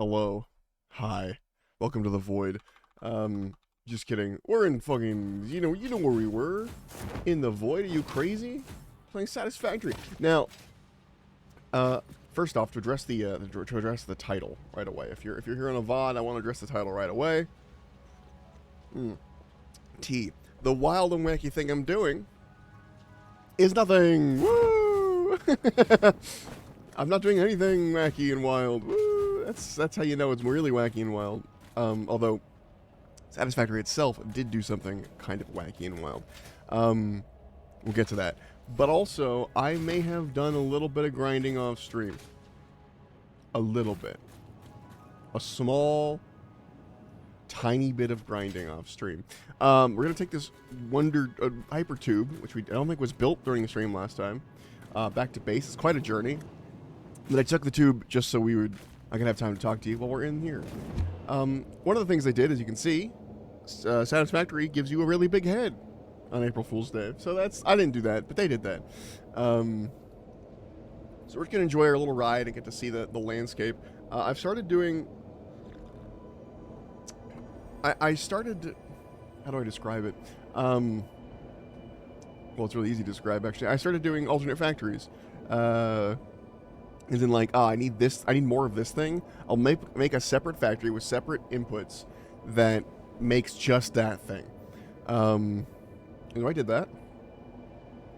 Hello. Hi. Welcome to the void. Just kidding. We're in fucking, you know where we were. In the void. Are you crazy? Playing Satisfactory. Now, first off, to address the title right away. If you're here on a VOD, I want to address the title right away. T. The wild and wacky thing I'm doing is nothing. Woo! I'm not doing anything wacky and wild. Woo! That's how you know it's really wacky and wild. Although Satisfactory itself did do something kind of wacky and wild. We'll get to that. But also, I may have done a little bit of grinding off stream. A little bit. A small, tiny bit of grinding off stream. We're going to take this hyper tube, which I don't think was built during the stream last time, back to base. It's quite a journey. But I took the tube just so I could have time to talk to you while we're in here. One of the things I did, as you can see, Satisfactory gives you a really big head on April Fool's Day. So I didn't do that, but they did that. So we're just going to enjoy our little ride and get to see the landscape. I've started doing... I started... How do I describe it? Well, it's really easy to describe, actually. I started doing alternate factories. As in, like, I need this, I need more of this thing. I'll make a separate factory with separate inputs that makes just that thing. And I did that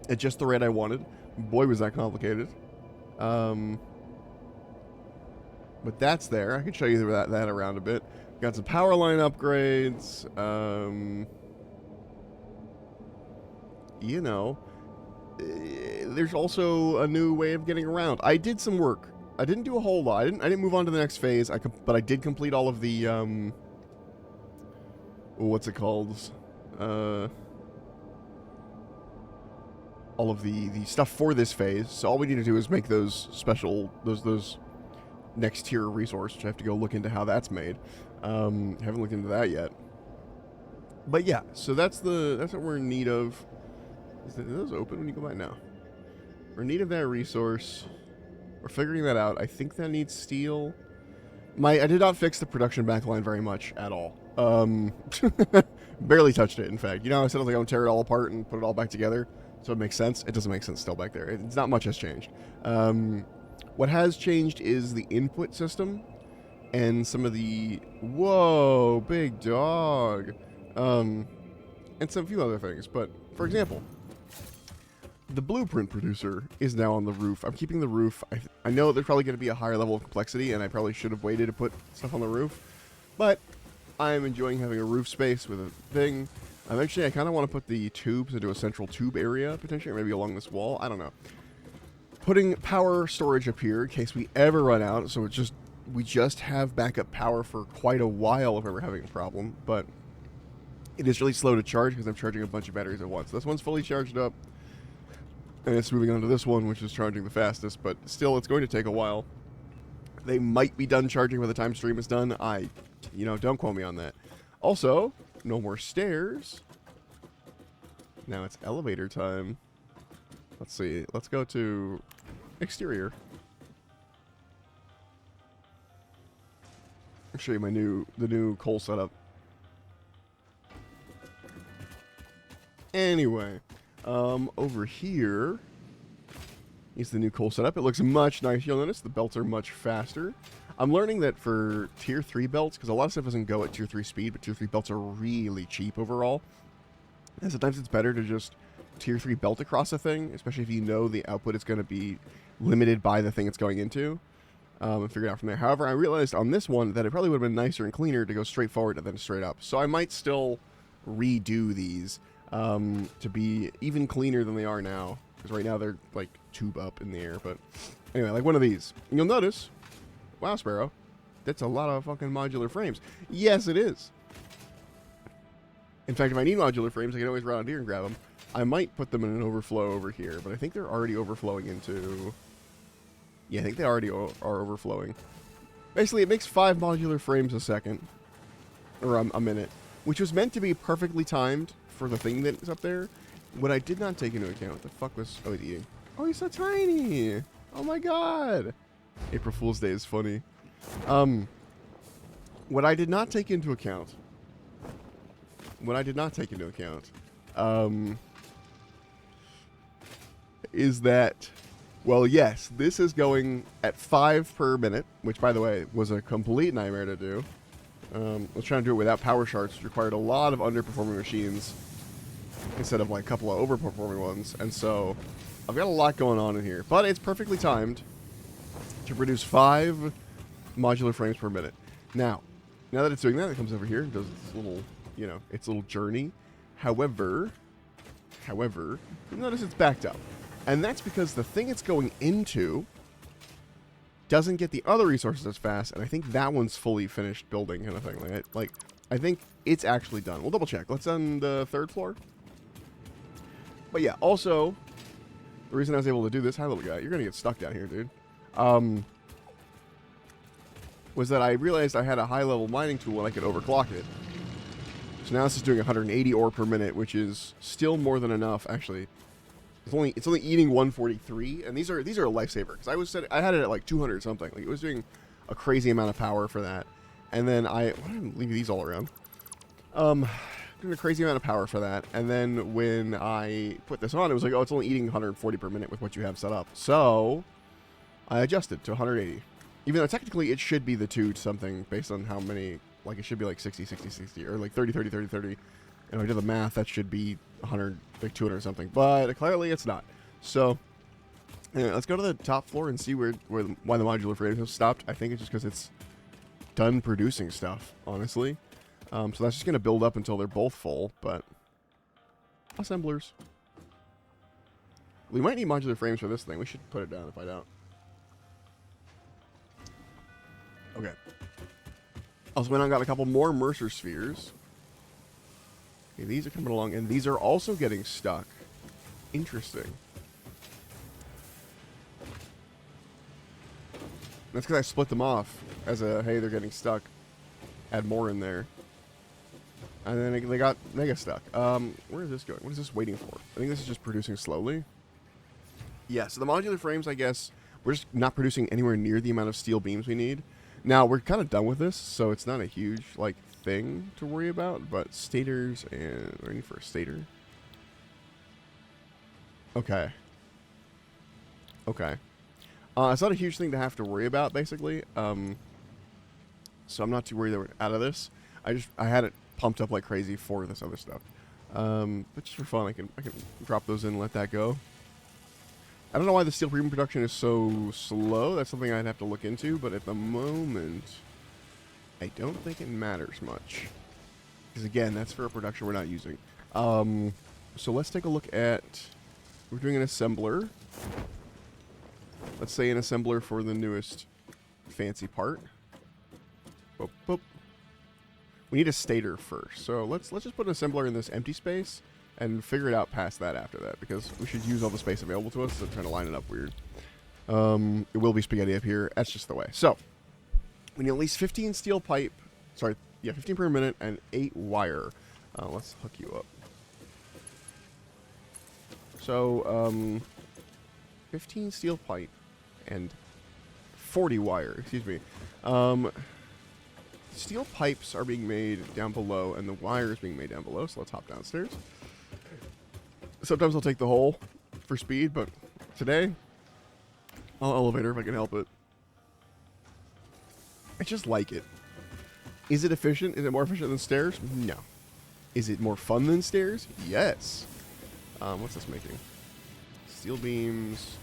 at just the rate I wanted. Boy, was that complicated. But that's there. I can show you that around a bit. Got some power line upgrades. You know, there's also a new way of getting around. I did some work. I didn't do a whole lot. I didn't move on to the next phase. But I did complete all of the what's it called? All of the stuff for this phase. So all we need to do is make those special those next tier resource, which I have to go look into how that's made. Haven't looked into that yet. But yeah, so that's what we're in need of. Are those open when you go by now? We're in need of that resource. We're figuring that out. I think that needs steel. I did not fix the production backline very much at all. Barely touched it, in fact. You know, I said I was like, I'm gonna tear it all apart and put it all back together, so it makes sense. It doesn't make sense still back there. It's not much has changed. What has changed is the input system and some of the whoa, big dog, and some few other things. But for example, the blueprint producer is now on the roof. I'm keeping the roof. I know there's probably going to be a higher level of complexity, and I probably should have waited to put stuff on the roof. But I'm enjoying having a roof space with a thing. Eventually, I kind of want to put the tubes into a central tube area, potentially, or maybe along this wall. I don't know. Putting power storage up here in case we ever run out, so we just have backup power for quite a while if we're having a problem. But it is really slow to charge because I'm charging a bunch of batteries at once. This one's fully charged up. And it's moving on to this one, which is charging the fastest, but still, it's going to take a while. They might be done charging by the time stream is done. Don't quote me on that. Also, no more stairs. Now it's elevator time. Let's see. Let's go to exterior. I'll show you the new coal setup. Anyway. Over here is the new coal setup. It looks much nicer. You'll notice the belts are much faster. I'm learning that for tier 3 belts, because a lot of stuff doesn't go at tier 3 speed, but tier 3 belts are really cheap overall. And sometimes it's better to just tier 3 belt across a thing, especially if you know the output is going to be limited by the thing it's going into, and figure it out from there. However, I realized on this one that it probably would have been nicer and cleaner to go straight forward and then straight up. So I might still redo these to be even cleaner than they are now, because right now they're like tube up in the air. But anyway, like one of these, and you'll notice, wow, Sparrow, that's a lot of fucking modular frames. Yes, it is. In fact, if I need modular frames, I can always run out here and grab them. I might put them in an overflow over here, but I think they're already overflowing into... Yeah, I think they already are overflowing. Basically, it makes 5 modular frames a second, or a minute, which was meant to be perfectly timed for the thing that is up there. What I did not take into account, what the fuck was... Oh, he's eating. Oh, he's so tiny! Oh my god! April Fool's Day is funny. What I did not take into account, is that, well, yes, this is going at 5 per minute, which, by the way, was a complete nightmare to do. I was trying to do it without power shards, which required a lot of underperforming machines instead of like a couple of overperforming ones, and so I've got a lot going on in here, but it's perfectly timed to produce 5 modular frames per minute. Now that it's doing that, it comes over here and does its little, its little journey. However, you'll notice it's backed up, and that's because the thing it's going into doesn't get the other resources as fast, and I think that one's fully finished building kind of thing. Like, I think it's actually done. We'll double check. Let's on the 3rd floor. But yeah, also, the reason I was able to do this, hi little guy, you're gonna get stuck down here, dude, was that I realized I had a high-level mining tool and I could overclock it. So now this is doing 180 ore per minute, which is still more than enough, actually. It's only eating 143, and these are a lifesaver, because I had it at like 200 something. Like, it was doing a crazy amount of power for that. And then why did I leave these all around? Doing a crazy amount of power for that. And then when I put this on, it was like, oh, it's only eating 140 per minute with what you have set up. So I adjusted to 180. Even though technically it should be the 2 something based on how many, like it should be like 60, 60, 60, or like 30, 30, 30, 30. And I did the math, that should be 100, like 200 or something. But clearly it's not. So anyway, let's go to the top floor and see why the modular frames have stopped. I think it's just because it's done producing stuff, honestly. So that's just going to build up until they're both full, but assemblers. We might need modular frames for this thing. We should put it down and find out. Okay. Also went on and got a couple more Mercer spheres. Okay, these are coming along, and these are also getting stuck. Interesting. That's because I split them off as a, hey, they're getting stuck. Add more in there. And then they got mega stuck. Where is this going? What is this waiting for? I think this is just producing slowly. Yeah, so the modular frames, I guess, we're just not producing anywhere near the amount of steel beams we need. Now, we're kind of done with this, so it's not a huge, like, thing to worry about. But stators and... We're ready for a stator. Okay. Okay. It's not a huge thing to have to worry about, basically. So I'm not too worried that we're out of this. I had it pumped up like crazy for this other stuff. But just for fun, I can drop those in and let that go. I don't know why the steel premium production is so slow. That's something I'd have to look into, but at the moment, I don't think it matters much. Because again, that's for a production we're not using. So let's take a look at, we're doing an assembler. Let's say an assembler for the newest fancy part. Boop, boop. We need a stator first. So let's just put an assembler in this empty space and figure it out past that after that, because we should use all the space available to us instead of trying to line it up weird. It will be spaghetti up here. That's just the way. So we need at least 15 steel pipe. Sorry, yeah, 15 per minute and 8 wire. Let's hook you up. So 15 steel pipe and 40 wire. Excuse me. Steel pipes are being made down below, and the wire is being made down below, so let's hop downstairs. Sometimes I'll take the hole for speed, but today, I'll elevator if I can help it. I just like it. Is it efficient? Is it more efficient than stairs? No. Is it more fun than stairs? Yes. What's this making? Steel beams.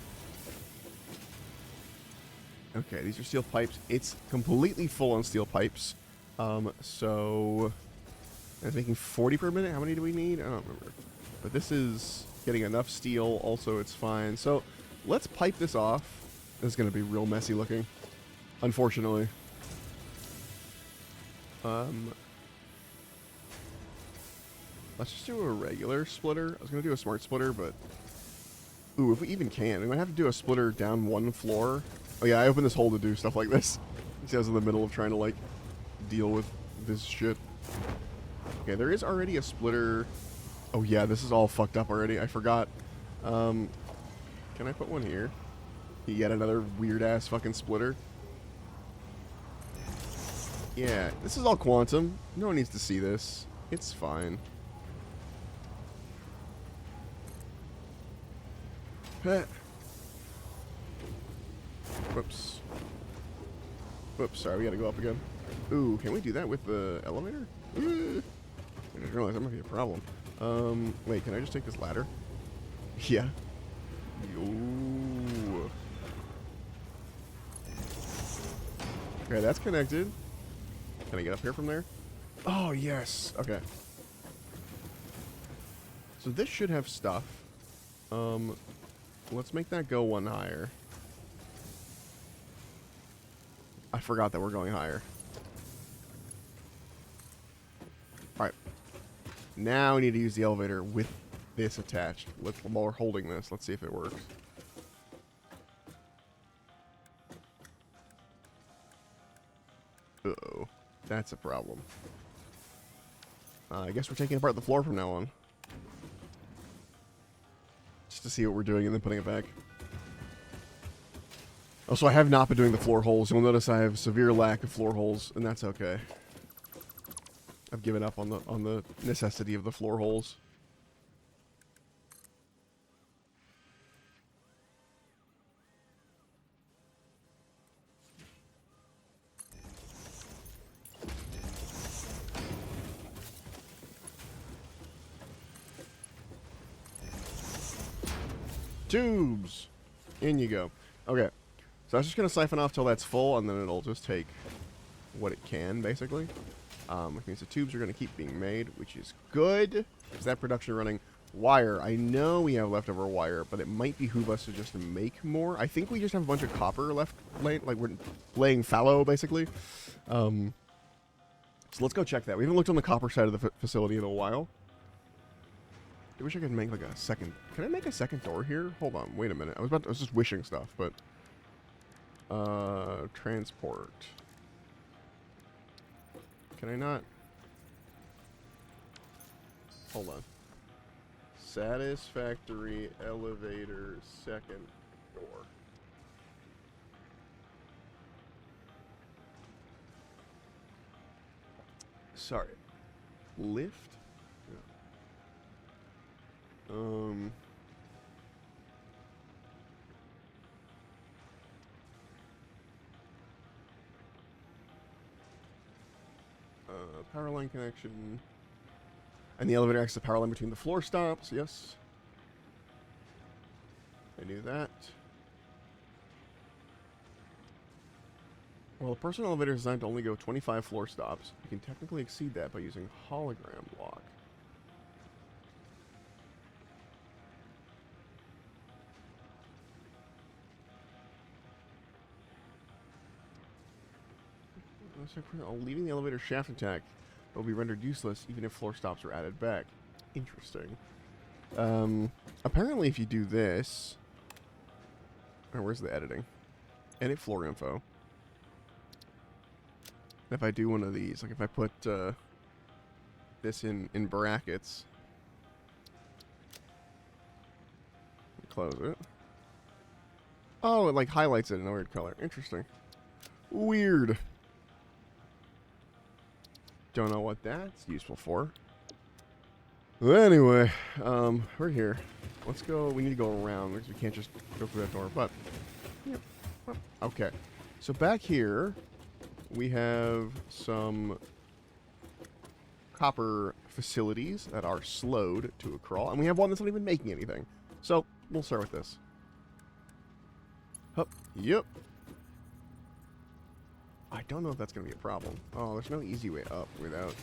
Okay, these are steel pipes. It's completely full on steel pipes. So it's making 40 per minute. How many do we need? I don't remember. But this is getting enough steel. Also, it's fine. So let's pipe this off. This is going to be real messy looking, unfortunately. Let's just do a regular splitter. I was going to do a smart splitter, but... Ooh, if we even can. We might have to do a splitter down one floor. Oh yeah, I opened this hole to do stuff like this. See, I was in the middle of trying to, like, deal with this shit. Okay, there is already a splitter. Oh yeah, this is all fucked up already. I forgot. Can I put one here? Yet another weird-ass fucking splitter. Yeah, this is all quantum. No one needs to see this. It's fine. Whoops. Whoops, sorry, we gotta go up again. Ooh, can we do that with the elevator? I just realized that might be a problem. Wait, can I just take this ladder? Yeah. Ooh. Okay, that's connected. Can I get up here from there? Oh, yes. Okay. So this should have stuff. Let's make that go one higher. I forgot that we're going higher. Alright. Now we need to use the elevator with this attached. While we're holding this, let's see if it works. Uh-oh. That's a problem. I guess we're taking apart the floor from now on. Just to see what we're doing and then putting it back. Also, I have not been doing the floor holes. You'll notice I have severe lack of floor holes, and that's okay. I've given up on the necessity of the floor holes. Tubes! In you go. Okay. So I was just going to siphon off till that's full, and then it'll just take what it can, basically. Which means the tubes are going to keep being made, which is good. Is that production running? Wire. I know we have leftover wire, but it might behoove us to just make more. I think we just have a bunch of copper left, like we're laying fallow, basically. So let's go check that. We haven't looked on the copper side of the facility in a while. I wish I could make like a second. Can I make a second door here? Hold on, wait a minute. I was just wishing stuff, but transport. Can I not? Hold on. Satisfactory elevator second door. Sorry. Lift? No. Power line connection. And the elevator acts as a power line between the floor stops. Yes. I knew that. Well, the personal elevator is designed to only go 25 floor stops. You can technically exceed that by using hologram lock. Leaving the elevator shaft intact will be rendered useless even if floor stops are added back. Interesting. Apparently if you do this... Oh, where's the editing? Edit floor info. If I do one of these, like if I put this in brackets... Close it. Oh, it like highlights it in a weird color. Interesting. Weird. Don't know what that's useful for. Anyway, we're here. Let's go. We need to go around because we can't just go through that door. But, yeah. Okay. So back here, we have some copper facilities that are slowed to a crawl. And we have one that's not even making anything. So, we'll start with this. Hup. Yep. I don't know if that's going to be a problem. Oh, there's no easy way up without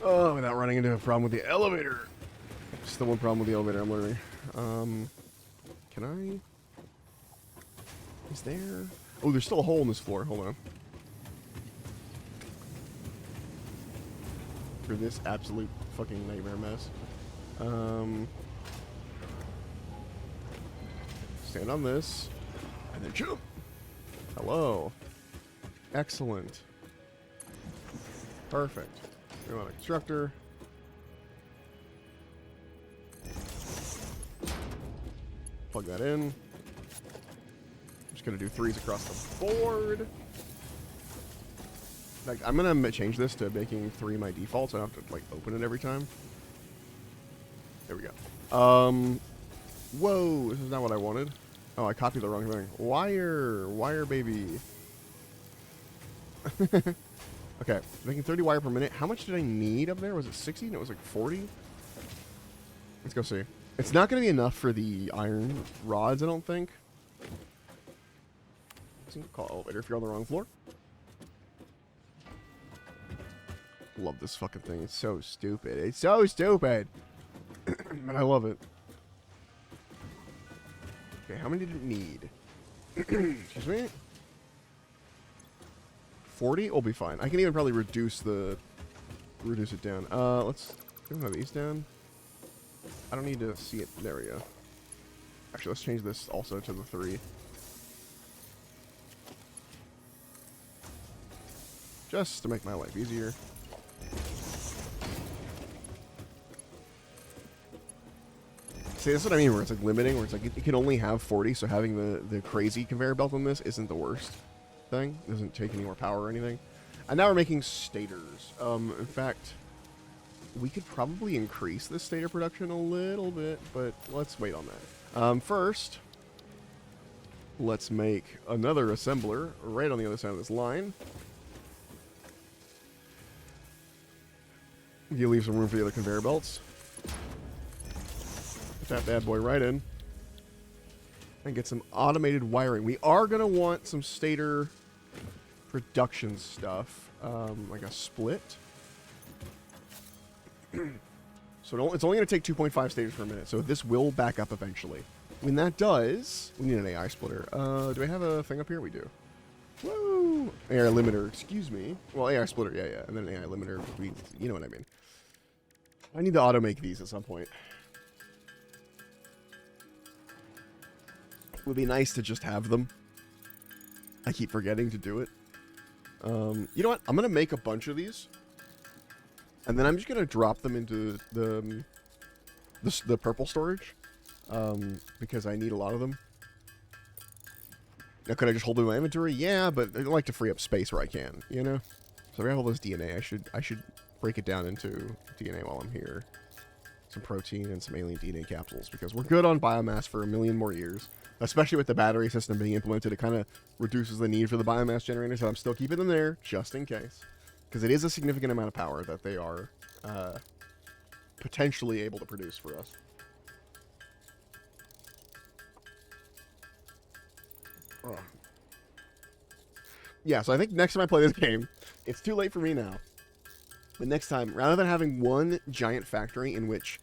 running into a problem with the elevator. Just the one problem with the elevator I'm learning. Can I? Is there? Oh, there's still a hole in this floor. Hold on. For this absolute fucking nightmare mess. Stand on this. And then jump. Hello. Excellent. Perfect. We want a constructor. Plug that in. I'm just going to do 3s across the board. Like, I'm gonna change this to making 3 my default, so I don't have to, like, open it every time. There we go. Whoa, this is not what I wanted. Oh, I copied the wrong thing. Wire baby. Okay, making 30 wire per minute. How much did I need up there? Was it 60? No, it was like 40. Let's go see. It's not going to be enough for the iron rods, I don't think. Call elevator if you're on the wrong floor. Love this fucking thing. It's so stupid. It's so stupid. But I love it. Okay, how many did it need? Excuse me? 40 will be fine. I can even probably reduce it down. Let's get one of these down. I don't need to see it. There we go. Actually, let's change this also to the 3. Just to make my life easier. See, that's what I mean, where it's like limiting, where it's like it can only have 40, so having the crazy conveyor belt on this isn't the worst thing. It doesn't take any more power or anything. And now we're making stators. In fact, we could probably increase this stator production a little bit, but let's wait on that. First, let's make another assembler right on the other side of this line. You leave some room for the other conveyor belts. Put that bad boy right in. And get some automated wiring. We are going to want some stator production stuff. Like a split. So it's only going to take 2.5 stators per minute. So this will back up eventually. When that does, we need an AI splitter. Do I have a thing up here? We do. Woo! AI limiter, excuse me. Well, AI splitter, yeah. And then an AI limiter. You know what I mean. I need to auto-make these at some point. It would be nice to just have them. I keep forgetting to do it. You know what? I'm going to make a bunch of these. And then I'm just going to drop them into the purple storage. Because I need a lot of them. Now, could I just hold them in my inventory? Yeah, but I like to free up space where I can, you know? So if I have all this DNA, I should break it down into DNA while I'm here. Some protein and some alien DNA capsules, because we're good on biomass for a million more years. Especially with the battery system being implemented, it kind of reduces the need for the biomass generator, so I'm still keeping them there, just in case. Because it is a significant amount of power that they are potentially able to produce for us. Oh. Yeah, so I think next time I play this game, it's too late for me now. But next time, rather than having one giant factory in which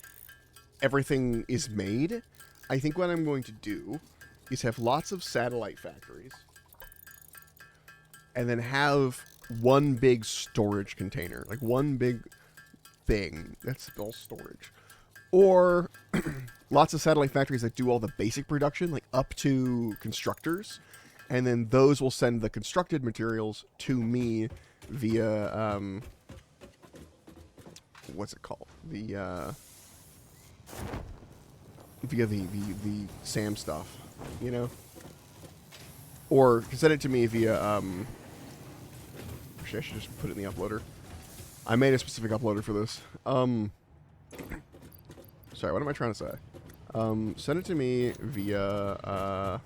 everything is made, I think what I'm going to do is have lots of satellite factories and then have one big storage container, like one big thing that's all storage. Or lots of satellite factories that do all the basic production, like up to constructors, and then those will send the constructed materials to me via what's it called? Via the SAM stuff, you know? Or send it to me via actually I should just put it in the uploader. I made a specific uploader for this. Sorry, what am I trying to say? Send it to me via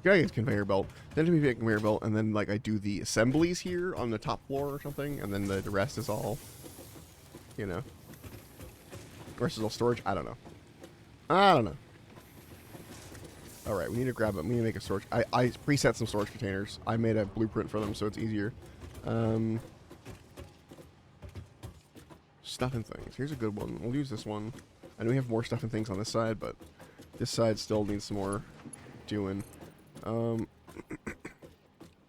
conveyor belt. Send it to me via conveyor belt, and then like I do the assemblies here on the top floor or something, and then the rest is all, you know, the rest is all storage. I don't know. All right, we need to grab them. We need to make a storage. I preset some storage containers. I made a blueprint for them, so it's easier. Stuff and things. Here's a good one. We'll use this one. I know we have more stuff and things on this side, but this side still needs some more doing.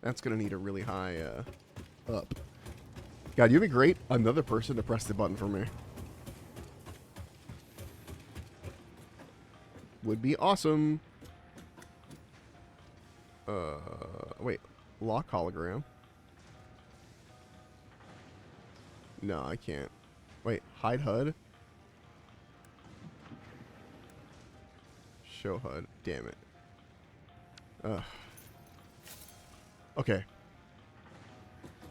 That's gonna need a really high up. God, you'd be great. Another person to press the button for me. Would be awesome. Wait. Lock hologram. No, I can't. Wait, hide HUD? Show HUD. Damn it. Ugh. Okay.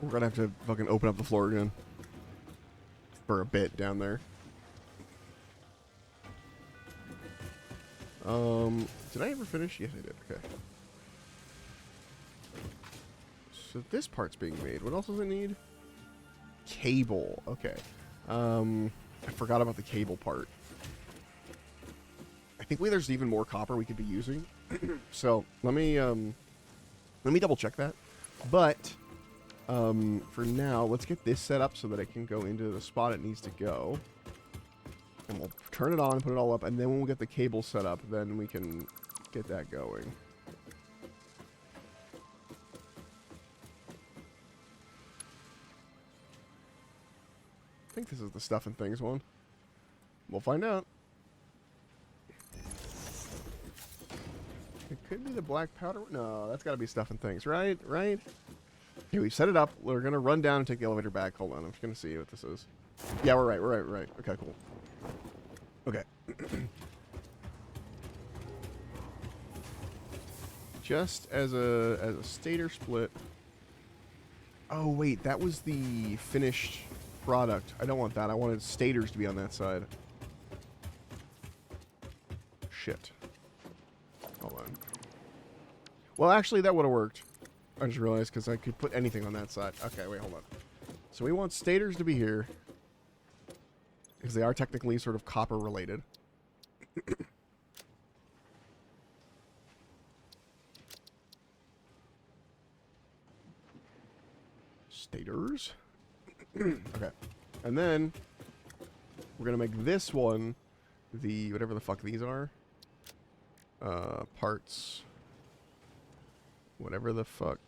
We're gonna have to fucking open up the floor again. For a bit down there. Did I ever finish? Yes, I did. Okay. So this part's being made. What else does it need? Cable. Okay. I forgot about the cable part. I think there's even more copper we could be using. So let me double check that. But for now, let's get this set up so that it can go into the spot it needs to go. And we'll turn it on and put it all up, and then when we get the cable set up, then we can get that going. I think this is the stuff and things one. We'll find out. It could be the black powder. No, that's got to be stuff and things, right? Right? Okay, we've set it up. We're going to run down and take the elevator back. Hold on, I'm just going to see what this is. Yeah, we're right, we're right. Okay, cool. Okay. Just as a stator split. Oh, wait, that was the finished product. I don't want that. I wanted stators to be on that side. Shit. Hold on. Well, actually, that would have worked. I just realized because I could put anything on that side. Okay, wait, hold on. So we want stators to be here. Because they are technically sort of copper related. Stators. Okay. And then we're going to make this one the whatever the fuck these are. Parts. Whatever the fuck.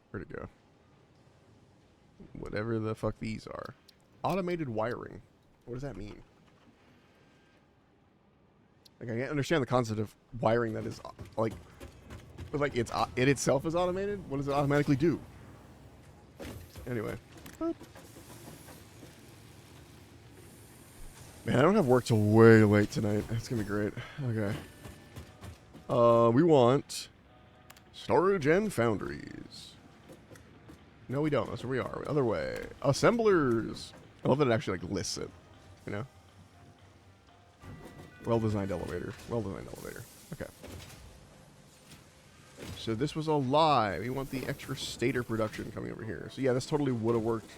Where'd it go? Whatever the fuck these are. Automated wiring. What does that mean? Like, I can't understand the concept of wiring that is, like it itself is automated? What does it automatically do? Anyway. Man, I don't have work till way late tonight. It's gonna be great. Okay. We want storage and foundries. No, we don't. That's where we are. Other way. Assemblers. I love that it actually, like, lists it. You know? Well-designed elevator. Well-designed elevator. Okay. So this was a lie. We want the extra stator production coming over here. So yeah, this totally would have worked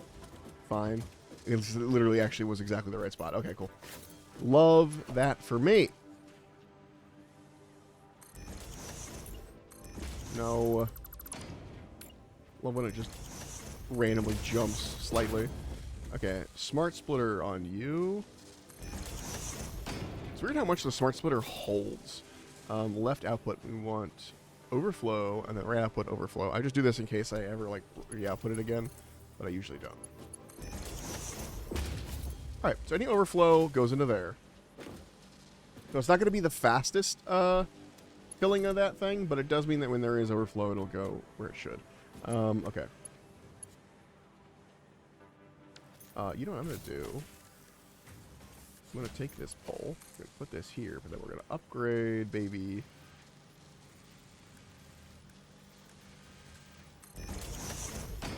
fine. It literally actually was exactly the right spot. Okay, cool. Love that for me. No. Love when it just randomly jumps slightly. Okay, smart splitter on you. It's weird how much the smart splitter holds. Left output, we want overflow, and then right output, overflow. I just do this in case I ever, like, re-output it again, but I usually don't. Alright, so any overflow goes into there. So it's not going to be the fastest filling of that thing, but it does mean that when there is overflow, it'll go where it should. Okay. You know what I'm going to do? I'm going to take this pole, I'm going to put this here, but then we're going to upgrade, baby.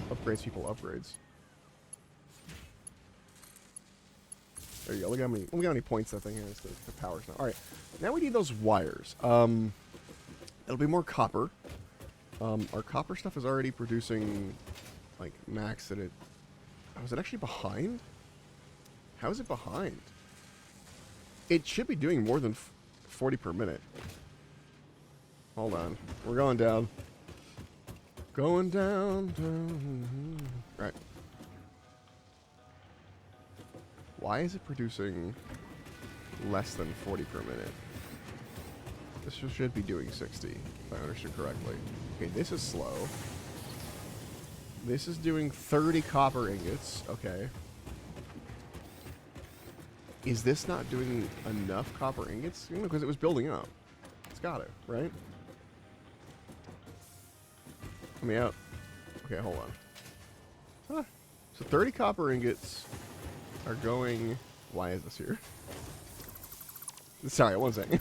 Upgrades people upgrades. There you go. Look how many points that thing has. The power's now. All right. Now we need those wires. It'll be more copper. Our copper stuff is already producing, like, max at it. Oh, is it actually behind? How is it behind? It should be doing more than 40 per minute. Hold on. We're going down. Going down, down. Right. Why is it producing less than 40 per minute? This should be doing 60, if I understood correctly. Okay, this is slow. This is doing 30 copper ingots. Okay. Is this not doing enough copper ingots? You know, because it was building up. It's got it, right? Let me out. Okay, hold on. Huh. So 30 copper ingots are going... Why is this here? Sorry, one second.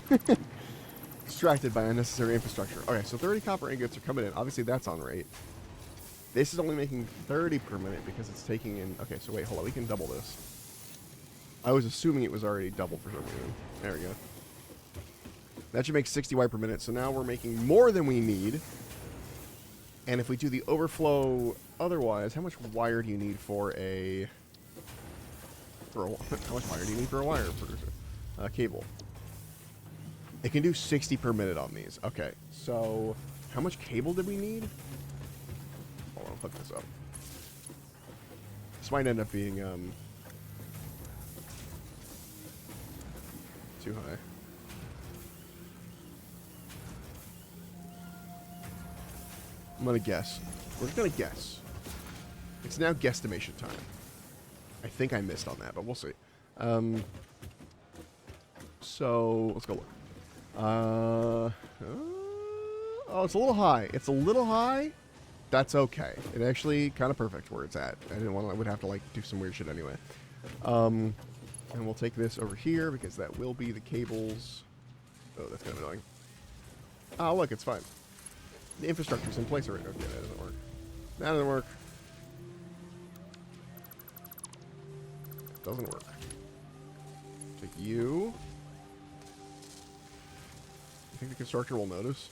distracted by unnecessary infrastructure. Okay, so 30 copper ingots are coming in. Obviously, that's on rate. This is only making 30 per minute because it's taking in... Okay, so wait, hold on. We can double this. I was assuming it was already double for some reason. There we go. That should make 60 wire per minute. So now we're making more than we need. And if we do the overflow otherwise, how much wire do you need for a... how much wire do you need for a wire producer? Cable. It can do 60 per minute on these. Okay, so how much cable did we need? Hold on, I'll hook this up. This might end up being too high. I'm gonna guess. We're just gonna guess. It's now guesstimation time. I think I missed on that, but we'll see. So let's go look. Oh, it's a little high. It's a little high. That's okay. It actually kind of perfect where it's at. I didn't want to. I would have to like do some weird shit anyway. And we'll take this over here because that will be the cables. Oh, that's kind of annoying. Oh, look, it's fine. The infrastructure's in place already. Okay, that doesn't work. That doesn't work. Doesn't work. Take you. You think the constructor will notice?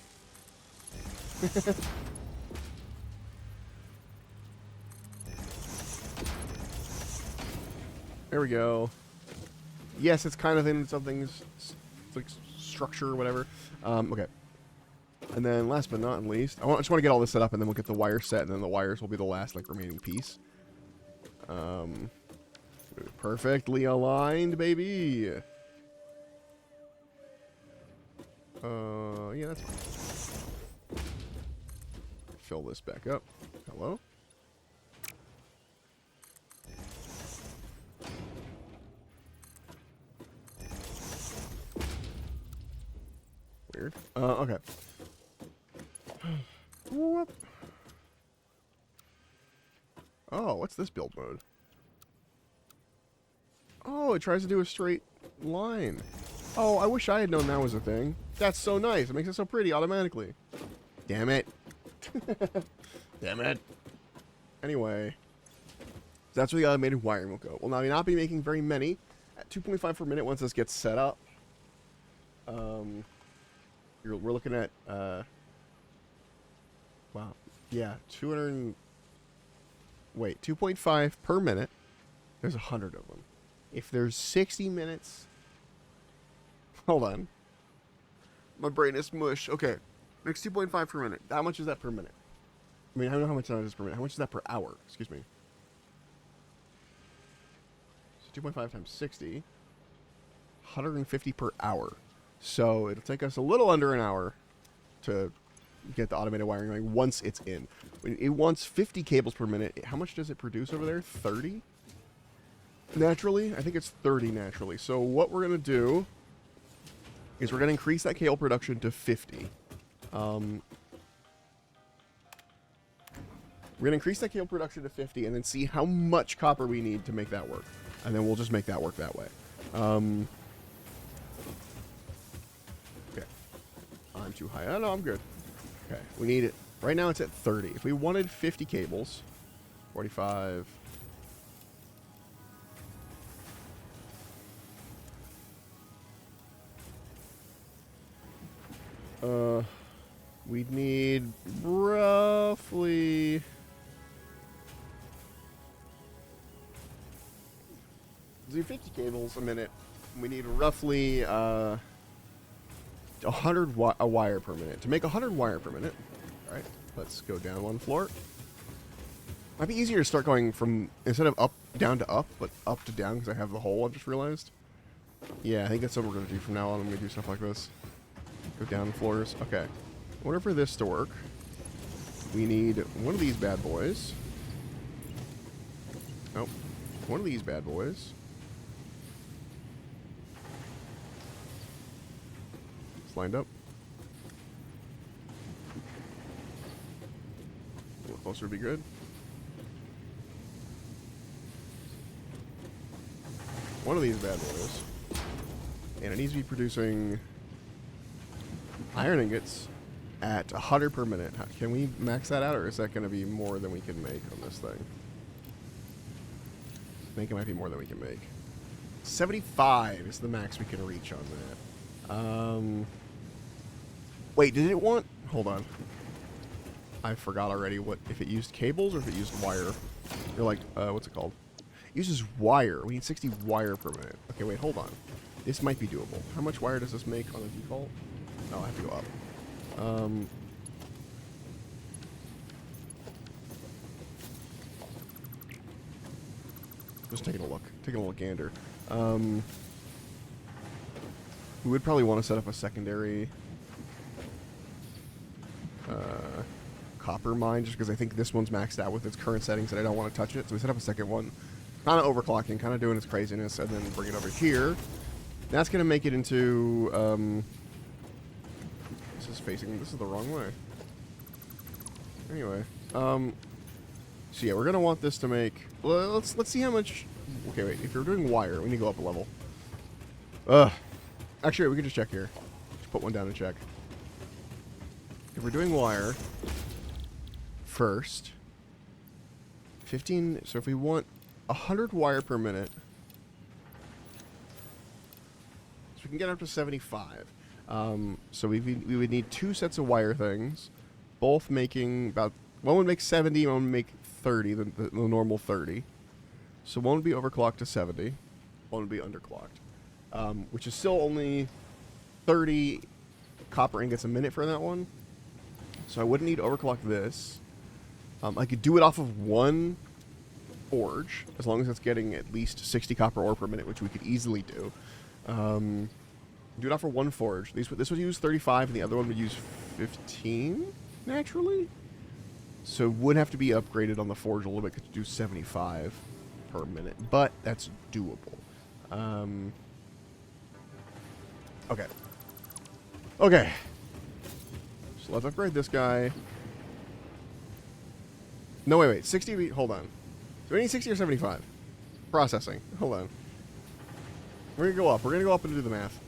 There we go. Yes, it's kind of in something's like structure or whatever. Okay. And then last but not least, I just want to get all this set up, and then we'll get the wire set, and then the wires will be the last like remaining piece. Perfectly aligned, baby. Yeah, that's fine. Fill this back up. Hello? Weird. Okay. Whoop. Oh, what's this build mode? Oh, it tries to do a straight line. Oh, I wish I had known that was a thing. That's so nice. It makes it so pretty automatically. Damn it. Damn it. Anyway. That's where the automated wiring will go. We'll now not be making very many. At 2.5 per minute once this gets set up. We're looking at... wow. Yeah, 200... Wait, 2.5 per minute. There's 100 of them. If there's 60 minutes... Hold on. My brain is mush. Okay. Makes 2.5 per minute. How much is that per minute? I mean, I don't know how much that is per minute. How much is that per hour? Excuse me. So 2.5 times 60. 150 per hour. So it'll take us a little under an hour to get the automated wiring going once it's in. It wants 50 cables per minute. How much does it produce over there? 30? Naturally? I think it's 30 naturally. So what we're going to do is we're going to increase that cable production to 50. We're going to increase that cable production to 50 and then see how much copper we need to make that work. And then we'll just make that work that way. Okay. I'm too high. Oh, no, I'm good. Okay. We need it. Right now it's at 30. If we wanted 50 cables, 45... we'd need roughly... Let's do 50 cables a minute. We need roughly 100 wire per minute. To make 100 wire per minute, all right, let's go down one floor. Might be easier to start going from, instead of up, down to up, but up to down because I have the hole, I've just realized. Yeah, I think that's what we're going to do from now on when we do stuff like this. Go down floors. Okay. In order for this to work, we need one of these bad boys. Nope. One of these bad boys. It's lined up. A little closer would be good. One of these bad boys. And it needs to be producing iron ingots at 100 per minute. Can we max that out, or is that going to be more than we can make on this thing? I think it might be more than we can make. 75 is the max we can reach on that. Wait, did it want... Hold on. I forgot already what if it used cables or if it used wire. You're like, what's it called? It uses wire. We need 60 wire per minute. Okay, wait, hold on. This might be doable. How much wire does this make on the default? No, I have to go up. Just taking a look. Taking a little gander. We would probably want to set up a secondary copper mine, just because I think this one's maxed out with its current settings and I don't want to touch it. So we set up a second one. Kind of overclocking, kind of doing its craziness, and then bring it over here. That's going to make it into... this is the wrong way. Anyway. So yeah, we're going to want this to make... Well, let's see how much... Okay, wait. If you're doing wire, we need to go up a level. Actually, we can just check here. Just put one down and check. If we're doing wire first, 15... So if we want 100 wire per minute, so we can get up to 75. So we would need 2 sets of wire things, both making about... One would make 70, one would make 30, the normal 30. So one would be overclocked to 70, one would be underclocked, which is still only 30 copper ingots a minute for that one. So I wouldn't need to overclock this. I could do it off of one forge, as long as it's getting at least 60 copper ore per minute, which we could easily do. Do it off of one forge. This would use 35, and the other one would use 15, naturally. So it would have to be upgraded on the forge a little bit to do 75 per minute, but that's doable. Okay. Okay. So let's upgrade this guy. No, wait. 60, hold on. Do we need 60 or 75? Processing. Hold on. We're going to go up. We're going to go up and do the math.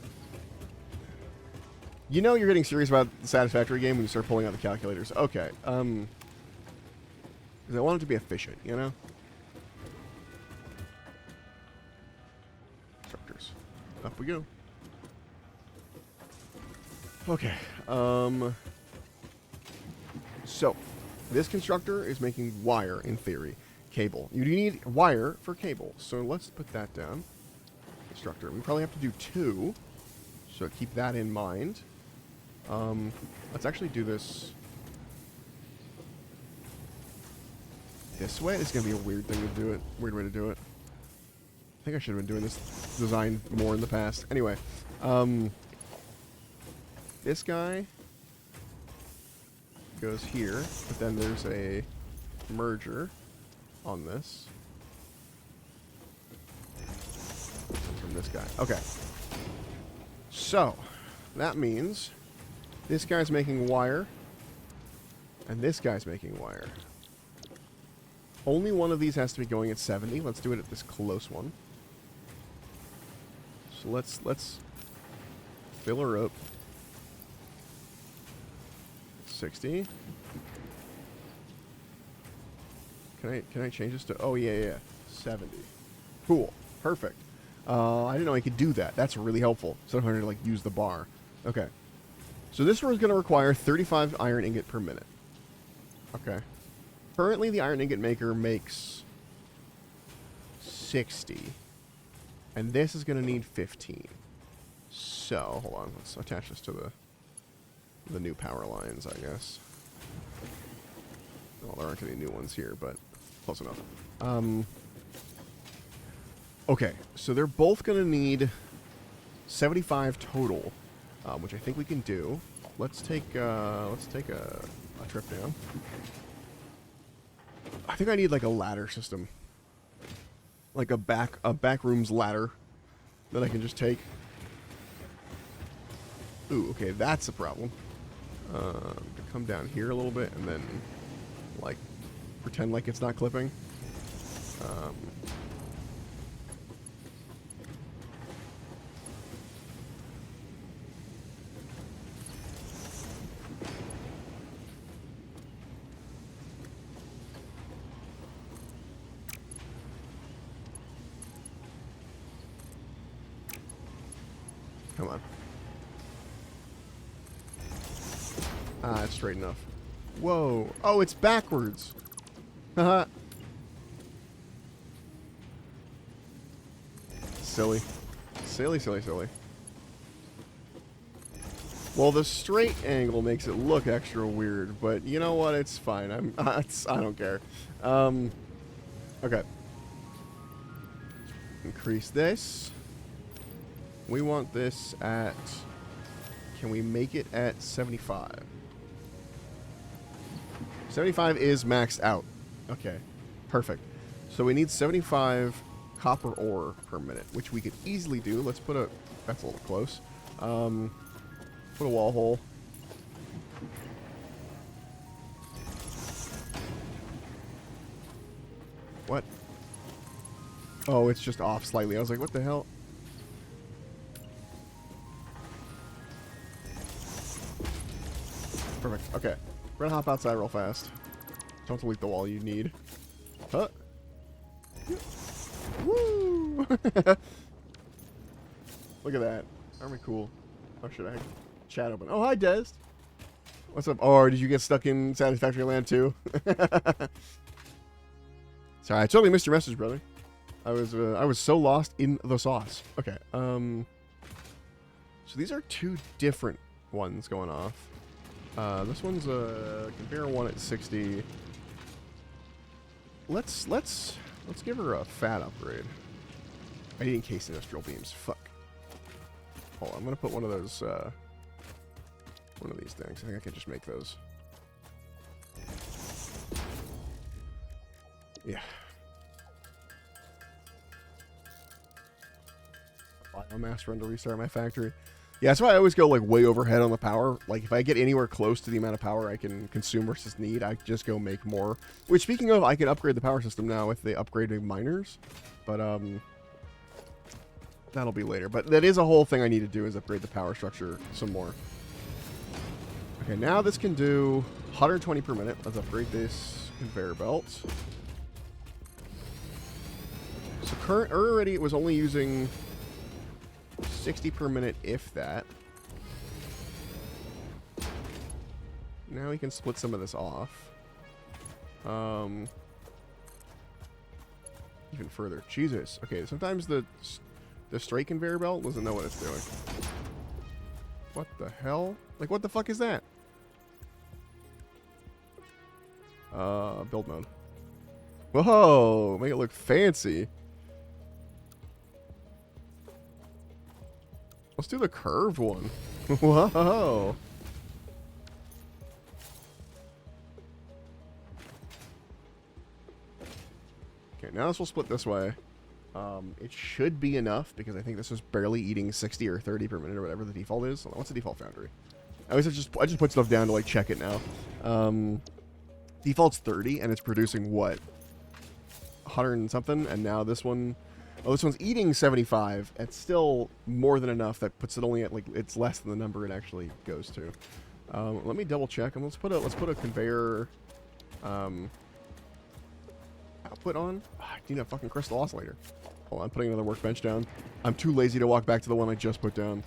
You know you're getting serious about the Satisfactory game when you start pulling out the calculators. Okay. Because I want it to be efficient, you know? Structures. Up we go. Okay. So, this constructor is making wire, in theory. Cable. You need wire for cable. So let's put that down. Constructor. We probably have to do 2. So keep that in mind. Let's actually do this way. This is going to be a weird thing to do it. Weird way to do it. I think I should have been doing this design more in the past. Anyway. This guy goes here, but then there's a merger on this. From this guy. Okay. So, that means this guy's making wire, and this guy's making wire. Only one of these has to be going at 70. Let's do it at this close one. So let's fill her up. 60. Can I change this to... Oh, yeah. 70. Cool. Perfect. I didn't know I could do that. That's really helpful. So I'm going to, like, use the bar. Okay. So this one is going to require 35 iron ingot per minute. Okay. Currently, the iron ingot maker makes 60. And this is going to need 15. So, hold on. Let's attach this to the new power lines, I guess. Well, there aren't any new ones here, but close enough. Okay, so they're both going to need 75 total, which I think we can do. Let's take a trip down. I think I need like a ladder system, like a back rooms ladder that I can just take. Ooh, okay, that's a problem. Come down here a little bit and then like pretend like it's not clipping. Come on. Ah, it's straight enough. Whoa. Oh, it's backwards. Haha. Silly. Silly, silly, silly. Well, the straight angle makes it look extra weird, but you know what? It's fine. I don't care. Okay. Increase this. We want this at... Can we make it at 75? 75 is maxed out. Okay. Perfect. So we need 75 copper ore per minute, which we could easily do. Let's put a... That's a little close. Put a wall hole. What? Oh, it's just off slightly. I was like, what the hell? Perfect. Okay. We're gonna hop outside real fast. Don't delete the wall you need. Huh? Woo! Look at that. Aren't we cool? Oh, should I chat open? Oh, hi, Des. What's up? Oh, did you get stuck in Satisfactory Land too? Sorry, I totally missed your message, brother. I was so lost in the sauce. Okay. So these are two different ones going off. This one's a conveyor one at 60. Let's give her a fat upgrade. I need encased industrial beams. Fuck. Hold on, I'm gonna put one of those. One of these things. I think I can just make those. Yeah. Biomass run to restart my factory. Yeah, that's why I always go like way overhead on the power. Like if I get anywhere close to the amount of power I can consume versus need, I just go make more. Which, speaking of, I can upgrade the power system now with the upgraded miners, but that'll be later. But that is a whole thing I need to do, is upgrade the power structure some more. Okay, now this can do 120 per minute. Let's upgrade this conveyor belt. So already it was only using 60 per minute, if that. Now we can split some of this off. Even further. Jesus. Okay, sometimes the straight conveyor belt doesn't know what it's doing. What the hell? Like, what the fuck is that? Build mode. Whoa! Make it look fancy. Let's do the curved one. Whoa! Okay, now this will split this way. It should be enough, because I think this is barely eating 60 or 30 per minute or whatever the default is. What's the default foundry? I just put stuff down to like check it now. Default's 30, and it's producing what? 100 and something, and now this one... Oh, this one's eating 75. It's still more than enough. That puts it only at, like, it's less than the number it actually goes to. Let me double check, and let's put a conveyor output on. I need a fucking crystal oscillator. Hold on, I'm putting another workbench down. I'm too lazy to walk back to the one I just put down.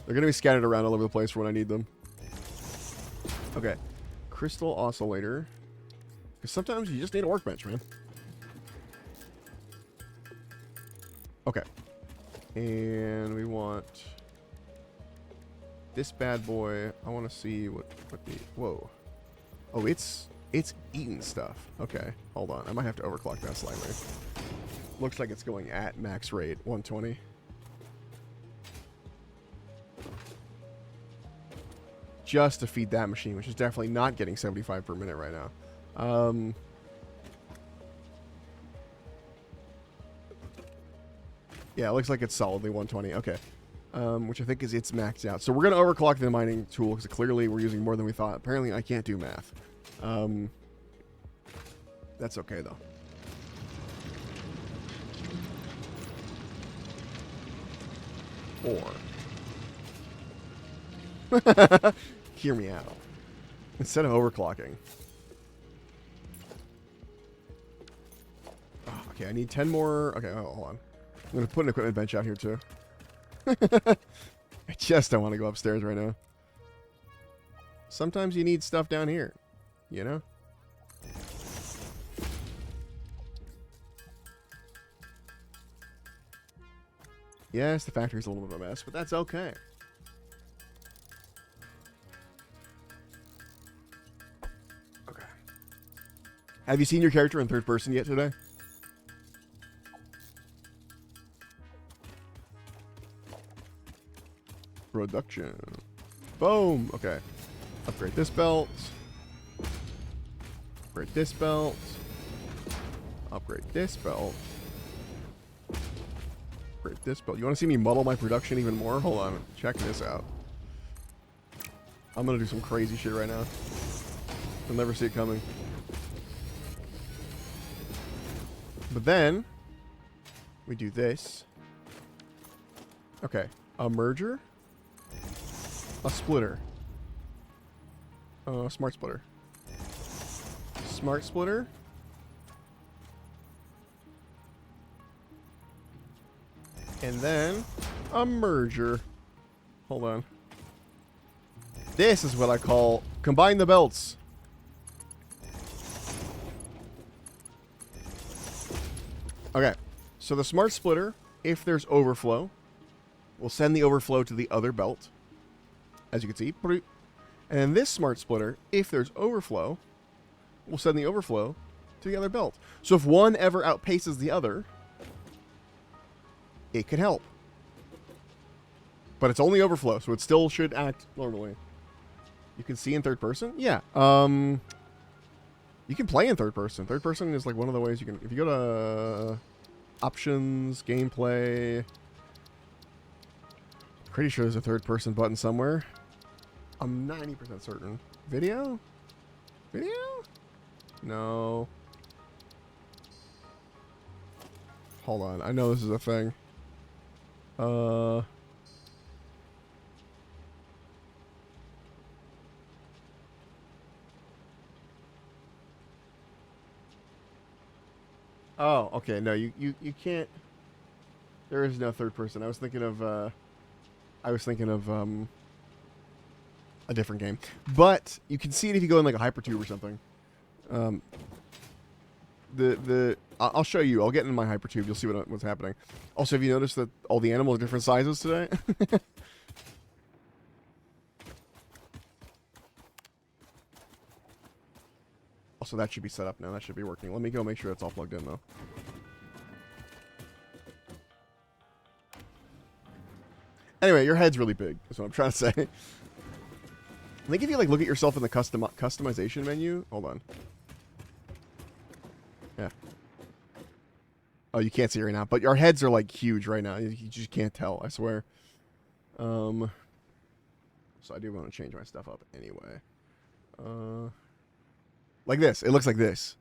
They're going to be scattered around all over the place for when I need them. Okay. Crystal oscillator. Because sometimes you just need a workbench, man. Okay. And we want this bad boy. I want to see what the... Whoa. Oh, it's eating stuff. Okay. Hold on. I might have to overclock that slightly. Looks like it's going at max rate, 120. Just to feed that machine, which is definitely not getting 75 per minute right now. Yeah, it looks like it's solidly 120. Okay. Which I think is it's maxed out. So we're going to overclock the mining tool, because clearly we're using more than we thought. Apparently I can't do math. That's okay, though. Or... Hear me out. Instead of overclocking. Oh, okay, I need 10 more... Okay, hold on. I'm going to put an equipment bench out here, too. I just don't want to go upstairs right now. Sometimes you need stuff down here, you know? Yes, the factory's a little bit of a mess, but that's okay. Okay. Have you seen your character in third person yet today? Production. Boom. Okay. Upgrade this belt. Upgrade this belt. Upgrade this belt. Upgrade this belt. You want to see me muddle my production even more? Hold on. Check this out. I'm going to do some crazy shit right now. You'll never see it coming. But then, we do this. Okay. A merger. A splitter. Smart splitter. Smart splitter. And then a merger. Hold on. This is what I call combine the belts. Okay. So the smart splitter, if there's overflow, will send the overflow to the other belt. As you can see. And then this smart splitter, if there's overflow, will send the overflow to the other belt. So if one ever outpaces the other, it could help. But it's only overflow, so it still should act normally. You can see in third person? Yeah. You can play in third person. Third person is like one of the ways you can... If you go to options, gameplay... Pretty sure there's a third person button somewhere. I'm 90% certain. Video? Video? No. Hold on. I know this is a thing. Oh, okay. No, you can't. There is no third person. I was thinking of a different game. But you can see it if you go in like a hypertube or something. I'll show you. I'll get in my hypertube. You'll see what's happening. Also, have you noticed that all the animals are different sizes today? Also, that should be set up now. That should be working. Let me go make sure it's all plugged in, though. Anyway, your head's really big. That's what I'm trying to say. I think if you like look at yourself in the customization menu. Hold on. Yeah. Oh, you can't see it right now, but our heads are like huge right now. You just can't tell. I swear. So I do want to change my stuff up anyway. Like this. It looks like this.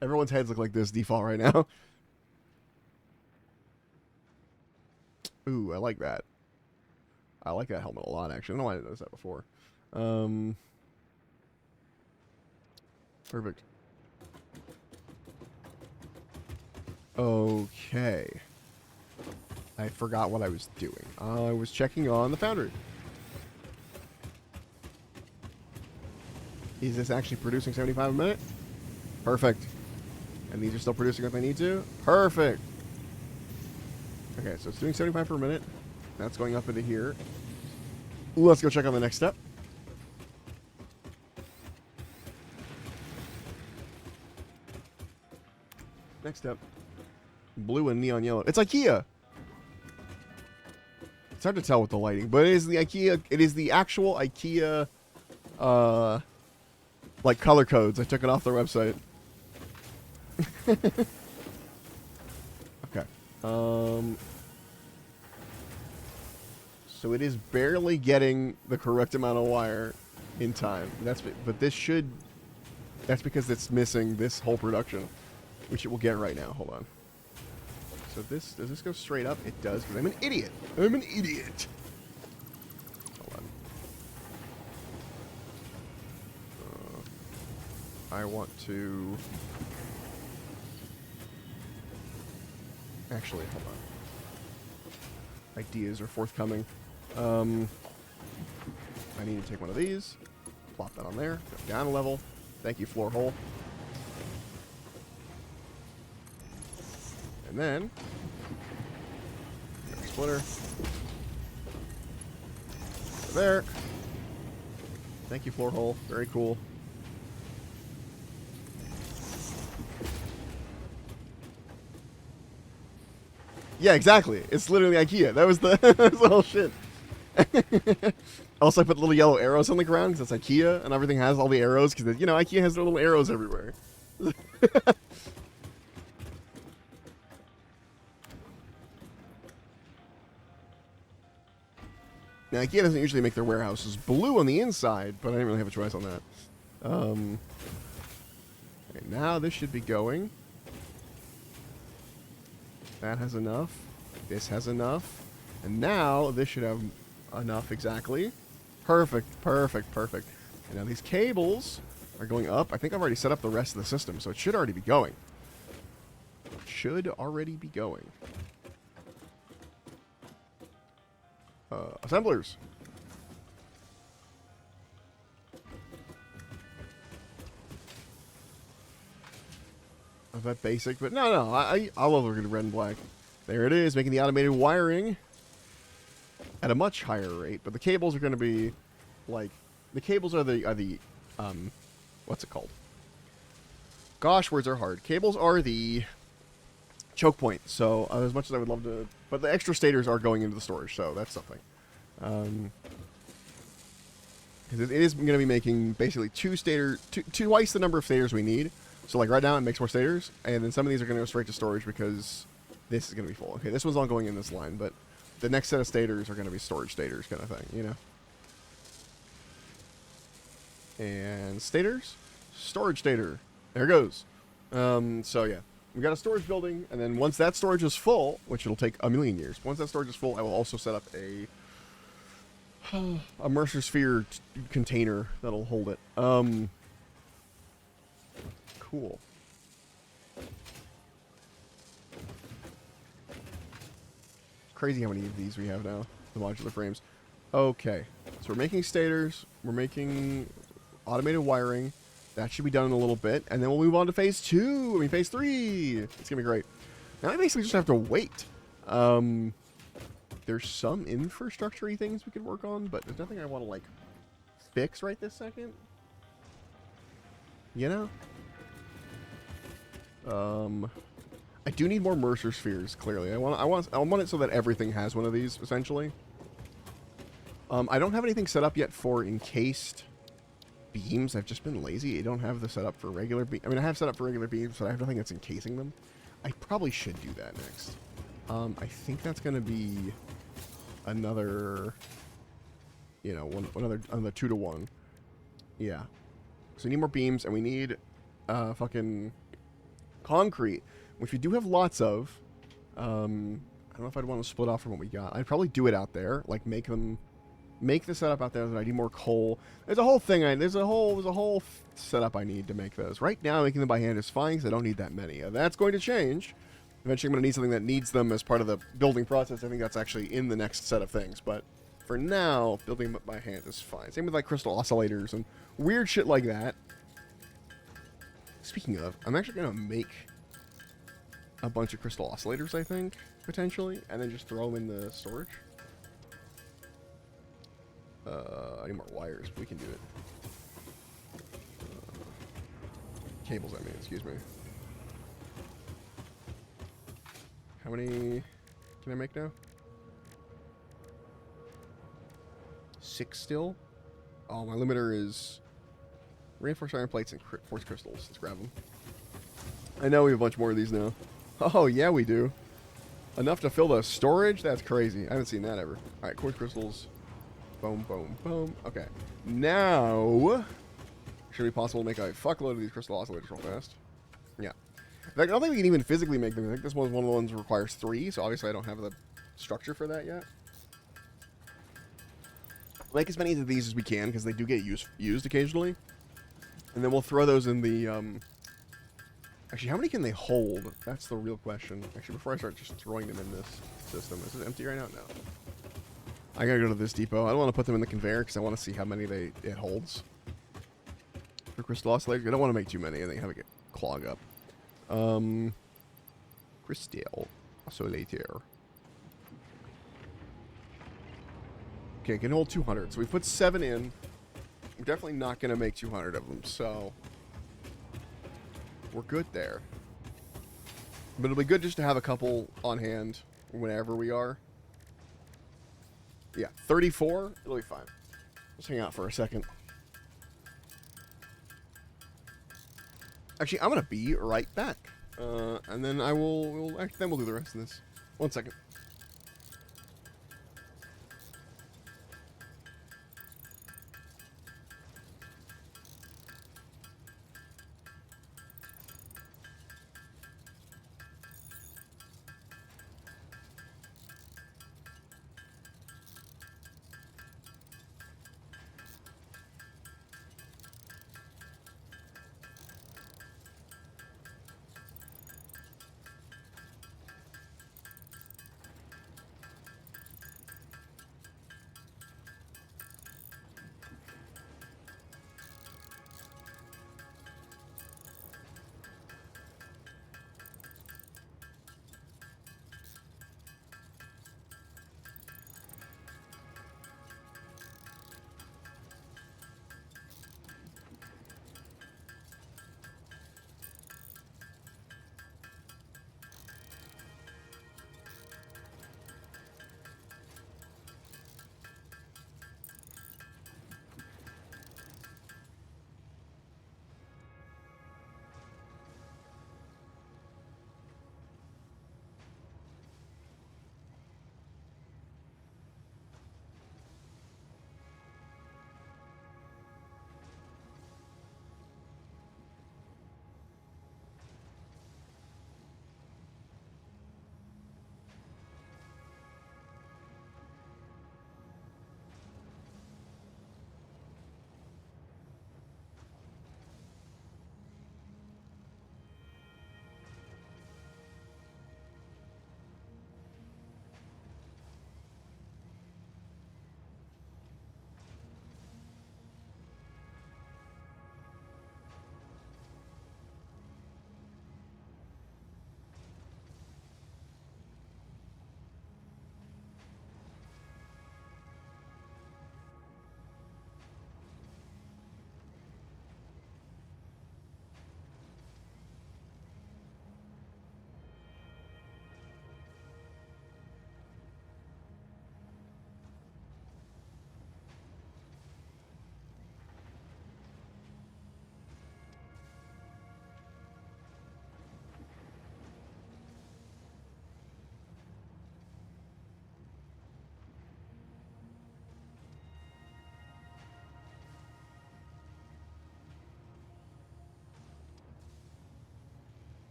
Everyone's heads look like this default right now. Ooh, I like that. I like that helmet a lot, actually. I don't know why I didn't notice that before. Perfect. Okay. I forgot what I was doing. I was checking on the foundry. Is this actually producing 75 a minute? Perfect. And these are still producing what they need to? Perfect. Okay, so it's doing 75 per minute. That's going up into here. Let's go check on the next step. Next step. Blue and neon yellow. It's IKEA. It's hard to tell with the lighting, but it is the IKEA. It is the actual IKEA, like color codes. I took it off their website. Okay. So it is barely getting the correct amount of wire in time. But this should. That's because it's missing this whole production, which it will get right now. Hold on. So does this go straight up? It does, because I'm an idiot. I'm an idiot. Hold on. I want to... Actually, hold on. Ideas are forthcoming. I need to take one of these. Plop that on there. Go down a level. Thank you, floor hole. And then... splitter. There. Thank you, floor hole. Very cool. Yeah, exactly. It's literally IKEA. That was the, that was the whole shit. Also, I put little yellow arrows on the ground because it's IKEA, and everything has all the arrows because, you know, IKEA has their little arrows everywhere. Now, IKEA doesn't usually make their warehouses blue on the inside, but I didn't really have a choice on that. Okay, now this should be going. That has enough. This has enough. And now this should have enough exactly. Perfect, perfect, perfect. And now these cables are going up. I think I've already set up the rest of the system, so it should already be going. It should already be going. Assemblers. Is that basic? But no, I love looking at red and black. There it is, making the automated wiring at a much higher rate. But the cables are going to be like, the cables are the what's it called? Gosh, words are hard. Cables are the choke point. So as much as I would love to, but the extra stators are going into the storage, so that's something. Because it is going to be making basically twice the number of stators we need. So like right now it makes more stators, and then some of these are going to go straight to storage because this is going to be full. Okay, this one's all going in this line, but the next set of stators are going to be storage stators kind of thing, you know? And stators? Storage stator. There it goes. So yeah, we got a storage building, and then once that storage is full, which it'll take a million years, once that storage is full, I will also set up a Mercer Sphere container that'll hold it. Cool. Crazy how many of these we have now, the modular frames. Okay, so we're making stators, we're making automated wiring. That should be done in a little bit, and then we'll move on to phase 2. I mean, phase 3. It's gonna be great. Now I basically just have to wait. There's some infrastructure-y things we could work on, but there's nothing I want to like fix right this second. You know? I do need more Mercer Spheres, clearly. I want it so that everything has one of these, essentially. I don't have anything set up yet for encased beams. I've just been lazy. I don't have the setup for regular beams. I mean, I have set up for regular beams, but I have nothing that's encasing them. I probably should do that next. I think that's going to be another, you know, another 2-to-1. Yeah. So we need more beams, and we need fucking concrete, which we do have lots of. I don't know if I'd want to split off from what we got. I'd probably do it out there, like make the setup out there. That I need more coal. There's a whole thing. There's a whole setup I need to make those. Right now, making them by hand is fine because I don't need that many. That's going to change. Eventually, I'm going to need something that needs them as part of the building process. I think that's actually in the next set of things. But for now, building them by hand is fine. Same with like crystal oscillators and weird shit like that. Speaking of, I'm actually going to make a bunch of crystal oscillators, I think, potentially, and then just throw them in the storage. I need more wires, but we can do it. Cables, I mean, excuse me. How many can I make now? 6 still? Oh, my limiter is reinforced iron plates and quartz crystals. Let's grab them. I know we have a bunch more of these now. Oh, yeah, we do. Enough to fill the storage? That's crazy. I haven't seen that ever. Alright, quartz crystals. Boom, boom, boom. Okay. Now, should it be possible to make a fuckload of these crystal oscillators real fast? Yeah. In fact, I don't think we can even physically make them. I think this one's one of the ones that requires 3, so obviously I don't have the structure for that yet. We'll make as many of these as we can, because they do get used occasionally. And then we'll throw those in the, Actually, how many can they hold? That's the real question. Actually, before I start just throwing them in this system. Is it empty right now? No. I gotta go to this depot. I don't want to put them in the conveyor because I want to see how many it holds. For crystal oscillator, I don't want to make too many. I think have it clog up. Crystal oscillator. Okay, it can hold 200. So we put 7 in. We're definitely not going to make 200 of them, so we're good there. But it'll be good just to have a couple on hand whenever we are. Yeah, 34. It'll be fine. Let's hang out for a second. Actually, I'm going to be right back. And then then we'll do the rest of this. 1 second.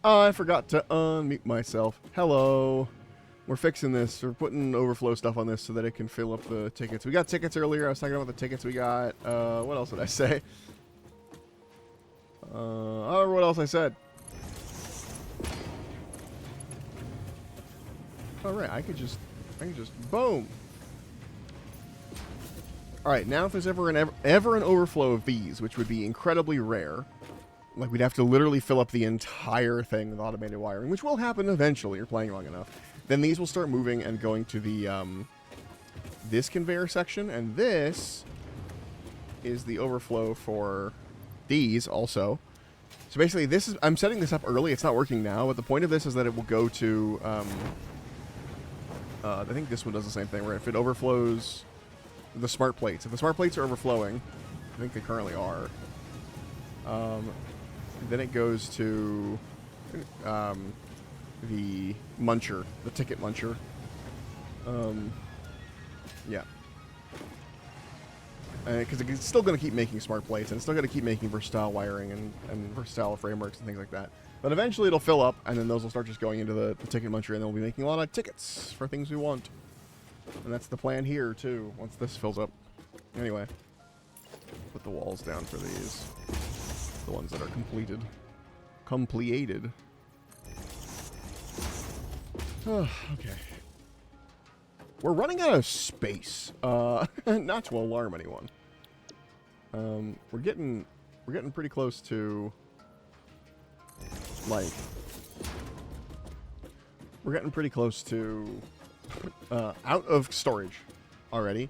Oh, I forgot to unmute myself. Hello. We're fixing this. We're putting overflow stuff on this so that it can fill up the tickets. We got tickets earlier. I was talking about the tickets we got. What else did I say? I don't remember what else I said. All right, I could just boom. All right, now if there's ever an overflow of these, which would be incredibly rare, like we'd have to literally fill up the entire thing with automated wiring, which will happen eventually. You're playing long enough. Then these will start moving and going to the this conveyor section, and this is the overflow for these also. So basically, this is I'm setting this up early. It's not working now, but the point of this is that it will go to. I think this one does the same thing, where if it overflows the smart plates, if the smart plates are overflowing, I think they currently are. Then it goes to the muncher, the ticket muncher. Yeah. Because it's still going to keep making smart plates, and it's still going to keep making versatile wiring and versatile frameworks and things like that. But eventually it'll fill up, and then those will start just going into the ticket muncher, and then we'll be making a lot of tickets for things we want. And that's the plan here, too, once this fills up. Anyway. Put the walls down for these. The ones that are completed. Completed. Okay. We're running out of space. Not to alarm anyone. We're getting pretty close to, like, we're getting pretty close to out of storage already.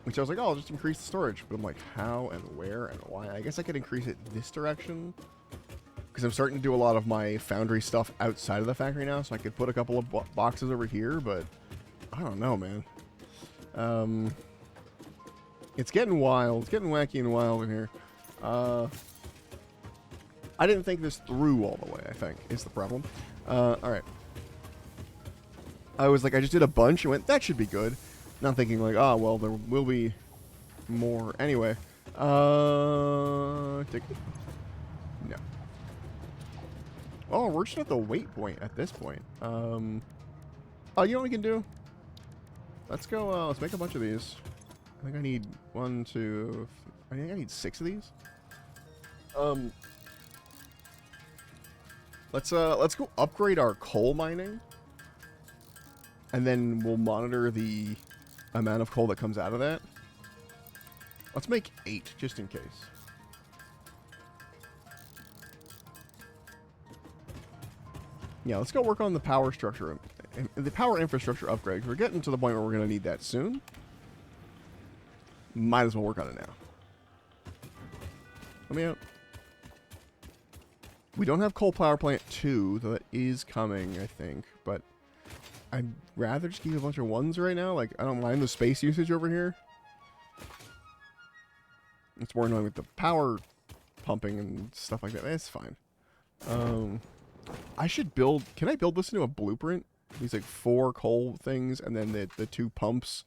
Which I was like, oh, I'll just increase the storage. But I'm like, how and where and why? I guess I could increase it this direction. Because I'm starting to do a lot of my foundry stuff outside of the factory now. So I could put a couple of boxes over here. But I don't know, man. It's getting wild. It's getting wacky and wild in here. I didn't think this through all the way, I think, is the problem. Alright. I was like, I just did a bunch and went, that should be good. Not thinking like, oh, well, there will be more. Anyway. No. Oh, we're just at the waypoint at this point. Oh, you know what we can do? Let's go, let's make a bunch of these. I think I need I think I need 6 of these. Let's go upgrade our coal mining. And then we'll monitor the amount of coal that comes out of that. Let's make 8, just in case. Yeah, let's go work on the power structure, the power infrastructure upgrade. We're getting to the point where we're going to need that soon. Might as well work on it now. Let me out. We don't have coal power plant 2, though that is coming, I think, but I'd rather just keep a bunch of 1s right now. Like, I don't mind the space usage over here. It's more annoying with the power pumping and stuff like that. It's fine. I should build... Can I build this into a blueprint? These, like, 4 coal things, and then the 2 pumps,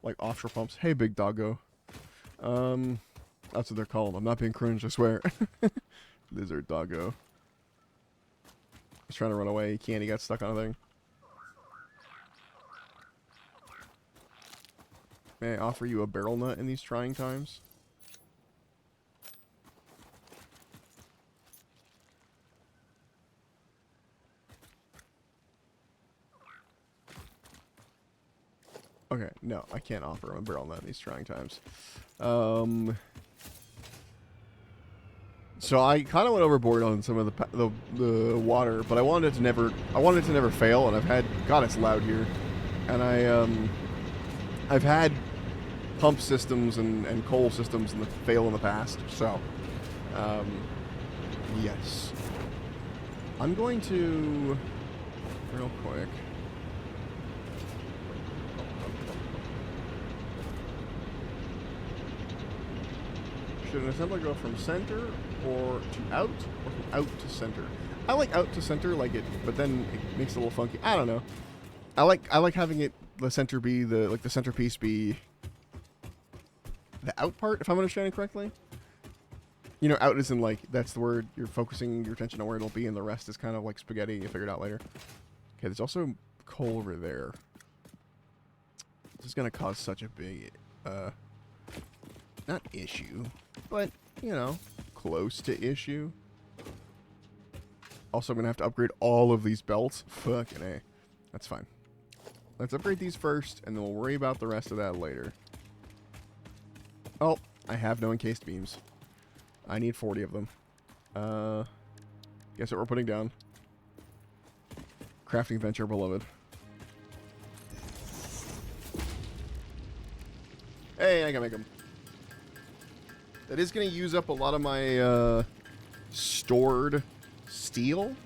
like, offshore pumps. Hey, big doggo. That's what they're called. I'm not being cringe, I swear. Lizard doggo. He's trying to run away. He can't. He got stuck on a thing. May I offer you a barrel nut in these trying times? Okay, no, I can't offer him a barrel nut in these trying times. So I kind of went overboard on some of the water, but I wanted it to never fail, and I've had, God, it's loud here, and I've had pump systems and coal systems fail in the past, so yes. I'm going to real quick. Should an assembler go from center or to out, or from out to center? I like out to center, like it, but then it makes it a little funky. I don't know. I like having it the center be the centerpiece be the out part, if I'm understanding correctly. You know, out isn't like, that's the word, you're focusing your attention on where it'll be, and the rest is kind of like spaghetti, you figure it out later. Okay, there's also coal over there. This is going to cause such a big, not issue, but, you know, close to issue. Also, I'm going to have to upgrade all of these belts. Fucking A. That's fine. Let's upgrade these first, and then we'll worry about the rest of that later. Oh, I have no encased beams. I need 40 of them. Guess what we're putting down? Crafting venture, beloved. Hey, I can make them. That is going to use up a lot of my stored steel.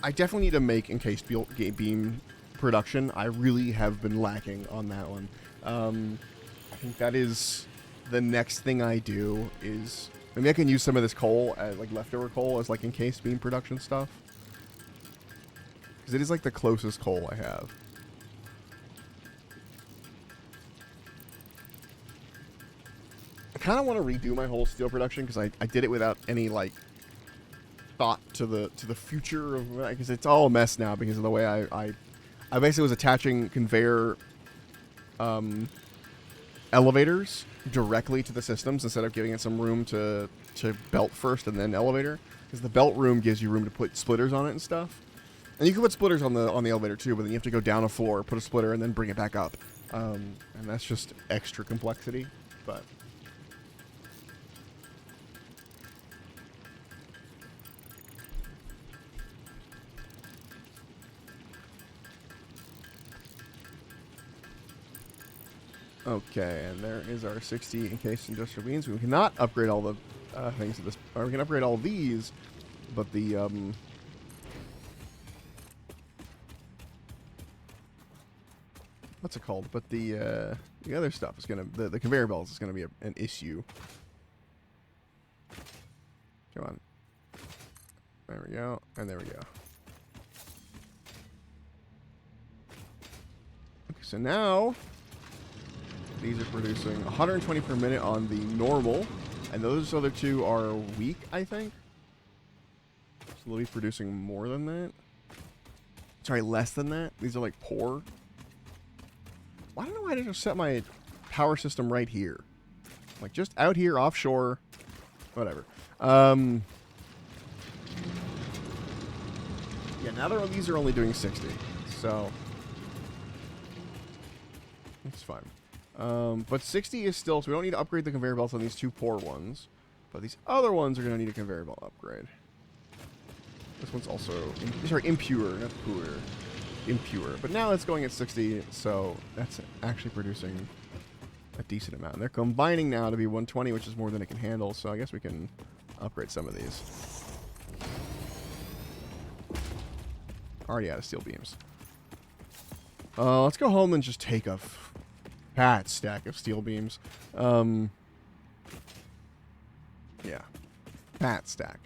I definitely need to make encased beam production. I really have been lacking on that one. I think that is the next thing I do is maybe I can use some of this coal as like leftover coal as like encased beam production stuff. Because it is like the closest coal I have. I kind of want to redo my whole steel production because I did it without any like thought to the future of, because it's all a mess now because of the way I basically was attaching conveyor elevators directly to the systems instead of giving it some room to belt first and then elevator, because the belt room gives you room to put splitters on it and stuff. And you can put splitters on the elevator too, but then you have to go down a floor, put a splitter, and then bring it back up. And that's just extra complexity. But okay, and there is our 60 encased industrial beams. We cannot upgrade all the things at this, or we can upgrade all these, but the what's it called? But the other stuff is gonna, the conveyor belts is gonna be an issue. Come on, there we go, and there we go. Okay, so now these are producing 120 per minute on the normal, and those other two are weak, I think. So they'll be producing more than that. Sorry, less than that. These are like poor. Why don't know why I didn't set my power system right here? Like just out here offshore. Whatever. Yeah, now these are only doing 60. So it's fine. But 60 is still, so we don't need to upgrade the conveyor belts on these two poor ones. But these other ones are going to need a conveyor belt upgrade. This one's also, sorry, impure, not poor. Impure. But now it's going at 60, so that's actually producing a decent amount. And they're combining now to be 120, which is more than it can handle, so I guess we can upgrade some of these. Already out of steel beams. Let's go home and just take a fat stack of steel beams. Yeah. Fat stack.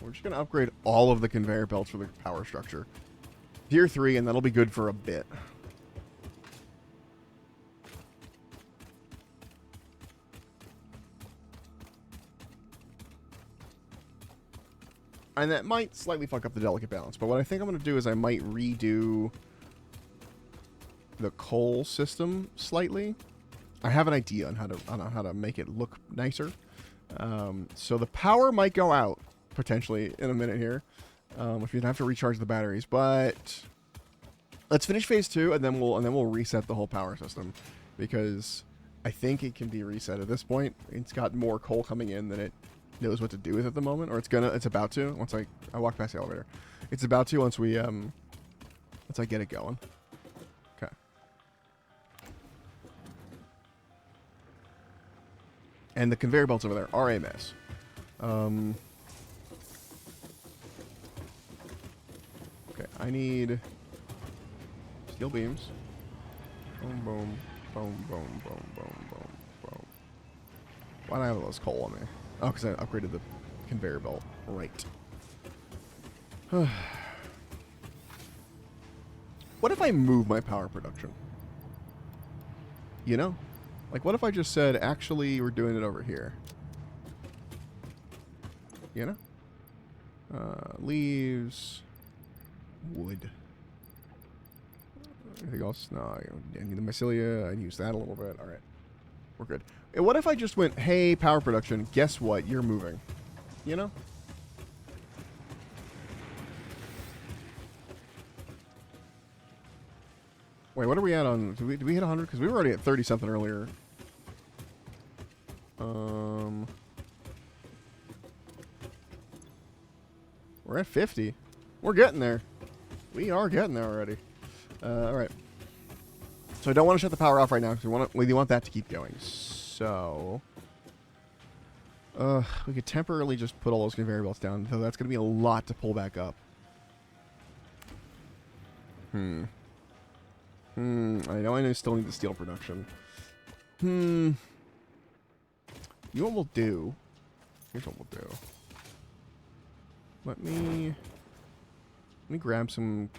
We're just going to upgrade all of the conveyor belts for the power structure. Tier 3, and that'll be good for a bit. And that might slightly fuck up the delicate balance. But what I think I'm going to do is I might redo the coal system slightly. I have an idea on how to make it look nicer. So the power might go out potentially in a minute here, which we'd have to recharge the batteries. But let's finish phase 2, and then we'll reset the whole power system, because I think it can be reset at this point. It's got more coal coming in than it knows what to do with at the moment, or it's about to once I walk past the elevator. It's about to once I get it going. Okay. And the conveyor belts over there are a mess. Okay, I need steel beams. Boom, boom, boom, boom, boom, boom, boom, boom. Why do I have all this coal on me? Oh, because I upgraded the conveyor belt. Right. What if I move my power production? You know? Like, what if I just said, actually, we're doing it over here? You know? Leaves. Wood. Anything else? No, I need the mycelia. I use that a little bit. All right. We're good. And what if I just went, hey, power production, guess what? You're moving. You know? Wait, what are we at on... Did we hit 100? Because we were already at 30-something earlier. We're at 50. We're getting there. We are getting there already. Alright. So I don't want to shut the power off right now, because we want that to keep going. So... we could temporarily just put all those conveyor belts down, so that's going to be a lot to pull back up. I know I still need the steel production. You know what we'll do? Here's what we'll do. Let me grab some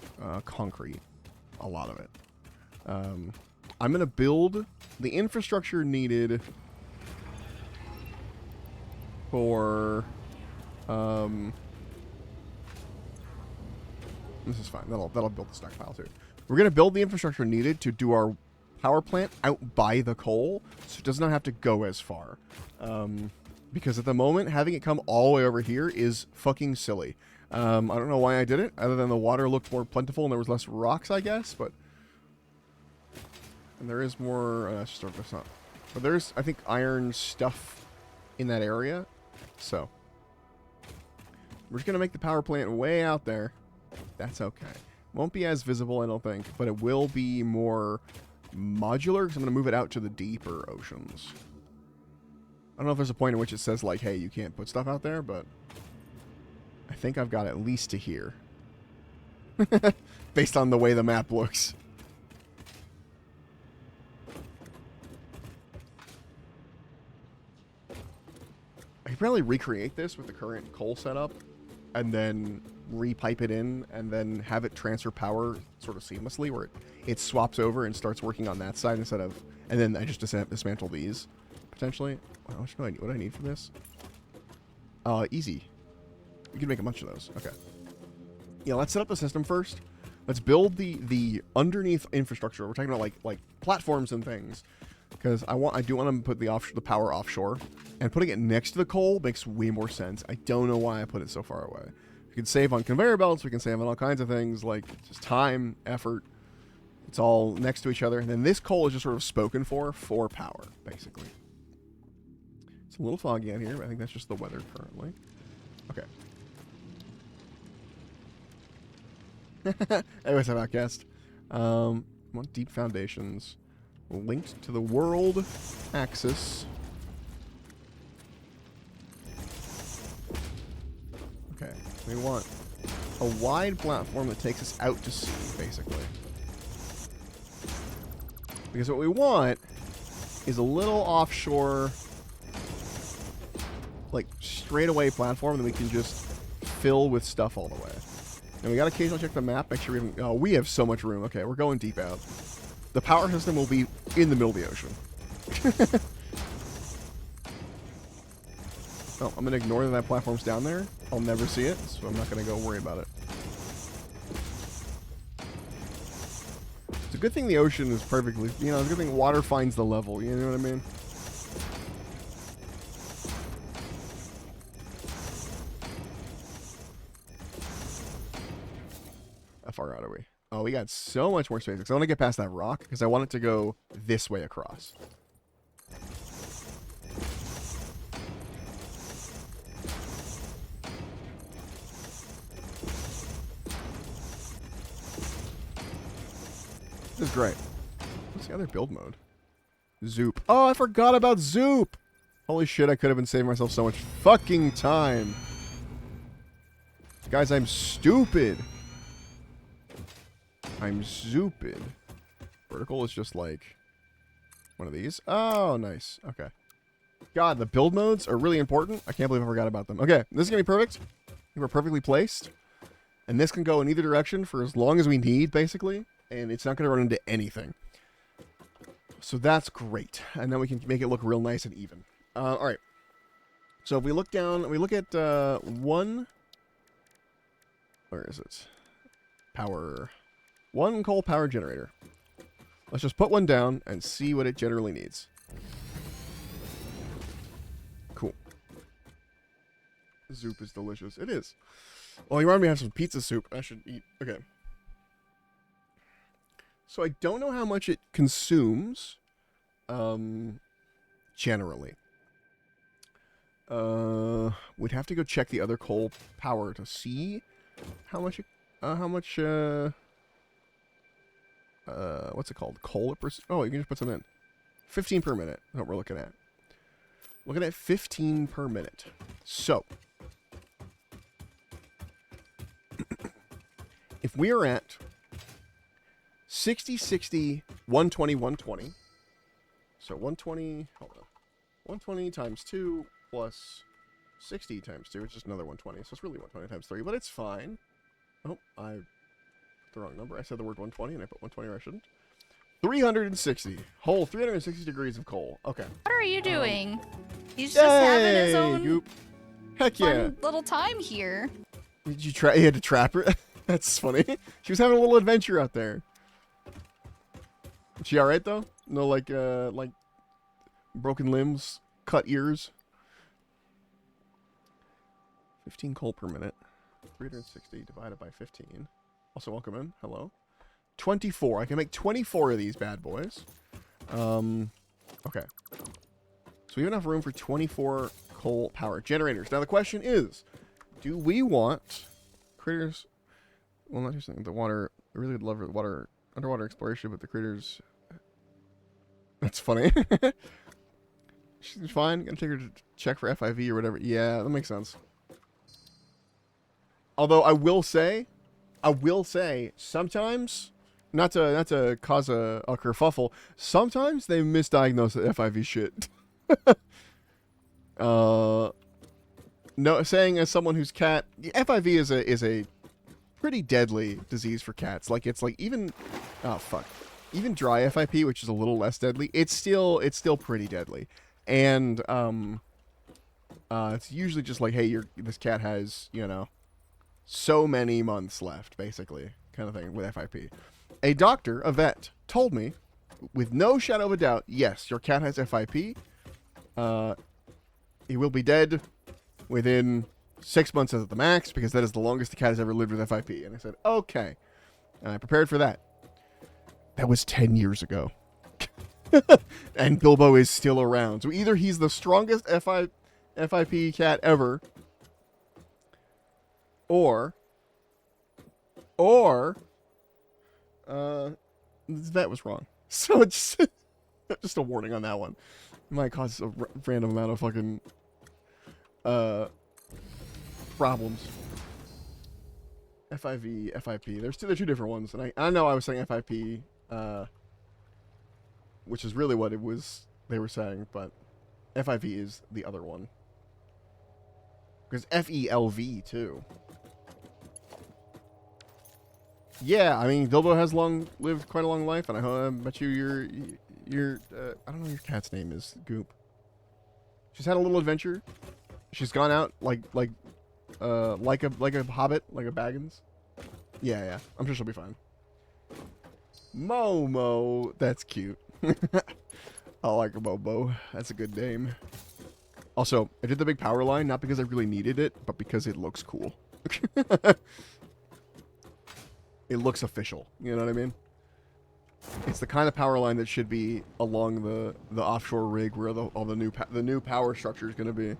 concrete. A lot of it. I'm going to build the infrastructure needed for... this is fine. That'll build the stockpile too. We're going to build the infrastructure needed to do our power plant out by the coal, so it does not have to go as far. Because at the moment, having it come all the way over here is fucking silly. I don't know why I did it, other than the water looked more plentiful and there was less rocks, I guess, but... And there is more... that's not... But there's, I think, iron stuff in that area, so... We're just going to make the power plant way out there. That's okay. Won't be as visible, I don't think, but it will be more modular, because I'm going to move it out to the deeper oceans. I don't know if there's a point in which it says, like, hey, you can't put stuff out there, but I think I've got at least to here. Based on the way the map looks. I could probably recreate this with the current coal setup, and then repipe it in, and then have it transfer power sort of seamlessly, where it swaps over and starts working on that side instead of... And then I just dismantle these, potentially. What do I need for this? Easy. You can make a bunch of those. Okay. Yeah, let's set up the system first. Let's build the underneath infrastructure. We're talking about like platforms and things, because I do want to put the power offshore, and putting it next to the coal makes way more sense. I don't know why I put it so far away. We can save on conveyor belts. We can save on all kinds of things, like just time, effort. It's all next to each other. And then this coal is just sort of spoken for power, basically. It's a little foggy out here, but I think that's just the weather currently. Okay. Anyways, I'm outcast. Want deep foundations. Linked to the world axis. Okay. We want a wide platform that takes us out to sea, basically. Because what we want is a little offshore, like, straightaway platform that we can just fill with stuff all the way. And we gotta occasionally check the map, make sure we have so much room. Okay, we're going deep out. The power system will be in the middle of the ocean. Oh, I'm gonna ignore that platform's down there. I'll never see it, so I'm not gonna go worry about it. It's a good thing the ocean is perfectly, it's a good thing water finds the level, you know what I mean? How far out are we? Oh, we got so much more space. I want to get past that rock, because I want it to go this way across. This is great. What's the other build mode? Zoop. Oh, I forgot about Zoop! Holy shit, I could have been saving myself so much fucking time. Guys, I'm stupid. I'm stupid. Vertical is just like one of these. Oh, nice. Okay. God, the build modes are really important. I can't believe I forgot about them. Okay, this is going to be perfect. I think we're perfectly placed. And this can go in either direction for as long as we need, basically. And it's not going to run into anything. So that's great. And then we can make it look real nice and even. All right. So if we look down, we look at one... Where is it? Power. One coal power generator. Let's just put one down and see what it generally needs. Cool. Soup is delicious. It is. Well, you reminded me to have some pizza soup. I should eat. Okay. So I don't know how much it consumes, generally. We'd have to go check the other coal power to see how much what's it called? Coal per... Oh, you can just put some in. 15 per minute is what we're looking at. Looking at 15 per minute. So, if we are at 60, 60, 120, 120. So 120, hold on. 120 times 2 plus 60 times 2, it's just another 120. So it's really 120 times 3, but it's fine. Oh, I put the wrong number. I said the word 120 and I put 120 where I shouldn't. 360. Whole 360 degrees of coal. Okay. What are you doing? He's just having his own Goop. Heck yeah. fun little time here. Did you try? You had to trap her? That's funny. She was having a little adventure out there. Is she all right though? No, like broken limbs, cut ears. 15 coal per minute. 360 divided by 15. Also, welcome in. Hello. 24. I can make 24 of these bad boys. Okay. So we have enough room for 24 coal power generators. Now the question is, do we want critters? Well, not just the water. I really would love the water underwater exploration, but the critters. That's funny. She's fine. Gonna take her to check for FIV or whatever. Yeah, that makes sense. Although I will say, sometimes, not to cause a kerfuffle, sometimes they misdiagnose the FIV shit. No, saying as someone whose cat, FIV is a pretty deadly disease for cats. Like it's like even, even dry FIP, which is a little less deadly, it's still pretty deadly. And it's usually just like, hey, this cat has, you know, so many months left, basically, kind of thing with FIP. A doctor, a vet, told me, with no shadow of a doubt, yes, your cat has FIP. He will be dead within 6 months at the max, because that is the longest the cat has ever lived with FIP. And I said, okay. And I prepared for that. That was 10 years ago. And Bilbo is still around. So either he's the strongest FIP cat ever, or this vet was wrong. So it's just a warning on that one. It might cause a random amount of fucking problems. FIV, FIP. They're two different ones, and I know I was saying FIP, which is really what they were saying, but FIV is the other one. Because FELV too. Yeah, I mean, Bilbo has lived quite a long life, and I bet you I don't know what your cat's name is, Goop. She's had a little adventure. She's gone out like a hobbit, like a Baggins. Yeah, I'm sure she'll be fine. Momo, that's cute. I like a Momo. That's a good name. Also, I did the big power line not because I really needed it, but because it looks cool. It looks official. You know what I mean? It's the kind of power line that should be along the offshore rig where all the new power structure is going to be. In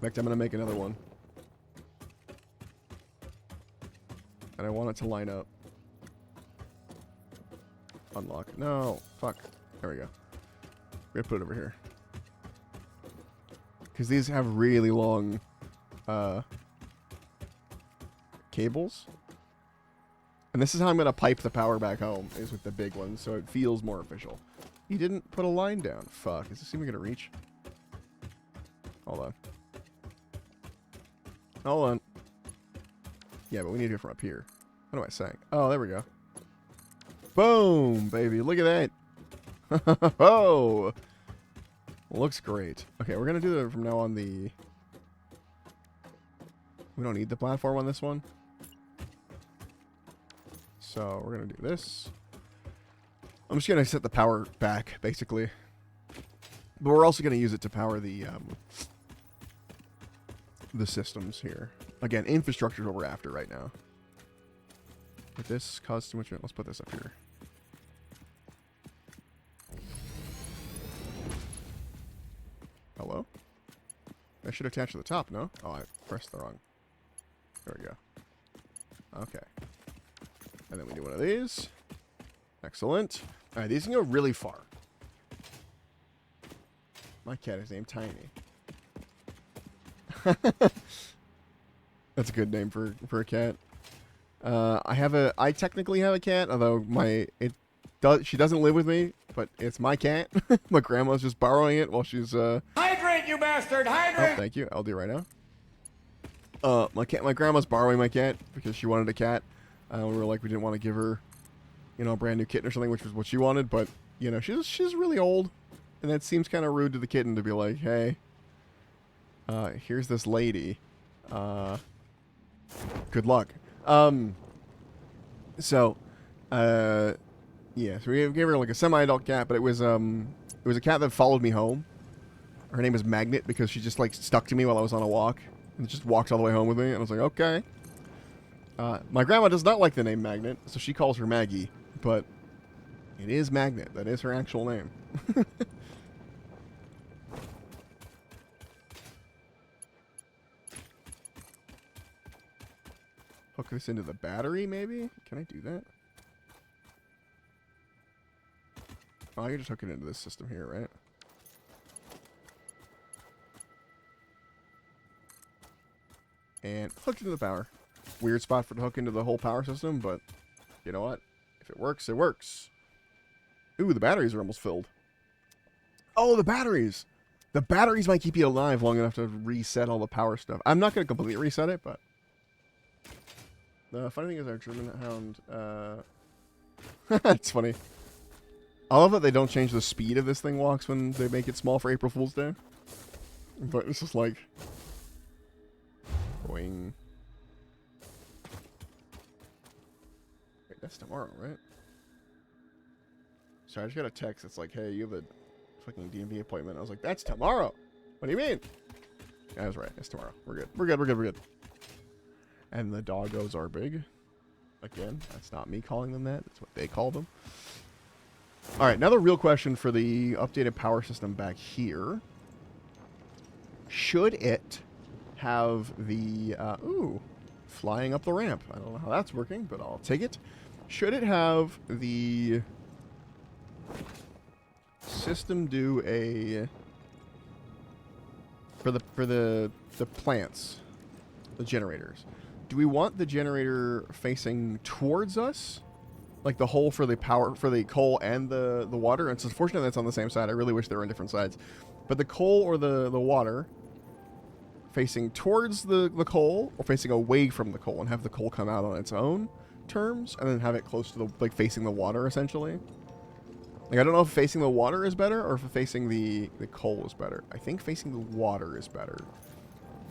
fact, I'm going to make another one. And I want it to line up. Unlock. No. Fuck. There we go. We're going to put it over here. Because these have really long cables. And this is how I'm going to pipe the power back home, is with the big ones, so it feels more official. He didn't put a line down. Fuck. Is this even going to reach? Hold on. Hold on. Yeah, but we need to do it from up here. What am I saying? Oh, there we go. Boom, baby. Look at that. Oh, looks great. Okay, we're going to do it from now on the... We don't need the platform on this one. So we're going to do this. I'm just going to set the power back, basically. But we're also going to use it to power the systems here. Again, infrastructure is what we're after right now. But this caused too much... Let's put this up here. Hello? I should attach to the top, no? Oh, I pressed the wrong... There we go. Okay. And then we do one of these. Excellent. Alright, these can go really far. My cat is named Tiny. That's a good name for a cat. I technically have a cat, although she doesn't live with me, but it's my cat. My grandma's just borrowing it while she's Hydrate, you bastard! Hydrate! Oh, thank you. I'll do it right now. My grandma's borrowing my cat because she wanted a cat. We were like, we didn't want to give her, a brand new kitten or something, which was what she wanted, but she's really old, and that seems kind of rude to the kitten to be like, hey, here's this lady. Good luck. Yeah, so we gave her like a semi-adult cat, but it was a cat that followed me home. Her name is Magnet because she just like stuck to me while I was on a walk and just walked all the way home with me, and I was like, okay. My grandma does not like the name Magnet, so she calls her Maggie, but it is Magnet. That is her actual name. Hook this into the battery, maybe? Can I do that? Oh, I can just hook it into this system here, right? And hooked into the power. Weird spot for to hook into the whole power system, but you know what? If it works, it works. Ooh, the batteries are almost filled. Oh, the batteries! The batteries might keep you alive long enough to reset all the power stuff. I'm not going to completely reset it, but... The funny thing is our German hound... It's funny. I love that they don't change the speed of this thing walks when they make it small for April Fool's Day. But it's just like... Boing. Wait, that's tomorrow, right? Sorry, I just got a text that's like, hey, you have a fucking DMV appointment. I was like, that's tomorrow. What do you mean? Yeah, I was right. It's tomorrow. We're good. We're good. We're good. We're good. And the doggos are big. Again, that's not me calling them that. That's what they call them. All right, now the real question for the updated power system back here. Should it have the... ooh, flying up the ramp. I don't know how that's working, but I'll take it. Should it have the system do a... For the plants, the generators, do we want the generator facing towards us? Like the hole for the power, for the coal and the water? It's unfortunate that's on the same side. I really wish they were on different sides. But the coal or the water facing towards the coal or facing away from the coal, and have the coal come out on its own terms and then have it close to the, like, facing the water essentially. Like, I don't know if facing the water is better or if facing the coal is better. I think facing the water is better.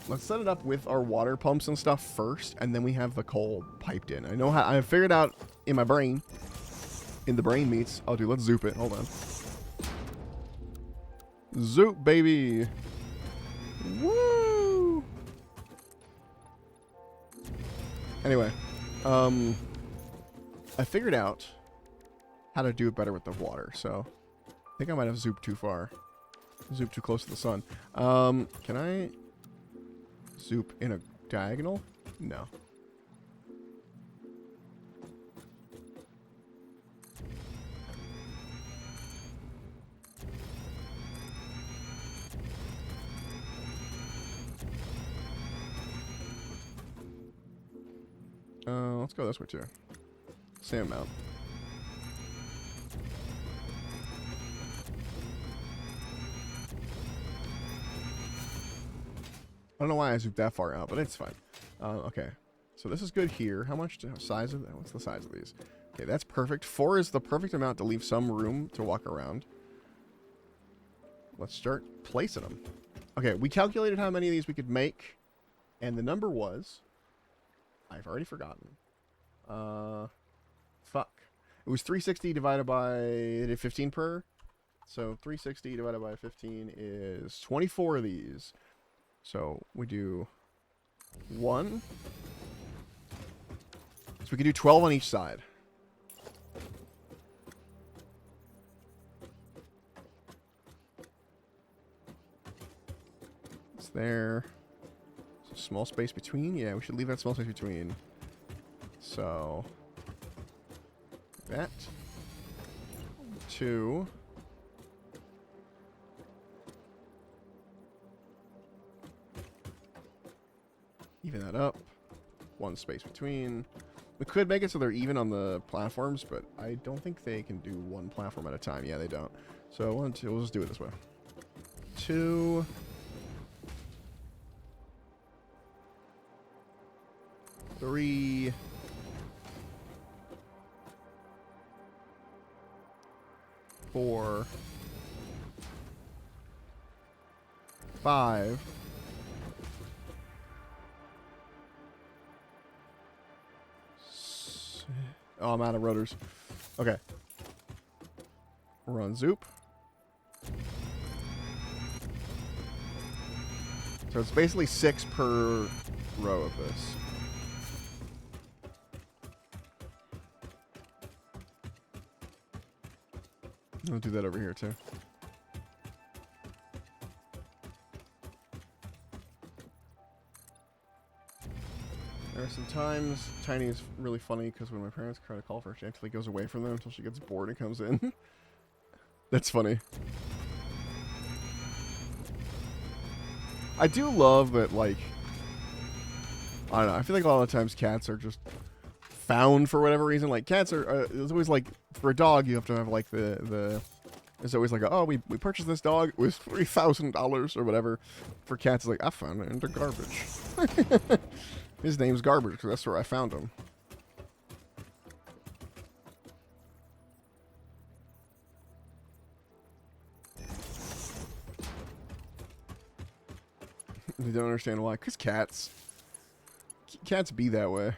Let's set it up with our water pumps and stuff first, and then we have the coal piped in. I know how, I figured out in my brain, in the brain meats. Oh, dude, let's zoop it. Hold on. Zoop, baby. Woo! Anyway, I figured out how to do it better with the water, so I think I might have zooped too far. Zooped too close to the sun. Can I zoop in a diagonal? No. Let's go this way too. Same amount. I don't know why I zoomed that far out, but it's fine. Okay. So this is good here. How much size of that? What's the size of these? Okay, that's perfect. 4 is the perfect amount to leave some room to walk around. Let's start placing them. Okay, we calculated how many of these we could make, and the number was... I've already forgotten. Fuck. It was 360 divided by 15 per. So 360 divided by 15 is 24 of these. So we do 1. So we can do 12 on each side. It's there. There's a small space between. Yeah, we should leave that small space between. So that 2. Even that up. 1 space between. We could make it so they're even on the platforms, but I don't think they can do 1 platform at a time. Yeah, they don't. So 1, 2. We'll just do it this way. 2. 3. 4. 5. Oh, I'm out of rotors. Okay. We're on Zoop. So it's basically 6 per row of this. I'll do that over here too. There are some times Tiny is really funny because when my parents try to call for her, she actually goes away from them until she gets bored and comes in. That's funny. I do love that, like, I don't know, I feel like a lot of times cats are just found for whatever reason. Like, cats are, it's always like, for a dog, you have to have, like, it's always like, oh, we purchased this dog, it was $3,000 or whatever. For cats, it's like, I found it in the garbage. His name's Garbage, because that's where I found him. They don't understand why. Because cats. Cats be that way.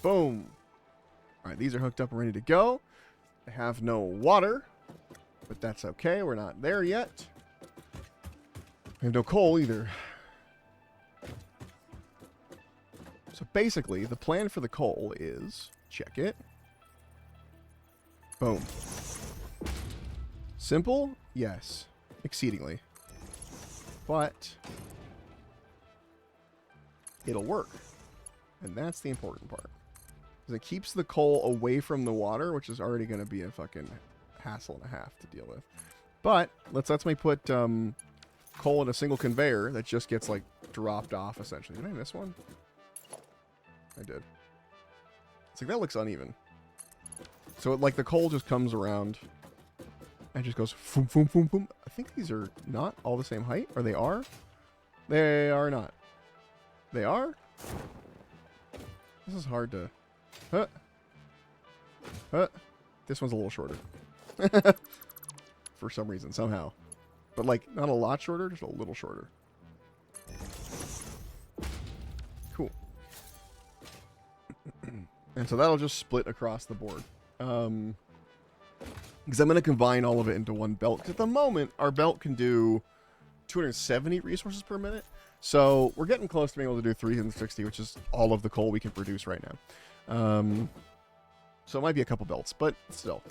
Boom. Alright, these are hooked up and ready to go. They have no water, but that's okay. We're not there yet. We have no coal either. So basically, the plan for the coal is, check it. Boom. Simple? Yes. Exceedingly. But it'll work. And that's the important part. Because it keeps the coal away from the water, which is already going to be a fucking hassle and a half to deal with. But let's me put coal in a single conveyor that just gets, like, dropped off, essentially. Did I miss one? I did. It's like, that looks uneven. So, like, the coal just comes around and just goes boom, boom, boom, boom. I think these are not all the same height. Or they are? They are not. They are? This is hard to... This one's a little shorter. For some reason, somehow. But, like, not a lot shorter, just a little shorter. Cool. And so that'll just split across the board. Because I'm going to combine all of it into one belt. Because at the moment, our belt can do 270 resources per minute. So we're getting close to being able to do 360, which is all of the coal we can produce right now. So it might be a couple belts, but still.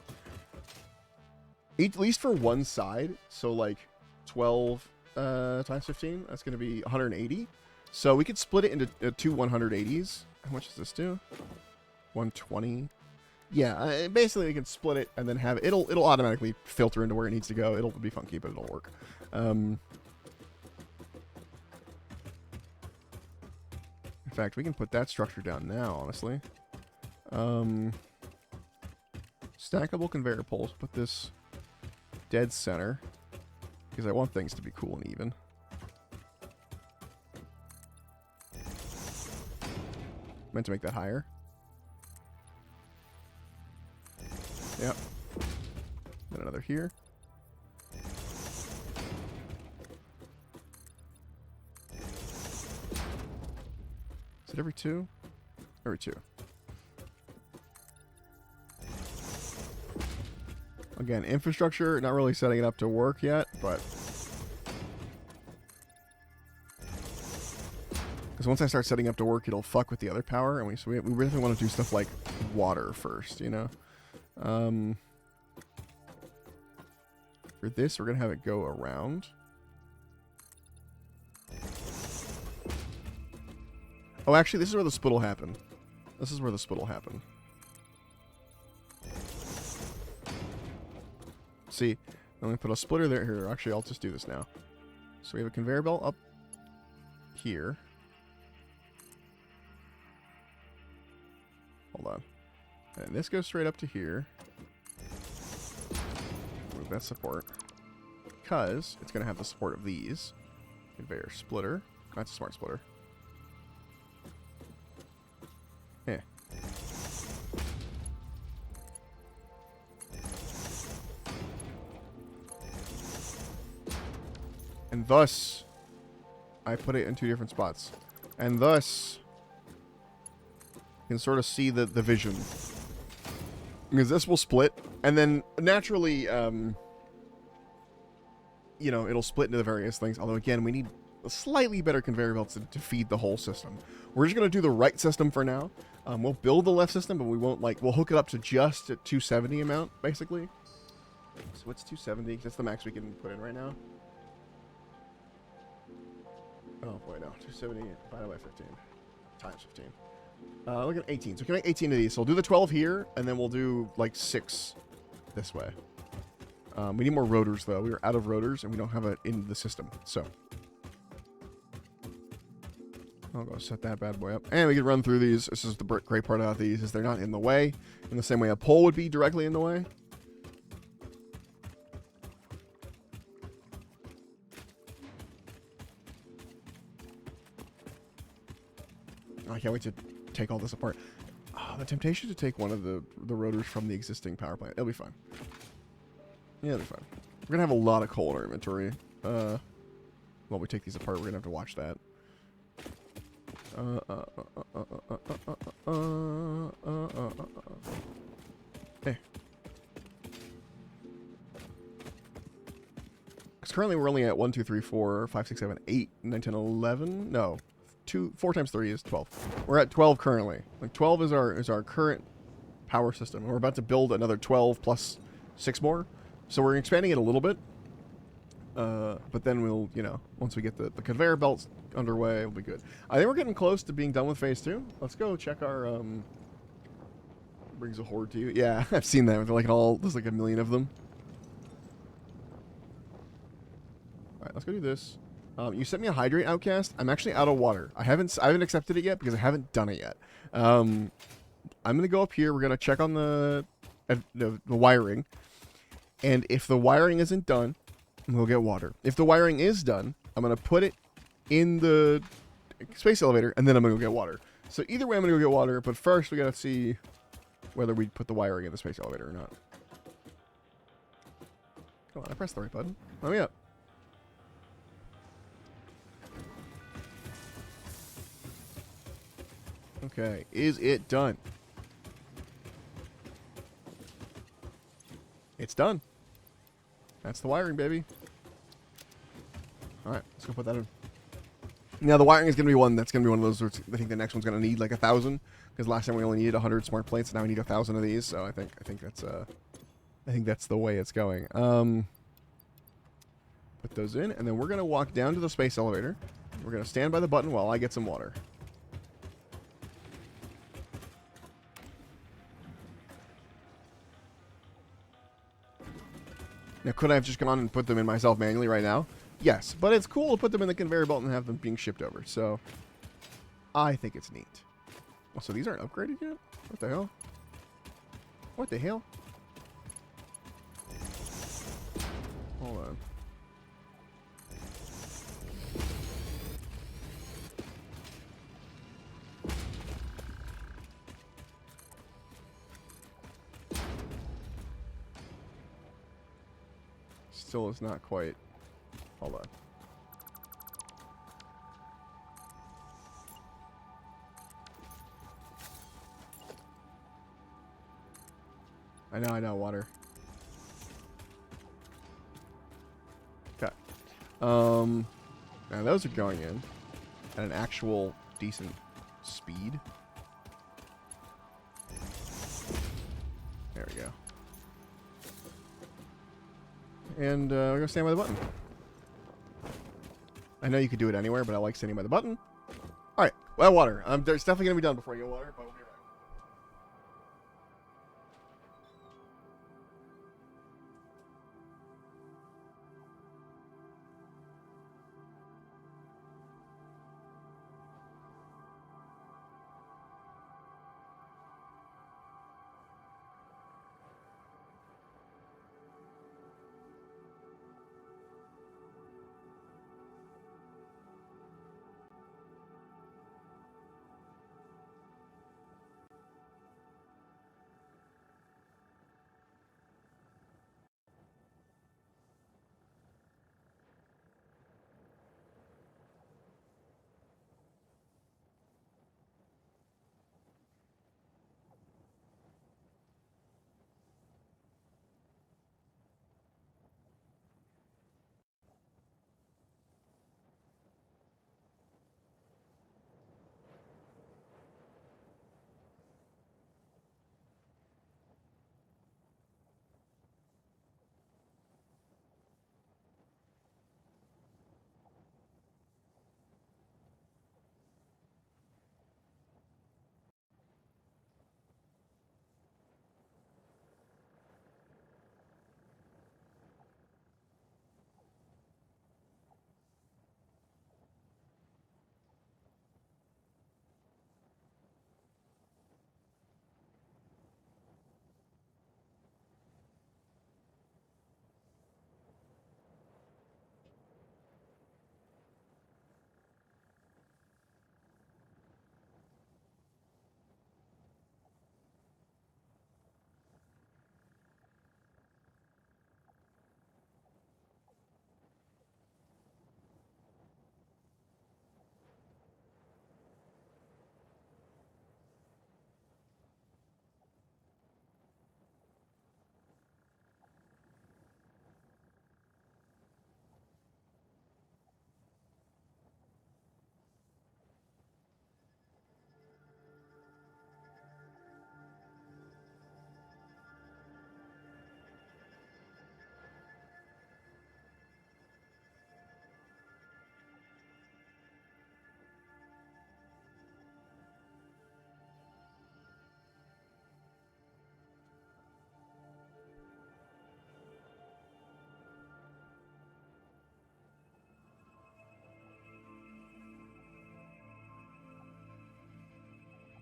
At least for one side, so like 12 times 15, that's going to be 180. So we could split it into two 180s. How much does this do? 120. Yeah, basically we can split it and then have it. It'll automatically filter into where it needs to go. It'll be funky, but it'll work. fact, we can put that structure down now, honestly. Stackable conveyor poles. Put this dead center. Because I want things to be cool and even. Meant to make that higher. Yep. Then another here. Is it every two? Every two. Again, infrastructure, not really setting it up to work yet, but... Because once I start setting up to work, it'll fuck with the other power, and we really want to do stuff like water first, you know? For this, we're going to have it go around. Oh, actually, this is where the split will happen. This is where the split will happen. See, let me put a splitter there. Here, actually, I'll just do this now. So we have a conveyor belt up here. Hold on. And this goes straight up to here. Move that support. Because it's going to have the support of these. Conveyor splitter. That's a smart splitter. Yeah. And thus, I put it in two different spots. And thus, you can sort of see the vision. Because this will split, and then naturally, you know, it'll split into the various things. Although, again, we need a slightly better conveyor belts to feed the whole system. We're just going to do the right system for now. We'll build the left system, but we won't, like, we'll hook it up to just a 270 amount, basically. So what's 270? That's the max we can put in right now. Oh boy, no. 270 divided by 15 times 15. Look at 18. So we can make 18 of these. So we'll do the 12 here, and then we'll do like 6 this way. We need more rotors, though. We are out of rotors, and we don't have it in the system. So I'll go set that bad boy up. And we can run through these. This is the great part about these, is they're not in the way in the same way a pole would be directly in the way. I can't wait to take all this apart. Oh, the temptation to take one of the rotors from the existing power plant. It'll be fine. Yeah, it'll be fine. We're going to have a lot of coal in our inventory. While we take these apart, we're going to have to watch that. Hey. Because currently we're only at 1, 2, 3, 4, 5, 6, 7, 8, 9, 10, 11. No. 4 times 3 is 12. We're at 12 currently. Like 12 is our current power system. And we're about to build another 12 plus 6 more. So we're expanding it a little bit. But then we'll, you know, once we get the conveyor belts underway, we'll be good. I think we're getting close to being done with phase 2. Let's go check our, brings a horde to you. Yeah, I've seen that. They're like there's like a million of them. Alright, let's go do this. You sent me a hydrate outcast. I'm actually out of water. I haven't accepted it yet because I haven't done it yet. I'm gonna go up here. We're gonna check on the wiring, and if the wiring isn't done, we'll get water. If the wiring is done, I'm gonna put it in the space elevator, and then I'm gonna go get water. So either way, I'm gonna go get water. But first, we gotta see whether we put the wiring in the space elevator or not. Come on, I pressed the right button. Let me up. Okay, is it done? It's done. That's the wiring, baby. Alright, let's go put that in. Now, the wiring is going to be one that's going to be one of those, I think the next one's going to need like 1,000. Because last time we only needed 100 smart plates, now we need 1,000 of these. So I think that's the way it's going. Put those in, and then we're going to walk down to the space elevator. We're going to stand by the button while I get some water. Now, could I have just gone and put them in myself manually right now? Yes, but it's cool to put them in the conveyor belt and have them being shipped over. So, I think it's neat. Oh, so these aren't upgraded yet? What the hell? What the hell? Hold on. Still is not quite. Hold on. I know, water. Okay. Now those are going in at an actual decent speed. There we go. And we're gonna stand by the button. I know you could do it anywhere, but I like standing by the button. All right, well, water. There's definitely gonna be done before you get water, but we'll be right back.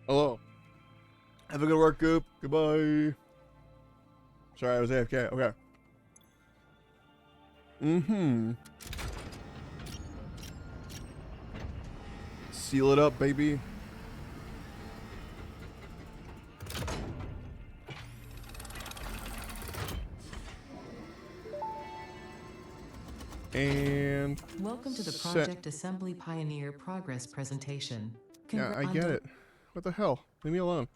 Hello. Have a good work, Goop. Goodbye. Sorry, I was AFK. Okay. Seal it up, baby. And welcome to the Project Assembly Pioneer Progress presentation. Yeah, I get it. What the hell? Leave me alone.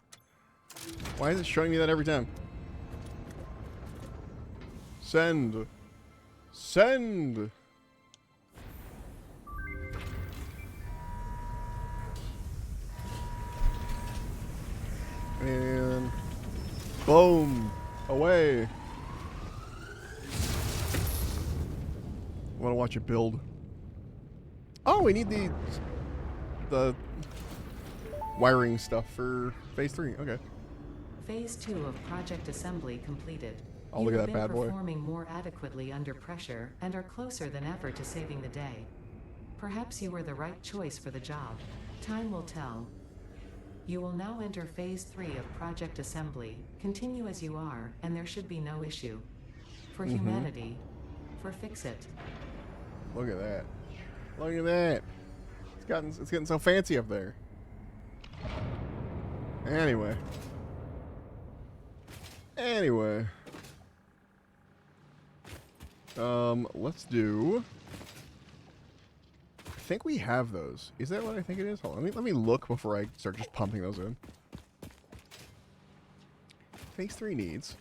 Why is it showing me that every time? Send. Send. And boom. Away. I want to watch it build. Oh, we need the wiring stuff for phase 3. Okay. Phase 2 of Project Assembly completed. Oh, look at that bad boy. You have been performing more adequately under pressure and are closer than ever to saving the day. Perhaps you were the right choice for the job. Time will tell. You will now enter Phase 3 of Project Assembly. Continue as you are, and there should be no issue. For humanity. For Fix-It. Look at that. Look at that. It's getting so fancy up there. Anyway. Let's do... I think we have those. Is that what I think it is? Hold on. Let me look before I start just pumping those in. Phase 3 needs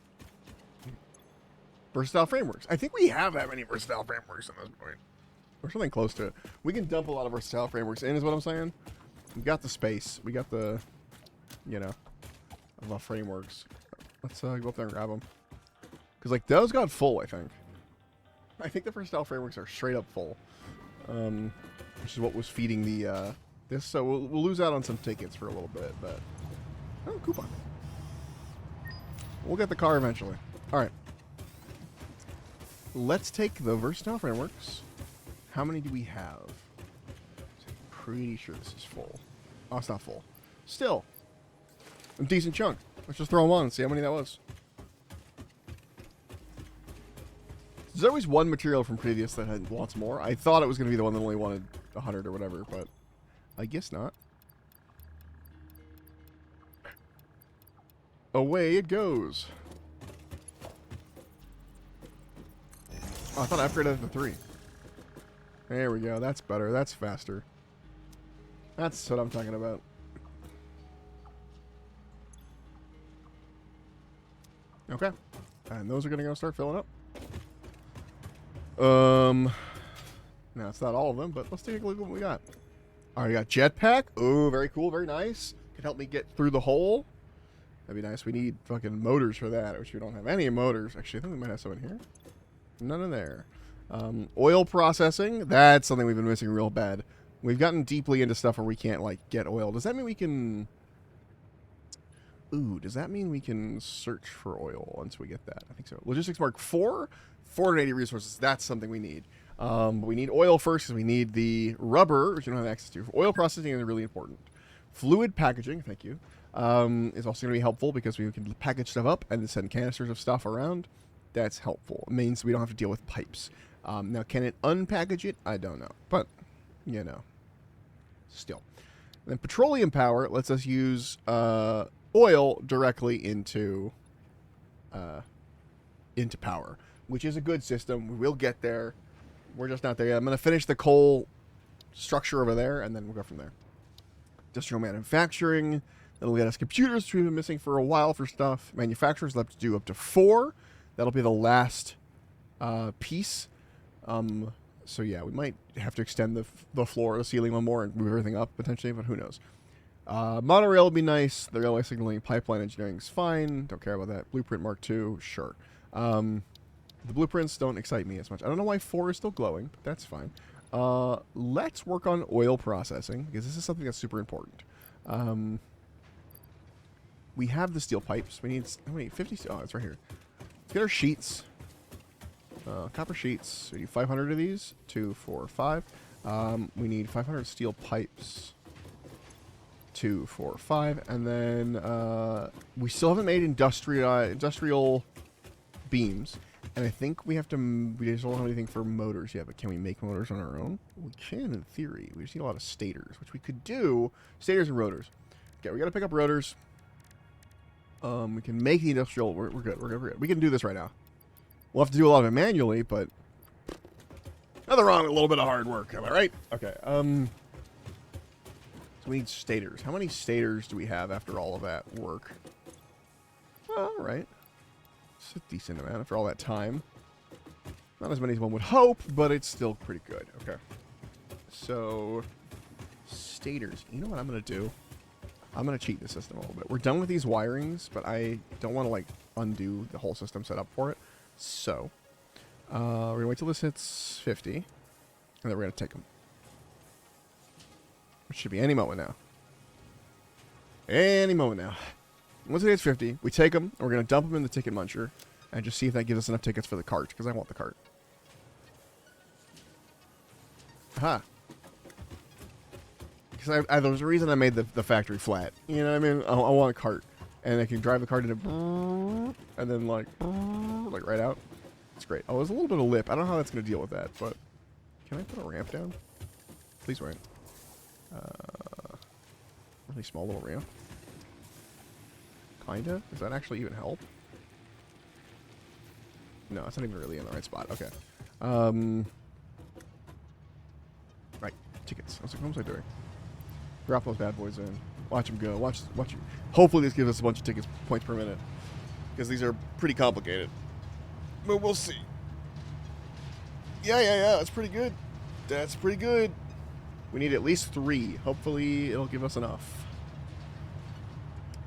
versatile frameworks. I think we have that many versatile frameworks at this point. Or something close to it. We can dump a lot of versatile frameworks in, is what I'm saying. We got the space. We got the, you know, the frameworks. Let's go up there and grab them. Because, like, those got full, I think. I think the versatile frameworks are straight up full. Which is what was feeding the, this. So we'll lose out on some tickets for a little bit, but... Oh, coupon. We'll get the car eventually. Alright. Let's take the versatile frameworks. How many do we have? I'm pretty sure this is full. Oh, it's not full. Still. A decent chunk. Let's just throw them on and see how many that was. There's always one material from previous that had lots more. I thought it was going to be the one that only wanted 100 or whatever, but I guess not. Away it goes. Oh, I thought I upgraded it to 3. There we go. That's better. That's faster. That's what I'm talking about. Okay. And those are going to go start filling up. Now it's not all of them, but let's take a look at what we got. All right, we got jetpack. Oh, very cool. Very nice. Can help me get through the hole. That'd be nice. We need fucking motors for that, which we don't have any motors. Actually, I think we might have some in here. None in there. Oil processing. That's something we've been missing real bad. We've gotten deeply into stuff where we can't, like, get oil. Does that mean we can... Ooh, does that mean we can search for oil once we get that? I think so. Logistics Mark 4, 480 resources. That's something we need. But we need oil first because we need the rubber, which you don't have access to. Oil processing is really important. Fluid packaging, thank you, is also going to be helpful because we can package stuff up and send canisters of stuff around. That's helpful. It means we don't have to deal with pipes. Now, can it unpackage it? I don't know. But, you know, still. And then petroleum power lets us use... oil directly into power, which is a good system. We will get there. We're just not there yet. I'm going to finish the coal structure over there, and then we'll go from there. Industrial manufacturing. That'll get us computers, which we've been missing for a while for stuff. Manufacturers will have to do up to 4. That'll be the last piece. So, yeah, we might have to extend the floor, the ceiling one more, and move everything up, potentially, but who knows. Monorail would be nice. The railway signaling, pipeline engineering is fine. Don't care about that. Blueprint Mark II, sure. The blueprints don't excite me as much. I don't know why 4 is still glowing, but that's fine. Let's work on oil processing, because this is something that's super important. We have the steel pipes. We need, how many? 50? Oh, it's right here. Let's get our sheets. Copper sheets. We need 500 of these. 2, 4, 5. We need 500 steel pipes. 2, 4, 5, and then we still haven't made industrial beams, and I think we have to. We just don't have anything for motors yet. But can we make motors on our own? We can, in theory. We just need a lot of stators, which we could do. Stators and rotors. Okay, we got to pick up rotors. We can make the industrial. We're good. We're good. We can do this right now. We'll have to do a lot of it manually, but nothing wrong with a little bit of hard work. Am I right? Okay. We need stators. How many stators do we have after all of that work? All right. It's a decent amount after all that time. Not as many as one would hope, but it's still pretty good. Okay. So, stators. You know what I'm going to do? I'm going to cheat the system a little bit. We're done with these wirings, but I don't want to, like, undo the whole system set up for it. So, we're going to wait till this hits 50, and then we're going to take them. Which should be any moment now. Any moment now. Once it hits 50, we take them, and we're going to dump them in the ticket muncher, and just see if that gives us enough tickets for the cart, because I want the cart. Aha. Because there was a reason I made the factory flat. You know what I mean? I want a cart. And I can drive the cart into... And then, like right out. It's great. Oh, there's a little bit of lip. I don't know how that's going to deal with that, but... Can I put a ramp down? Please wait. Really small little ramp. Kinda? Does that actually even help? No, it's not even really in the right spot. Okay. Right. Tickets. I was like, what was I doing? Drop those bad boys in. Watch them go. Watch you. Hopefully this gives us a bunch of tickets, points per minute. Because these are pretty complicated. But we'll see. Yeah. That's pretty good. That's pretty good. We need at least 3. Hopefully it'll give us enough.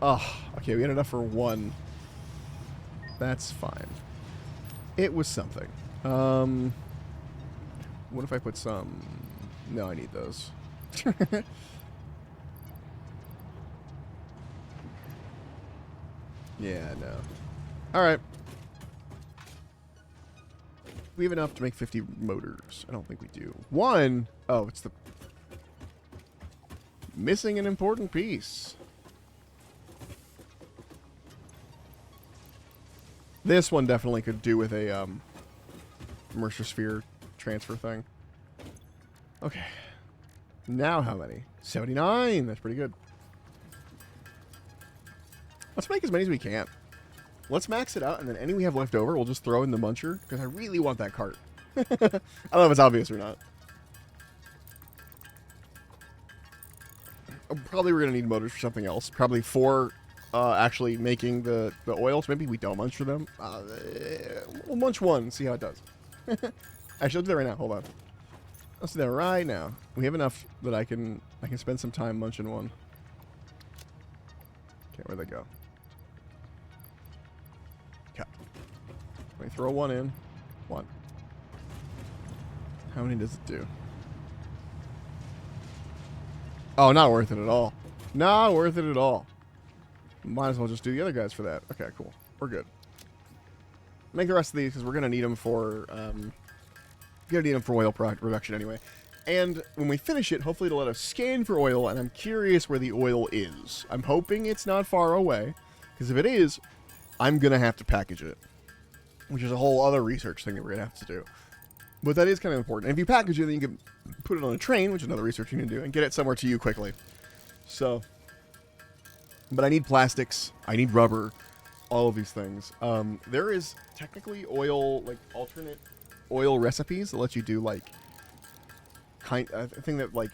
Oh, okay. We had enough for 1. That's fine. It was something. What if I put some... No, I need those. Yeah, no. Alright. We have enough to make 50 motors. I don't think we do. 1! Oh, it's the... Missing an important piece. This one definitely could do with a, Mercer Sphere transfer thing. Okay. Now how many? 79! That's pretty good. Let's make as many as we can. Let's max it out, and then any we have left over, we'll just throw in the muncher, because I really want that cart. I don't know if it's obvious or not. Probably we're going to need motors for something else. Probably for actually making the oils. Maybe we don't munch for them. We'll munch one and see how it does. Actually, let's do that right now. Hold on. Let's do that right now. We have enough that I can spend some time munching one. Okay, where'd they go? Okay. Let me throw one in. 1. How many does it do? Oh, not worth it at all. Not worth it at all. Might as well just do the other guys for that. Okay, cool. We're good. Make the rest of these because we're gonna need them for oil production anyway. And when we finish it, hopefully it'll let us scan for oil, and I'm curious where the oil is. I'm hoping it's not far away, because if it is, I'm gonna have to package it, which is a whole other research thing that we're gonna have to do. But that is kind of important. And if you package it, then you can put it on a train, which is another research you can do, and get it somewhere to you quickly. So, but I need plastics, I need rubber, all of these things. There is technically oil, like alternate oil recipes that let you do like I think that like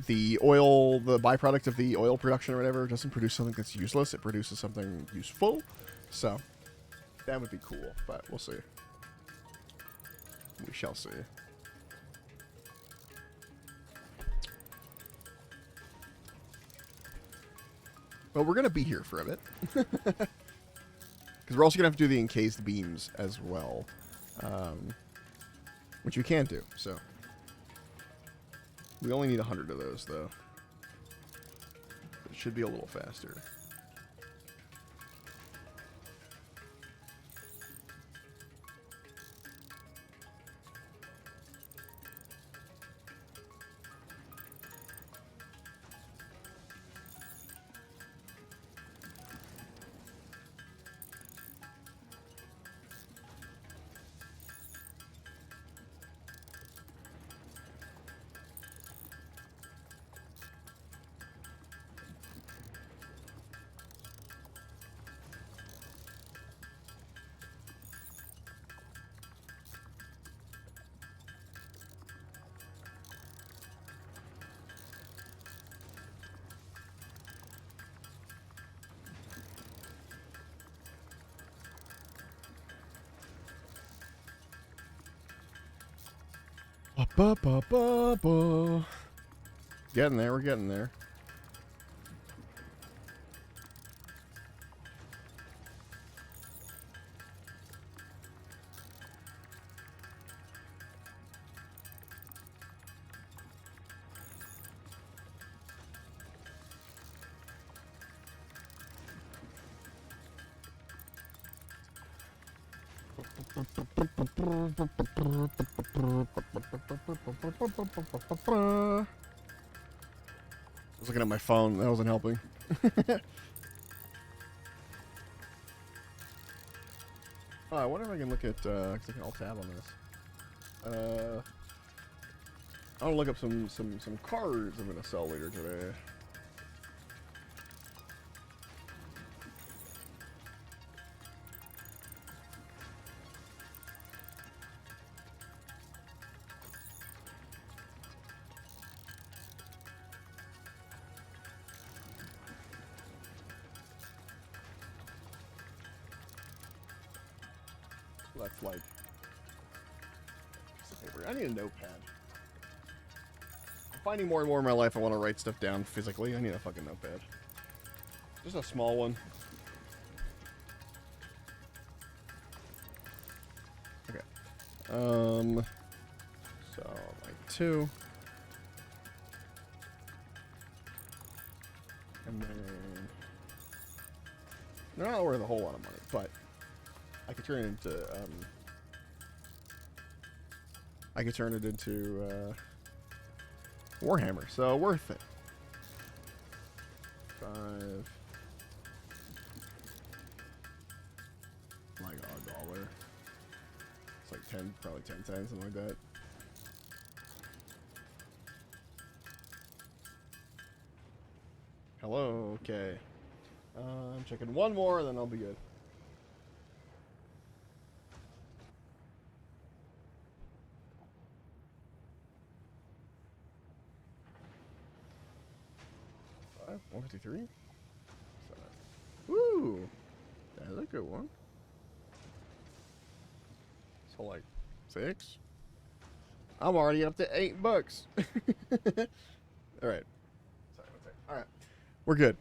the oil, the byproduct of the oil production or whatever, doesn't produce something that's useless. It produces something useful. So that would be cool, but we'll see. We shall see. Well, we're going to be here for a bit. Because we're also going to have to do the encased beams as well. Which we can do, so. We only need 100 of those, though. It should be a little faster. Getting there, we're getting there. was looking at my phone. That wasn't helping. Oh, I wonder if I can look at, cause I can alt tab on this. I want to look up some cards I'm gonna sell later today. That's like piece of paper. I need a notepad. I'm finding more and more in my life I want to write stuff down physically. I need a fucking notepad. Just a small one. Okay. So like 2. And then they're not worth a whole lot of money, but I could turn it into Warhammer, so worth it. 5 like $1. It's like 10, probably 10 cents, something like that. Hello, okay. I'm checking one more, and then I'll be good. $5, 153. Woo! That's a good one. So like 6. I'm already up to $8. All right. All right. We're good.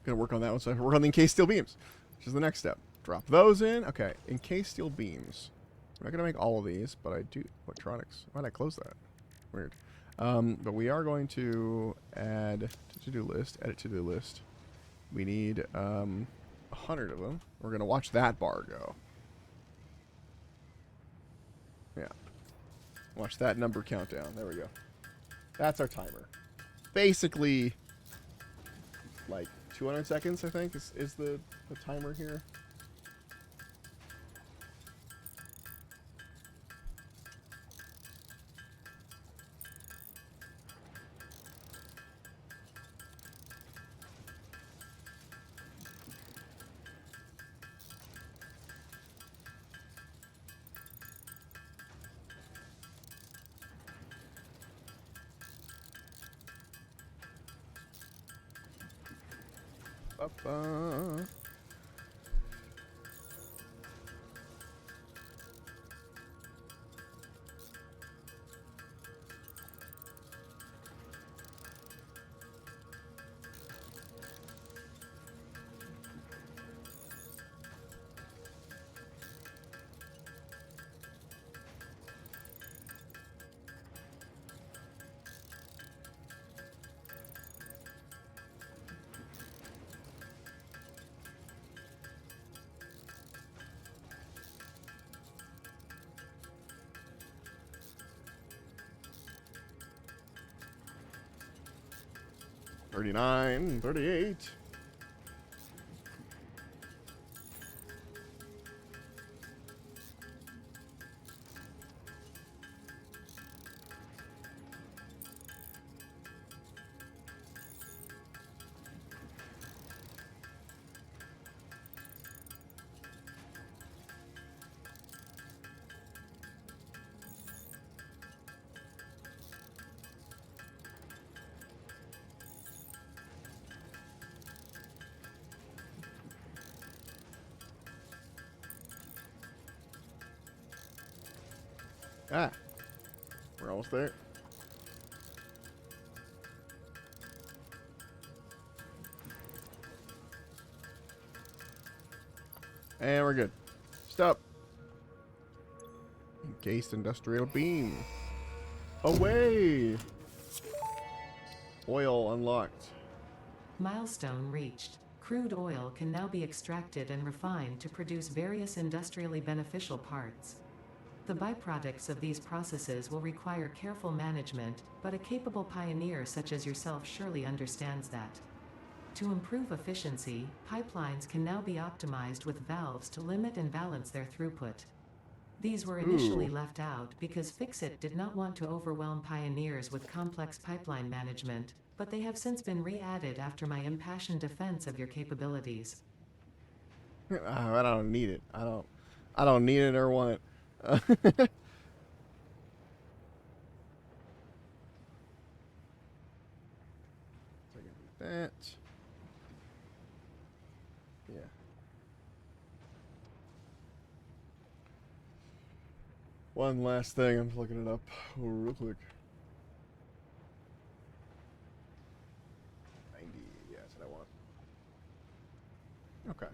Gonna work on that one. So I work on the encased steel beams, which is the next step. Drop those in. Okay, encased steel beams. I'm not gonna make all of these, but I do electronics. Why did I close that? Weird. But we are going to add to-do list. Edit to-do list. We need 100 of them. We're gonna watch that bar go. Yeah. Watch that number count down. There we go. That's our timer. Basically, like 200 seconds, I think, is the timer here. Ba-ba. $39, $38. Ah, we're almost there. And we're good. Stop. Encased industrial beam. Away. Oil unlocked. Milestone reached. Crude oil can now be extracted and refined to produce various industrially beneficial parts. The byproducts of these processes will require careful management, but a capable pioneer such as yourself surely understands that. To improve efficiency, pipelines can now be optimized with valves to limit and balance their throughput. These were initially left out because Fixit did not want to overwhelm pioneers with complex pipeline management, but they have since been re-added after my impassioned defense of your capabilities. I don't need it. I don't need it or want it. That. Yeah. One last thing. I'm just looking it up real quick. 90. Yeah, that's what I want. Okay.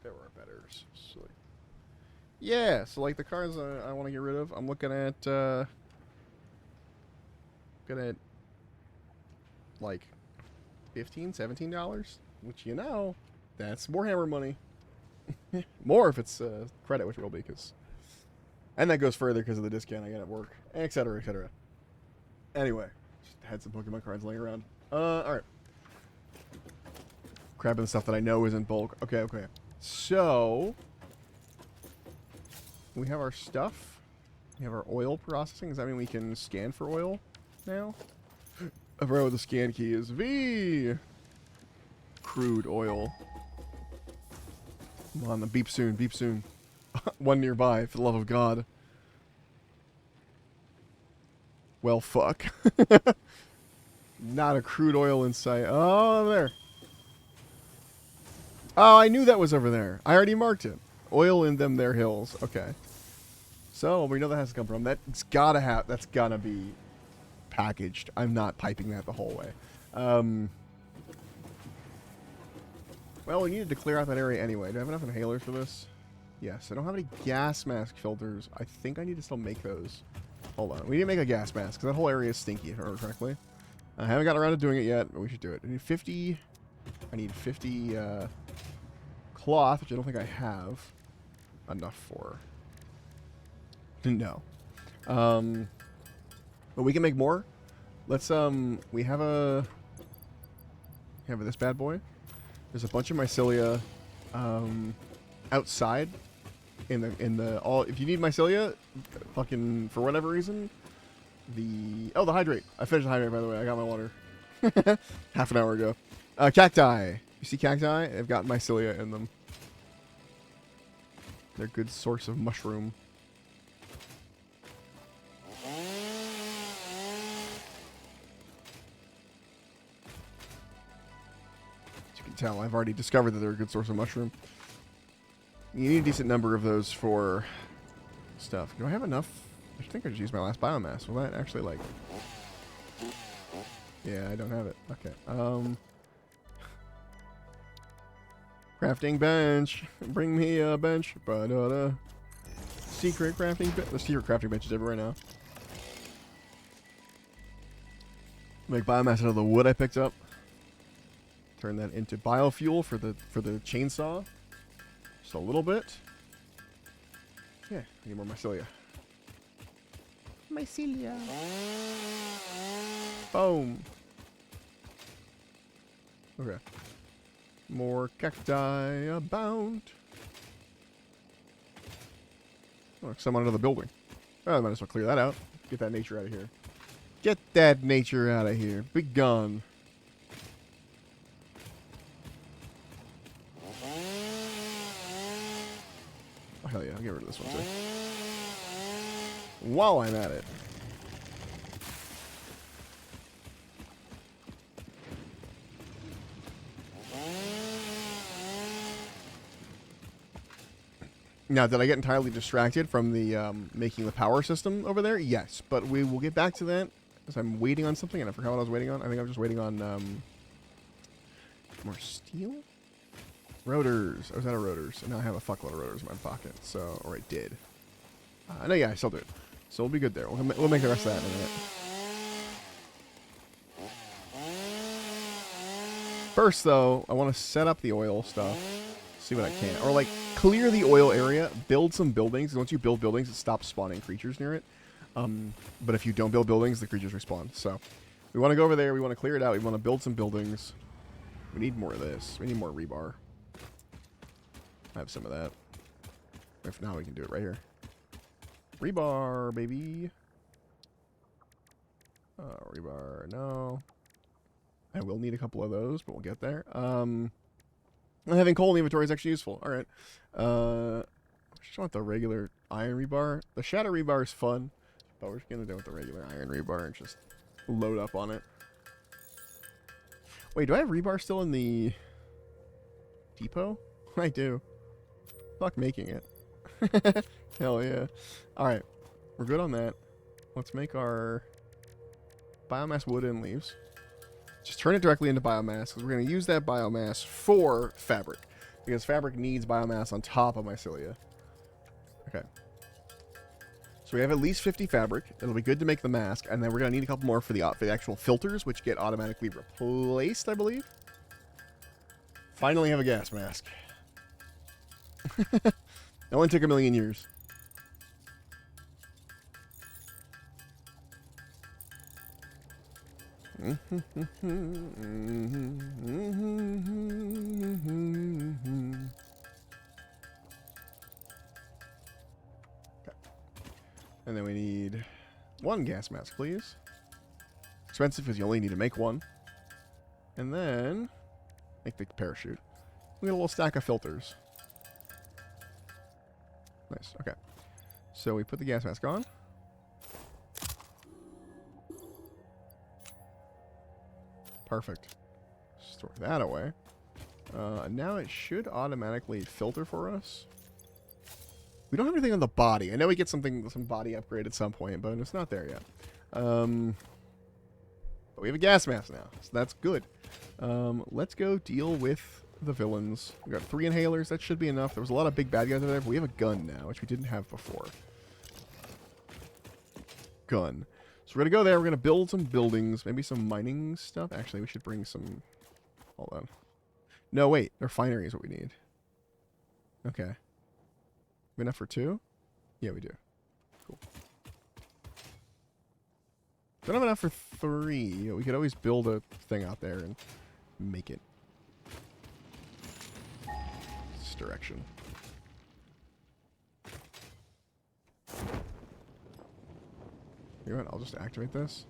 There were better. So, yeah. So like the cars I want to get rid of. I'm looking at. Like $15, $17, which that's Warhammer money. More if it's credit, which will be, and that goes further because of the discount I get at work, etc., etc. Anyway, just had some Pokemon cards laying around. All right, grabbing the stuff that I know is in bulk. Okay. So we have our stuff. We have our oil processing. Does that mean we can scan for oil now? I forgot what the scan key is. V. Crude oil. Come on, the beep soon, beep soon. One nearby, for the love of God. Well, fuck. Not a crude oil in sight. Oh, over there. Oh, I knew that was over there. I already marked it. Oil in them there hills. Okay. So, we know that has to come from. That's gotta be packaged. I'm not piping that the whole way. Well, we needed to clear out that area anyway. Do I have enough inhalers for this? Yes. I don't have any gas mask filters. I think I need to still make those. Hold on. We need to make a gas mask because that whole area is stinky, if I remember correctly. I haven't gotten around to doing it yet, but we should do it. I need 50 cloth, which I don't think I have enough for. No. But we can make more. Let's we have this bad boy. There's a bunch of mycelia outside in the all. If you need mycelia, fucking for whatever reason, the hydrate. I finished the hydrate, by the way. I got my water half an hour ago. Cacti. You see cacti? They've got mycelia in them. They're a good source of mushroom. Tell I've already discovered that they're a good source of mushroom. You need a decent number of those for stuff. Do I have enough? I think I just used my last biomass. Will that actually like? Yeah, I don't have it. Okay. Crafting bench. Bring me a bench. Ba-da-da. Secret crafting bench. The secret crafting bench is everywhere now. Make biomass out of the wood I picked up. Turn that into biofuel for the chainsaw. Just a little bit. Yeah, I need more mycelia. Mycelia. Boom. Okay. More cacti abound. Oh, someone out of the building. Oh, I might as well clear that out. Get that nature out of here. Get that nature out of here. Be gone. Oh, hell yeah. I'll get rid of this one too. While I'm at it. Now, did I get entirely distracted from the making the power system over there? Yes, but we will get back to that because I'm waiting on something and I forgot what I was waiting on. I think I was just waiting on more steel? Rotors. I was out of rotors, and now I have a fuckload of rotors in my pocket. So, or I did. No, yeah, I still do it. So we'll be good there. We'll make the rest of that in a minute. First, though, I want to set up the oil stuff See what I can. Or, like, clear the oil area, build some buildings. Once you build buildings, it stops spawning creatures near it. But if you don't build buildings, the creatures respawn. So, we want to go over there. We want to clear it out. We want to build some buildings. We need more of this. We need more rebar. I have some of that. If not, we can do it right here. Rebar, baby. Rebar, no. I will need a couple of those, but we'll get there. Having coal in the inventory is actually useful. All right. I just want the regular iron rebar. The shadow rebar is fun, but we're just going to do it with the regular iron rebar and just load up on it. Wait, do I have rebar still in the depot? I do. Fuck making it. Hell yeah. All right. We're good on that. Let's make our biomass wood and leaves. Just turn it directly into biomass because we're going to use that biomass for fabric. Because fabric needs biomass on top of mycelia. Okay. So we have at least 50 fabric. It'll be good to make the mask. And then we're going to need a couple more for the actual filters, which get automatically replaced, I believe. Finally have a gas mask. It only took 1,000,000 years. Okay. And then we need 1 gas mask, please. Expensive because you only need to make 1. And then make the parachute. We got a little stack of filters. Nice. Okay. So we put the gas mask on. Perfect. Store that away. Now it should automatically filter for us. We don't have anything on the body. I know we get some body upgrade at some point, but it's not there yet. But we have a gas mask now, so that's good. Let's go deal with the villains. We got 3 inhalers. That should be enough. There was a lot of big bad guys over there, but we have a gun now, which we didn't have before. Gun. So we're going to go there. We're going to build some buildings. Maybe some mining stuff. Actually, we should bring some... Hold on. No, wait. Refinery is what we need. Okay. Enough for 2? Yeah, we do. Cool. Don't have enough for 3. We could always build a thing out there and make it. This direction. You know what? I'll just activate this.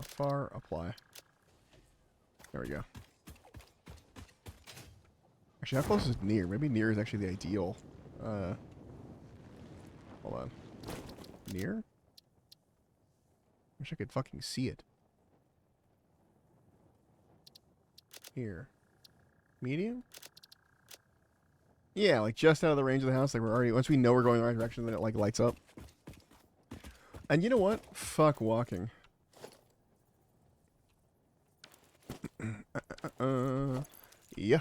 Far, apply. There we go. Actually, how close is near? Maybe near is actually the ideal. Hold on. Near? Wish I could fucking see it. Here. Medium? Yeah, like just out of the range of the house. Like we're already, once we know we're going the right direction, then it like lights up. And you know what? Fuck walking. Yeah.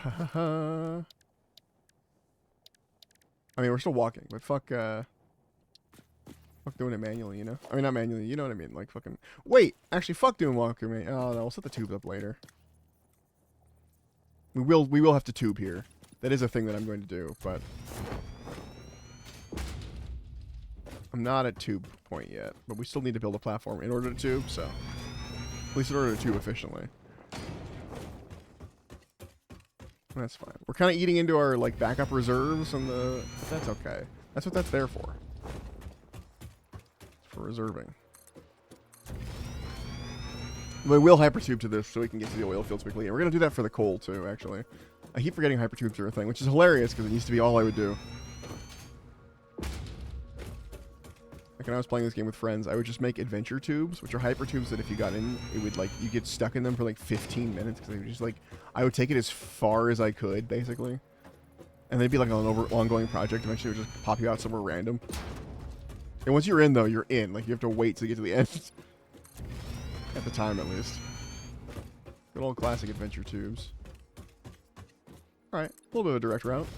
I mean, we're still walking, but fuck doing it manually, you know? I mean, not manually, you know what I mean? Like fucking... Wait! Actually, fuck doing walker, man. Oh, no, we'll set the tubes up later. We will have to tube here. That is a thing that I'm going to do, but... I'm not at tube point yet, but we still need to build a platform in order to tube, so... At least in order to tube efficiently. That's fine. We're kind of eating into our, like, backup reserves on the... That's okay. That's what that's there for. It's for reserving. We will hypertube to this so we can get to the oil fields quickly. And we're going to do that for the coal, too, actually. I keep forgetting hypertubes are a thing, which is hilarious because it used to be all I would do. Like when I was playing this game with friends, I would just make adventure tubes, which are hypertubes that if you got in, it would, like, you get stuck in them for, like, 15 minutes because they would just, like... I would take it as far as I could, basically. And they'd be like an ongoing project. Eventually, it would just pop you out somewhere random. And once you're in, though, you're in. Like, you have to wait to get to the end. At the time, at least. Good old classic adventure tubes. Alright, a little bit of a direct route.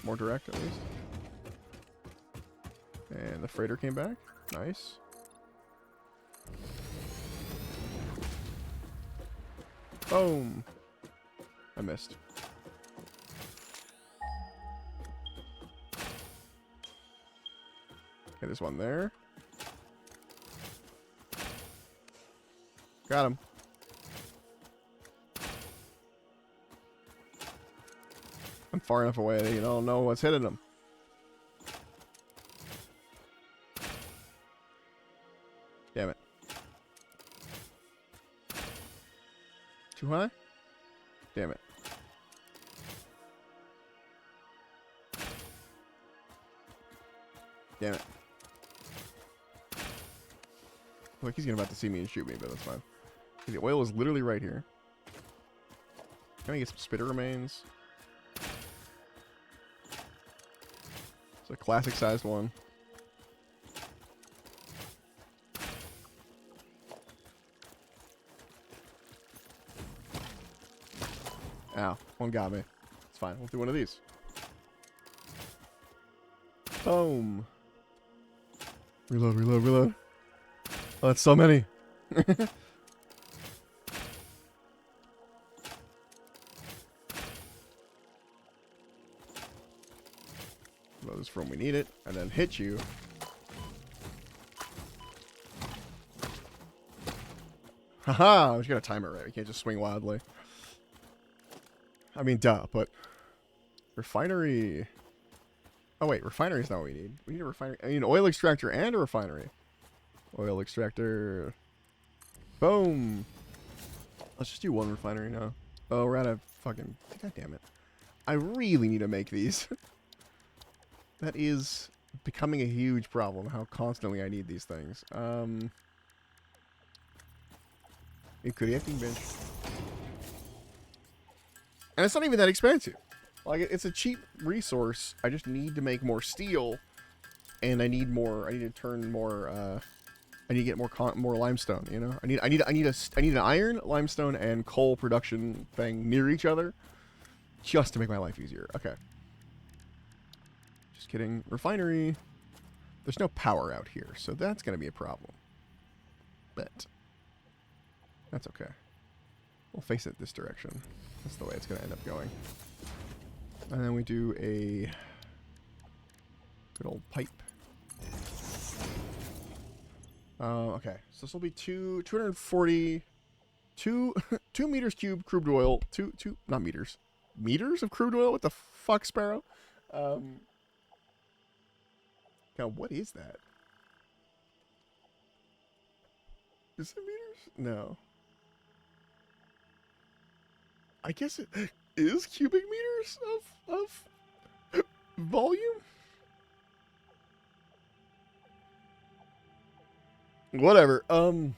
More direct, at least. And the freighter came back. Nice. Boom. I missed. Okay, there's one there. Got him. I'm far enough away that you don't know what's hitting him. Damn it. Too high? Damn it. Damn it. Look, he's about to see me and shoot me, but that's fine. The oil is literally right here. Can I get some spitter remains? It's a classic sized one. Ow, one got me. It's fine. We'll do one of these. Boom. Reload, reload, reload. Oh, that's so many. Load this for when we need it, and then hit you. Haha! We gotta time it right. We can't just swing wildly. I mean, duh, but... Refinery... Oh, wait. Refinery is not what we need. We need a refinery. I need an oil extractor and a refinery. Oil extractor. Boom! Let's just do one refinery now. Oh, we're out of fucking... God damn it. I really need to make these. That is becoming a huge problem, how constantly I need these things. Crafting bench. And it's not even that expensive. Like, it's a cheap resource. I just need to make more steel, and I need more. I need to turn more. I need to get more limestone. You know, I need an iron, limestone, and coal production thing near each other, just to make my life easier. Okay. Just kidding. Refinery. There's no power out here, so that's gonna be a problem. But that's okay. We'll face it this direction. That's the way it's going to end up going. And then we do a good old pipe. Okay, so this will be 2 meters cubed crude oil. Not meters. Meters of crude oil? What the fuck, Sparrow? Now, what is that? Is it meters? No. I guess it is cubic meters of volume? Whatever. So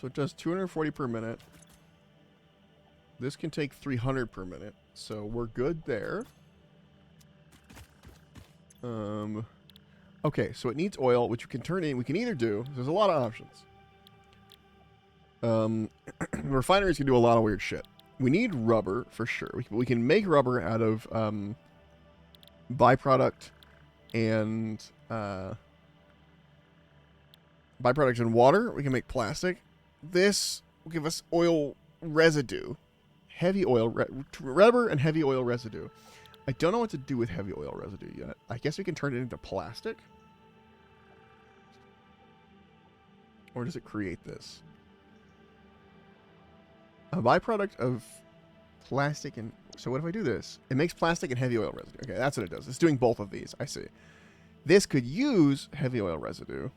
it does 240 per minute. This can take 300 per minute, so we're good there. Okay, so it needs oil, which you can turn in. We can either do... There's a lot of options. Refineries can do a lot of weird shit. We need rubber, for sure. We can make rubber out of byproduct and water. We can make plastic. This will give us oil residue. Heavy oil... rubber and heavy oil residue. I don't know what to do with heavy oil residue yet. I guess we can turn it into plastic? Or does it create this? A byproduct of plastic and... So what if I do this? It makes plastic and heavy oil residue. Okay, that's what it does. It's doing both of these. I see. This could use heavy oil residue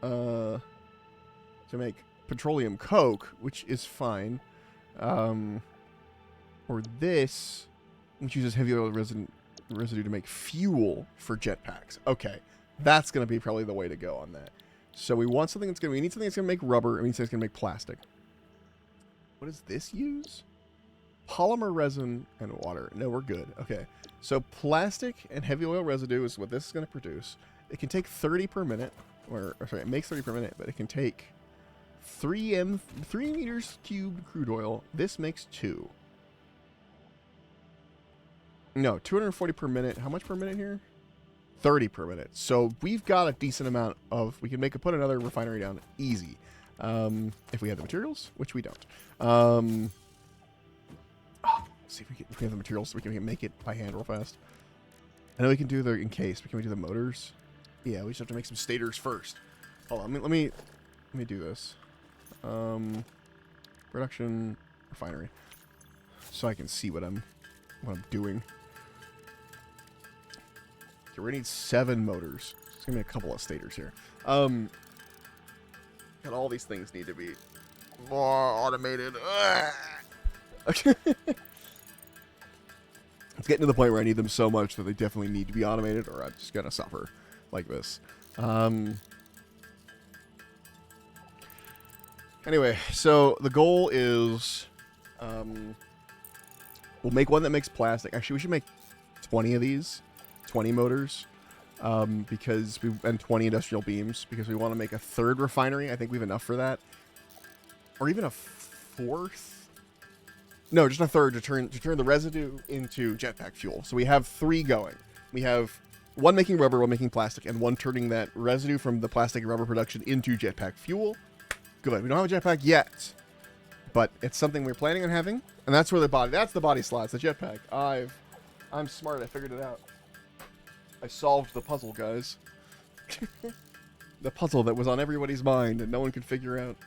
to make petroleum coke, which is fine. Or this, which uses heavy oil residue to make fuel for jetpacks. Okay, that's going to be probably the way to go on that. So we want something that's going to... We need something that's going to make rubber. I mean, it's going to make plastic. What does this use? Polymer resin and water. No, we're good. Okay. So plastic and heavy oil residue is what this is going to produce. It can take 30 per minute. Or sorry, it makes 30 per minute, but it can take 3 meters cubed crude oil. This makes 2. No, 240 per minute. How much per minute here? 30 per minute. So we've got a decent amount of... We can put another refinery down easy. If we had the materials, which we don't. See if we have the materials so we can make it by hand real fast. I know we can do the encase, but can we do the motors? Yeah, we just have to make some stators first. Hold on, let me do this. Production refinery, so I can see what I'm doing. Okay, we're gonna need 7 motors. It's gonna be a couple of stators here. And all these things need to be more automated. It's getting to the point where I need them so much that they definitely need to be automated, or I'm just gonna suffer like this. Anyway, so the goal is, we'll make one that makes plastic. Actually, we should make 20 of these, 20 motors, and 20 industrial beams, because we want to make a 3rd refinery. I think we have enough for that, or even a 4th. No, just a 3rd to turn the residue into jetpack fuel. So we have 3 going. We have 1 making rubber, 1 making plastic, and 1 turning that residue from the plastic and rubber production into jetpack fuel. Good. We don't have a jetpack yet, but it's something we're planning on having, and that's where that's the body slots, the jetpack. I'm smart. I figured it out. I solved the puzzle, guys. The puzzle that was on everybody's mind and no one could figure out.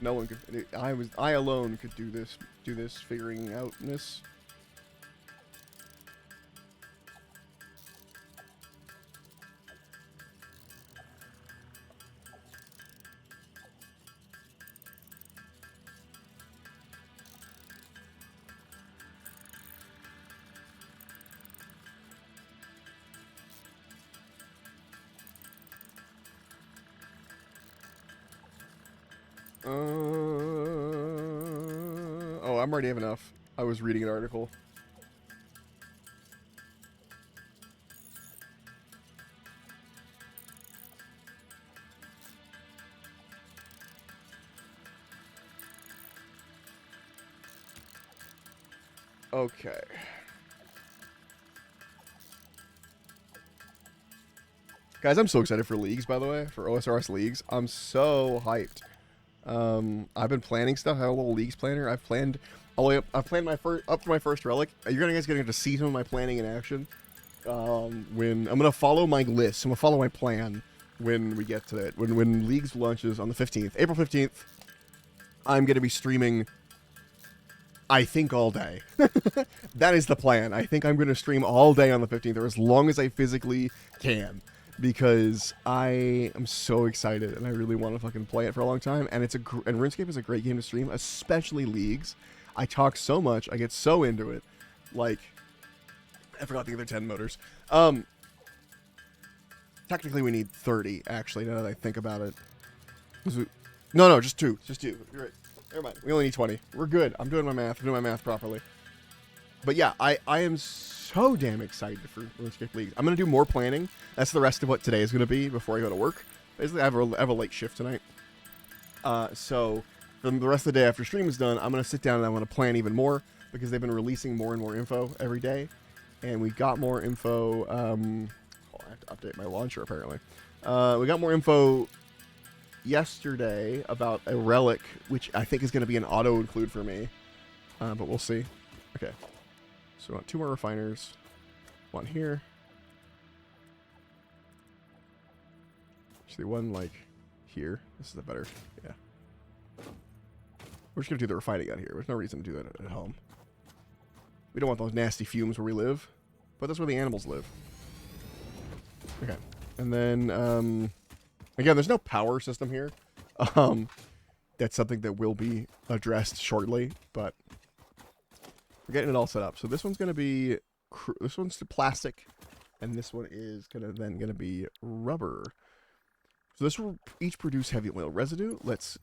No one could. I alone could do this figuring outness. Oh, I'm already have enough. I was reading an article. Okay. Guys, I'm so excited for leagues, by the way, for OSRS leagues. I'm so hyped. I've been planning stuff. I have a little leagues planner. I've planned all the way up. I've planned up to my first relic. You're guys getting to see some of my planning in action. When I'm gonna follow my list. I'm gonna follow my plan when we get to it. When leagues launches on the 15th, April 15th, I'm gonna be streaming. I think all day. That is the plan. I think I'm gonna stream all day on the 15th, or as long as I physically can. Because I am so excited and I really want to fucking play it for a long time. And and RuneScape is a great game to stream, especially leagues. I talk so much, I get so into it. Like, I forgot the other 10 motors. Technically we need 30, actually, now that I think about it. No, just 2. Just 2. You're right. Never mind. We only need 20. We're good. I'm doing my math. I'm doing my math properly. But yeah, I am so damn excited for RuneScape Leagues. I'm going to do more planning. That's the rest of what today is going to be before I go to work. Basically, I have a late shift tonight. So, for the rest of the day after stream is done, I'm going to sit down and I'm going to plan even more, because they've been releasing more and more info every day. And we got more info. I have to update my launcher, apparently. We got more info yesterday about a relic, which I think is going to be an auto-include for me. But we'll see. Okay. So we want 2 more refiners. 1 here. Actually, 1 like here. This is the better. Yeah. We're just gonna do the refining out here. There's no reason to do that at home. We don't want those nasty fumes where we live, but that's where the animals live. Okay. And then again, there's no power system here. That's something that will be addressed shortly, but we're getting it all set up. So this one's going to be, this one's plastic, and this one is gonna be rubber. So this will each produce heavy oil residue. Let's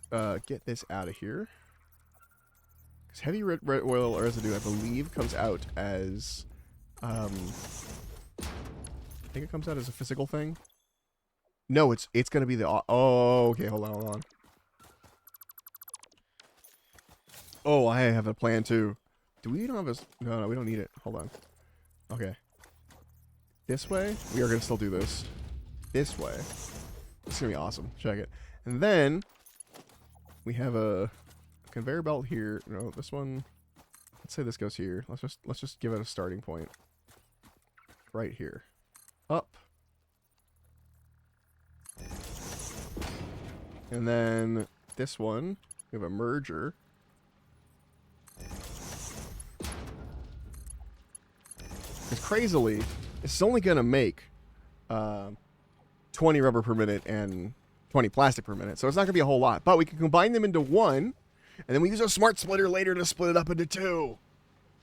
get this out of here. Because heavy red oil residue, I believe, comes out as, I think it comes out as a physical thing. No, it's going to be the, oh, okay, hold on. Oh, I have a plan too. Do we don't have a... No, we don't need it. Hold on. Okay. This way, we are going to still do this. This way. It's going to be awesome. Check it. And then, we have a conveyor belt here. No, this one... Let's say this goes here. Let's just give it a starting point. Right here. Up. And then this one, we have a merger. Because crazily, this is only going to make 20 rubber per minute and 20 plastic per minute. So it's not going to be a whole lot. But we can combine them into one, and then we use a smart splitter later to split it up into two.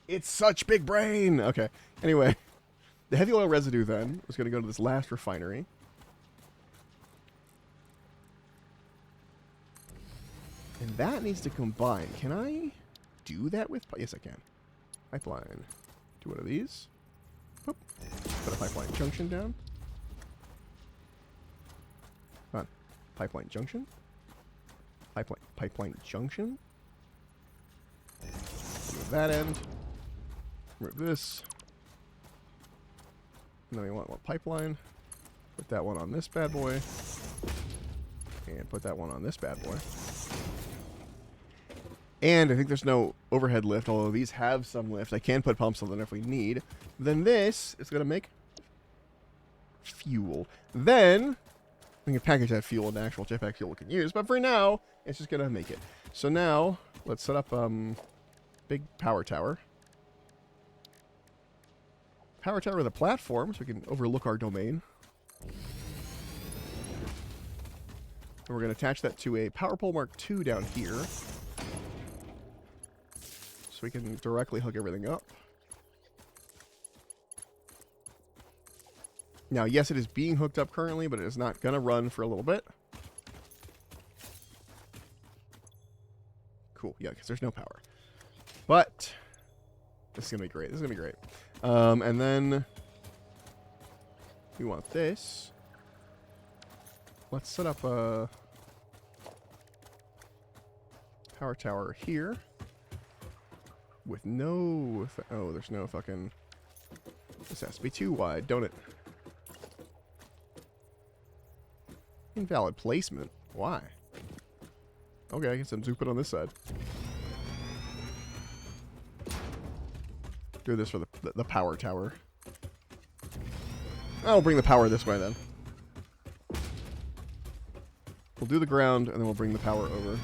It's such big brain. Okay. Anyway, the heavy oil residue then is going to go to this last refinery. And that needs to combine. Can I do that with... Yes, I can. Pipeline. Do one of these. Oop. Put a pipeline junction down. Come on. Pipeline junction. Pipeline junction. Move that end. Remove this. And then we want one pipeline. Put that one on this bad boy. And put that one on this bad boy. And I think there's no overhead lift, although these have some lift. I can put pumps on them if we need. Then this is going to make fuel. Then we can package that fuel into actual jetpack fuel we can use. But for now, it's just going to make it. So now, let's set up big power tower. Power tower with a platform so we can overlook our domain. And we're going to attach that to a power pole Mark II down here. So we can directly hook everything up. Now, yes, it is being hooked up currently, but it is not going to run for a little bit. Cool, yeah, because there's no power. But this is going to be great. This is going to be great. And then we want this. Let's set up a power tower here. With no... oh, there's no fucking... This has to be too wide, don't it? Invalid placement? Why? Okay, I guess I'm zoop it on this side. Do this for the power tower. I'll bring the power this way then. We'll do the ground, and then we'll bring the power over.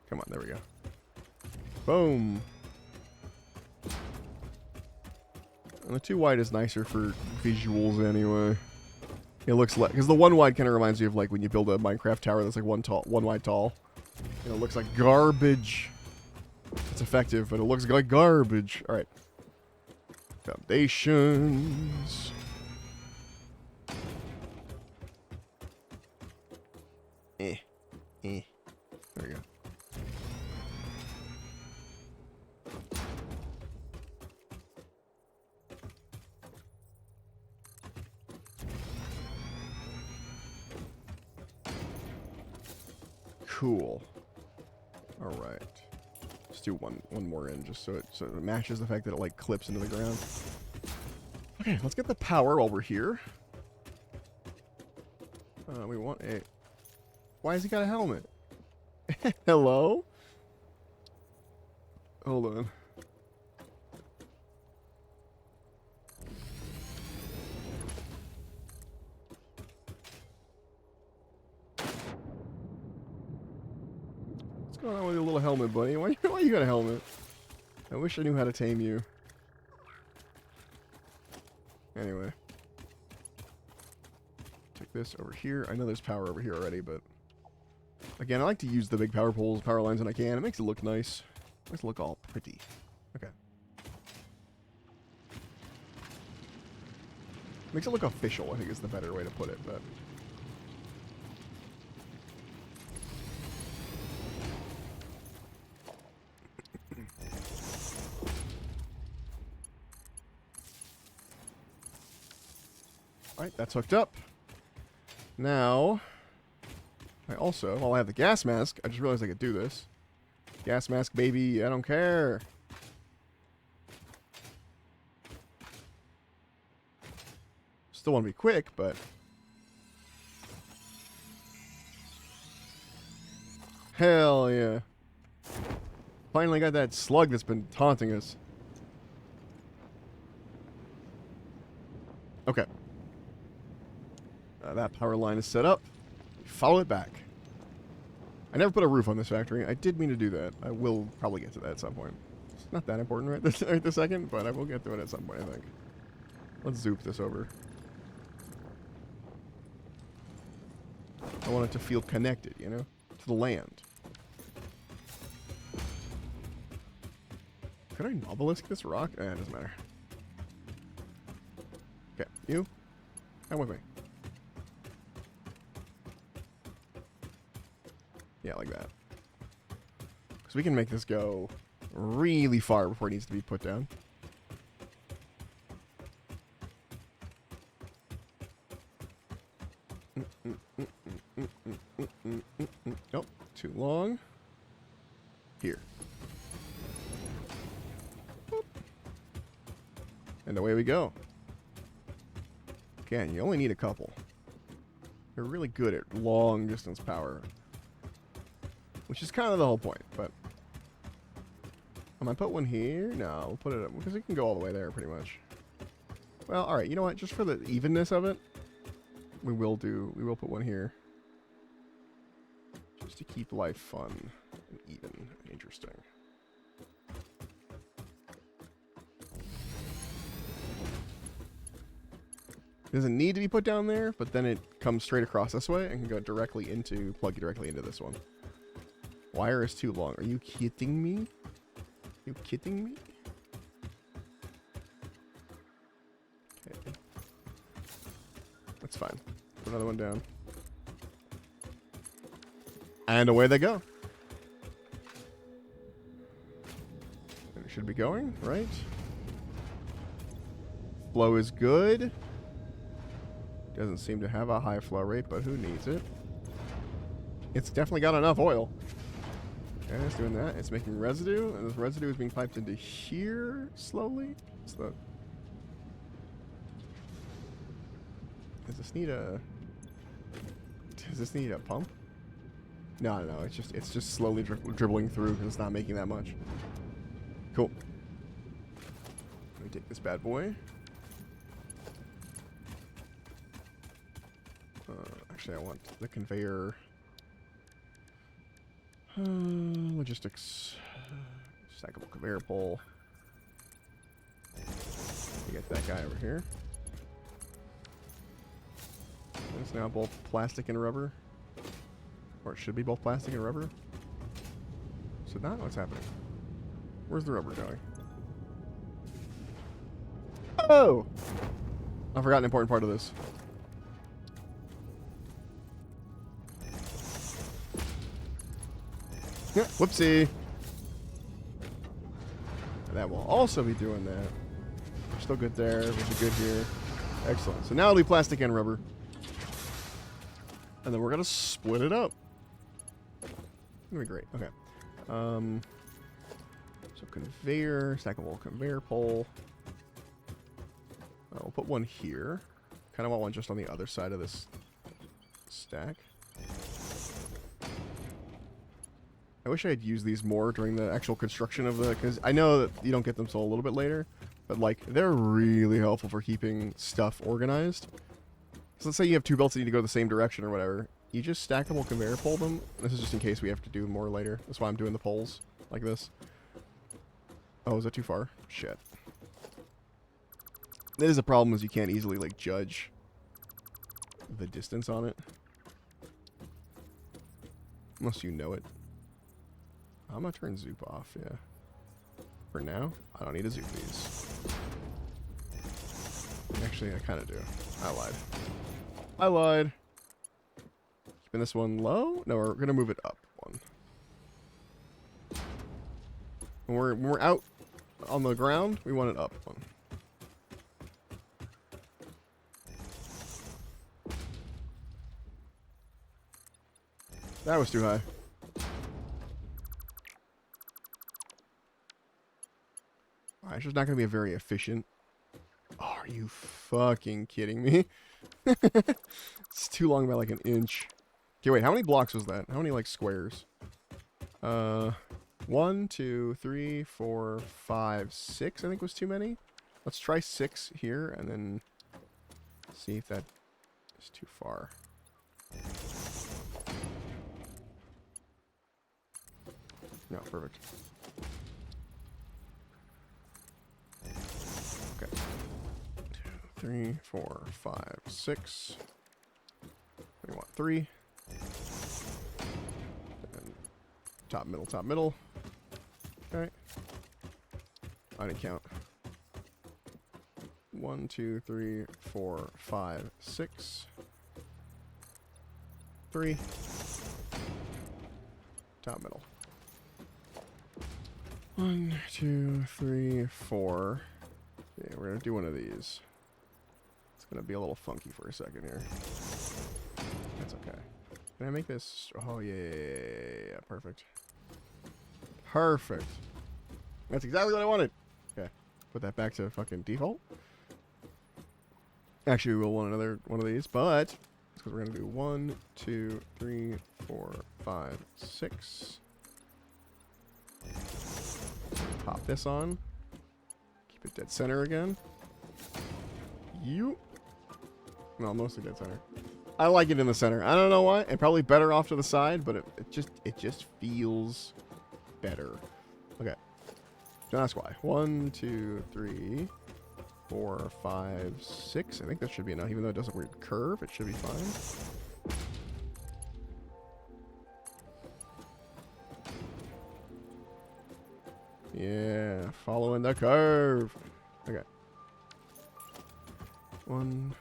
Come on, there we go. Boom. And the 2 wide is nicer for visuals anyway. It looks like, because the 1 wide kind of reminds you of like when you build a Minecraft tower that's like one wide tall. You know, it looks like garbage. It's effective, but it looks like garbage. All right. Foundations. There we go. Cool. All right. Let's do one more in just so it matches the fact that it like clips into the ground. Okay, let's get the power while we're here. We want a... Why has he got a helmet? Hello? Hold on. What's going on with your little helmet, buddy? Why you got a helmet? I wish I knew how to tame you. Anyway. Take this over here. I know there's power over here already, but... Again, I like to use the big power poles, power lines when I can. It makes it look nice. It makes it look all pretty. Okay. Makes it look official, I think is the better way to put it, but... Alright, that's hooked up. Now, I also, while I have the gas mask, I just realized I could do this. Gas mask, baby, I don't care. Still want to be quick, but... Hell yeah. Finally got that slug that's been taunting us. Okay. That power line is set up. Follow it back. I never put a roof on this factory. I did mean to do that. I will probably get to that at some point. It's not that important right this second, but I will get to it at some point, I think. Let's zoop this over. I want it to feel connected, you know? To the land. Could I obelisk this rock? Eh, it doesn't matter. Okay, you? Come with me. Yeah, like that. Because we can make this go really far before it needs to be put down. Nope, too long. Here. Boop. And away we go. Again, you only need a couple. You're really good at long distance power. Which is kind of the whole point, but... I might put one here? No, we'll put it up, because it can go all the way there, pretty much. Well, alright, you know what? Just for the evenness of it, we will put one here. Just to keep life fun and even and interesting. It doesn't need to be put down there, but then it comes straight across this way and can go directly into, plug directly into this one. Wire is too long. Are you kidding me? You kidding me? Okay. That's fine. Put another one down. And away they go. And it should be going, right? Flow is good. Doesn't seem to have a high flow rate, but who needs it? It's definitely got enough oil. Okay, it's doing that. It's making residue, and this residue is being piped into here slowly. What's the... Does this need a pump? No, it's just slowly dribbling through because it's not making that much. Cool. Let me take this bad boy. Actually, I want the conveyor. Logistics. Stackable conveyor pole. Get that guy over here. It's now both plastic and rubber. Or it should be both plastic and rubber. So now what's happening? Where's the rubber going? Oh! I forgot an important part of this. Yeah, whoopsie. That will also be doing that. We're still good there. We're good here. Excellent. So now it'll be plastic and rubber. And then we're going to split it up. That'll be great. Okay. So conveyor, stackable conveyor pole. We'll put one here. Kind of want one just on the other side of this stack. I wish I had used these more during the actual construction of the... Because I know that you don't get them till a little bit later. But, like, they're really helpful for keeping stuff organized. So let's say you have two belts that need to go the same direction or whatever. You just stackable conveyor pole them. This is just in case we have to do more later. That's why I'm doing the poles like this. Oh, is that too far? Shit. That is a problem, is you can't easily, like, judge the distance on it. Unless you know it. I'm gonna turn zoop off, yeah. For now, I don't need to zoop these. Actually, I kind of do. I lied. Keeping this one low? No, we're gonna move it up one. When we're out on the ground, we want it up one. That was too high. It's just not going to be a very efficient. Oh, are you fucking kidding me? It's too long by like an inch. Okay, wait, how many blocks was that? How many like squares? 1, 2, 3, 4, 5, 6, I think was too many. Let's try 6 here and then see if that is too far. No, perfect. Okay. 2, 3, 4, 5, 6. We want 3. And top, middle, top, middle. Okay. I didn't count. 1, 2, 3, 4, 5, 6. 3. Top, middle. 1, 2, 3, 4. Okay, we're gonna do one of these. It's gonna be a little funky for a second here. That's okay. Can I make this? Oh yeah, perfect. Perfect. That's exactly what I wanted. Okay, put that back to fucking default. Actually, we will want another one of these, but it's because we're gonna do 1, 2, 3, 4, 5, 6. Pop this on. Keep it dead center again. You. No, mostly dead center. I like it in the center. I don't know why. And probably better off to the side, but it just feels better. Okay. Don't ask why. 1, 2, 3, 4, 5, 6. I think that should be enough. Even though it doesn't weird curve, it should be fine. Yeah, following the curve. Okay. 1,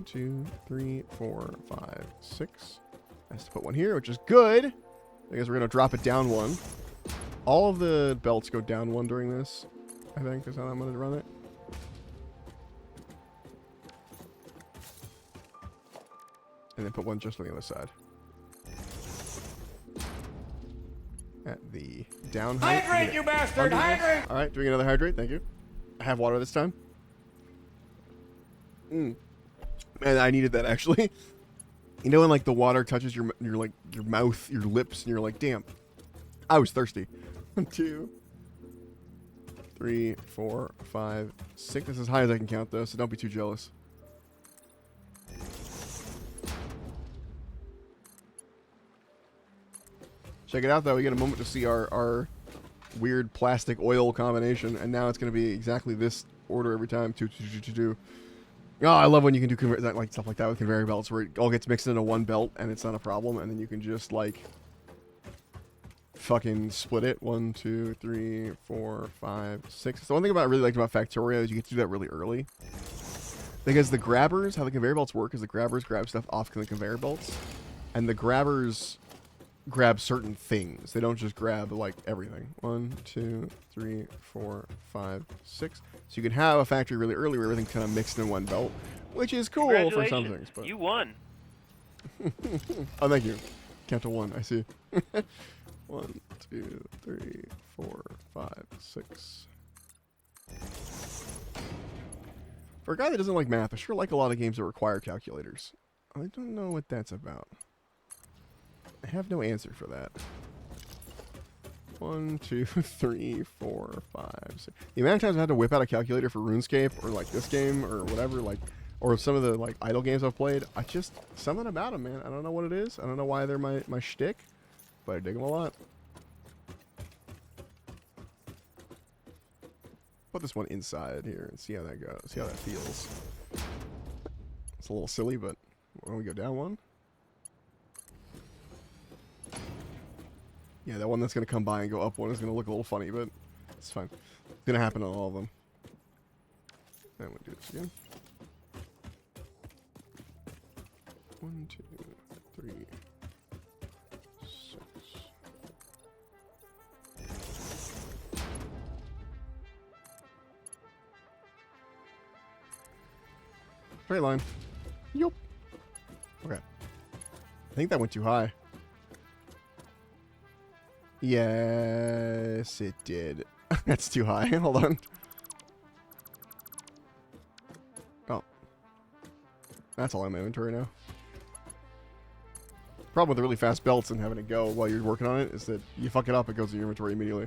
2, 3, 4, 5, 6. I have to put one here, which is good. I guess we're gonna drop it down 1. All of the belts go down 1 during this, I think, is how I'm gonna run it. And then put one just on the other side. At the down height. Hydrate, you bastard! Hydrate! Alright, doing another hydrate, thank you. I have water this time. Man, I needed that actually. You know when like the water touches your like your mouth, your lips, and you're like, damn, I was thirsty. 1, 2, 3, 4, 5, 6. That's as high as I can count though, so don't be too jealous. Check it out though, we get a moment to see our weird plastic oil combination, and now it's going to be exactly this order every time. 2, 2, 2, 2, 2. Oh, I love when you can do like stuff like that with conveyor belts, where it all gets mixed into one belt and it's not a problem, and then you can just like fucking split it. 1, 2, 3, 4, 5, 6. The one thing I really liked about Factorio is you get to do that really early, because the grabbers, how the conveyor belts work is the grabbers grab stuff off the conveyor belts, and the grabbers grab certain things. They don't just grab like everything. 1, 2, 3, 4, 5, 6. So you can have a factory really early where everything's kind of mixed in one belt, which is cool for some things. But you won. Oh, thank you. Count to 1. I see. 1, 2, 3, 4, 5, 6. For a guy that doesn't like math, I sure like a lot of games that require calculators. I don't know what that's about. I have no answer for that. 1, 2, 3, 4, 5, 6. The amount of times I had to whip out a calculator for RuneScape or like this game or whatever, like, or some of the like idle games I've played, I just, something about them, man. I don't know what it is. I don't know why they're my shtick, but I dig them a lot. Put this one inside here and see how that goes. See how that feels. It's a little silly, but why don't we go down 1? Yeah, that one that's going to come by and go up 1 is going to look a little funny, but it's fine. It's going to happen on all of them. And we'll do this again. 1, 2, 3, 6. Straight line. Yup. Okay. I think that went too high. Yes, it did. That's too high. Hold on. Oh. That's all in my inventory now. Problem with the really fast belts and having it go while you're working on it is that you fuck it up, it goes in your inventory immediately.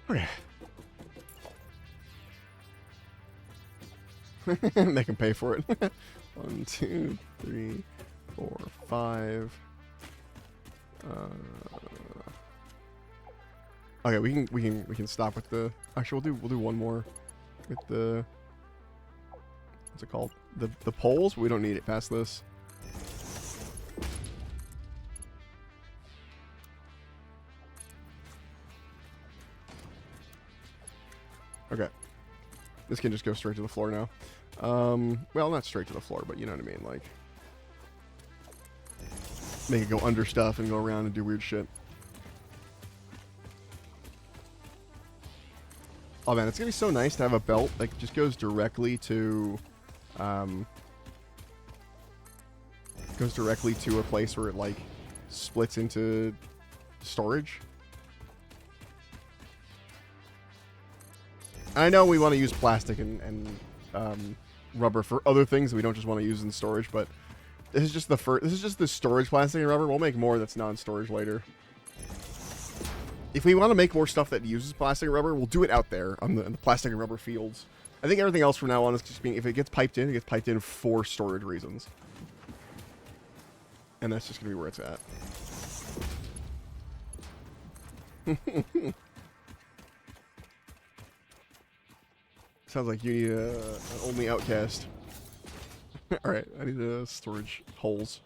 Okay. Make them pay for it. 1, 2, 3, 4, 5. Okay, we can stop with the. Actually, we'll do one more with the. What's it called? The poles. We don't need it past this. Okay. This can just go straight to the floor now. Well, not straight to the floor, but you know what I mean. Like, make it go under stuff and go around and do weird shit. Oh man, it's gonna be so nice to have a belt that just goes directly to, a place where it like splits into storage. I know we want to use plastic and rubber for other things that we don't just want to use in storage, but this is just the first. This is just the storage plastic and rubber. We'll make more that's non-storage later. If we want to make more stuff that uses plastic and rubber, we'll do it out there on the plastic and rubber fields. I think everything else from now on is just being, if it gets piped in, it gets piped in for storage reasons. And that's just going to be where it's at. Sounds like you need an only outcast. Alright, I need storage holes.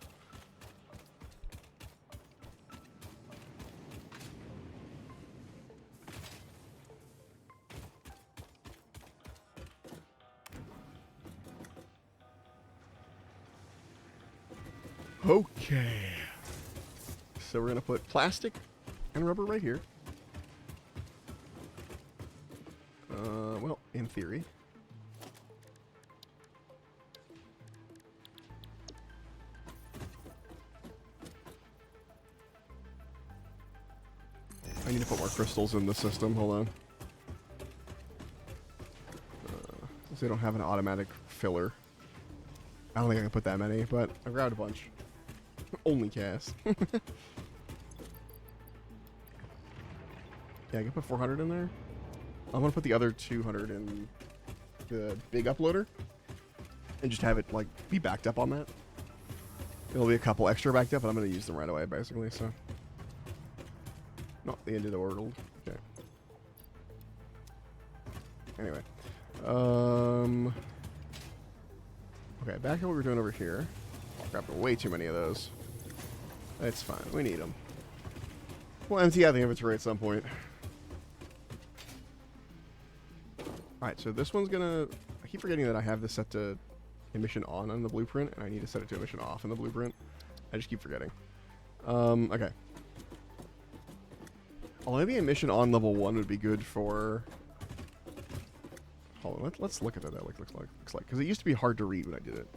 Okay. So we're going to put plastic and rubber right here. Well, in theory. I need to put more crystals in the system. Hold on. Since they don't have an automatic filler. I don't think I can put that many, but I grabbed a bunch. Only cast. Yeah, I can put 400 in there. I'm going to put the other 200 in the big uploader. And just have it, like, be backed up on that. There'll be a couple extra backed up, but I'm going to use them right away, basically, so. Not the end of the world. Okay. Anyway. Okay, back to what we're doing over here. Grabbed way too many of those. It's fine. We need them. We'll empty out the inventory at some point. Alright, so this one's gonna... I keep forgetting that I have this set to emission on the blueprint, and I need to set it to emission off in the blueprint. I just keep forgetting. Okay. Well, maybe emission on level 1 would be good for... Hold on, let's look at what that looks like. Because it used to be hard to read when I did it.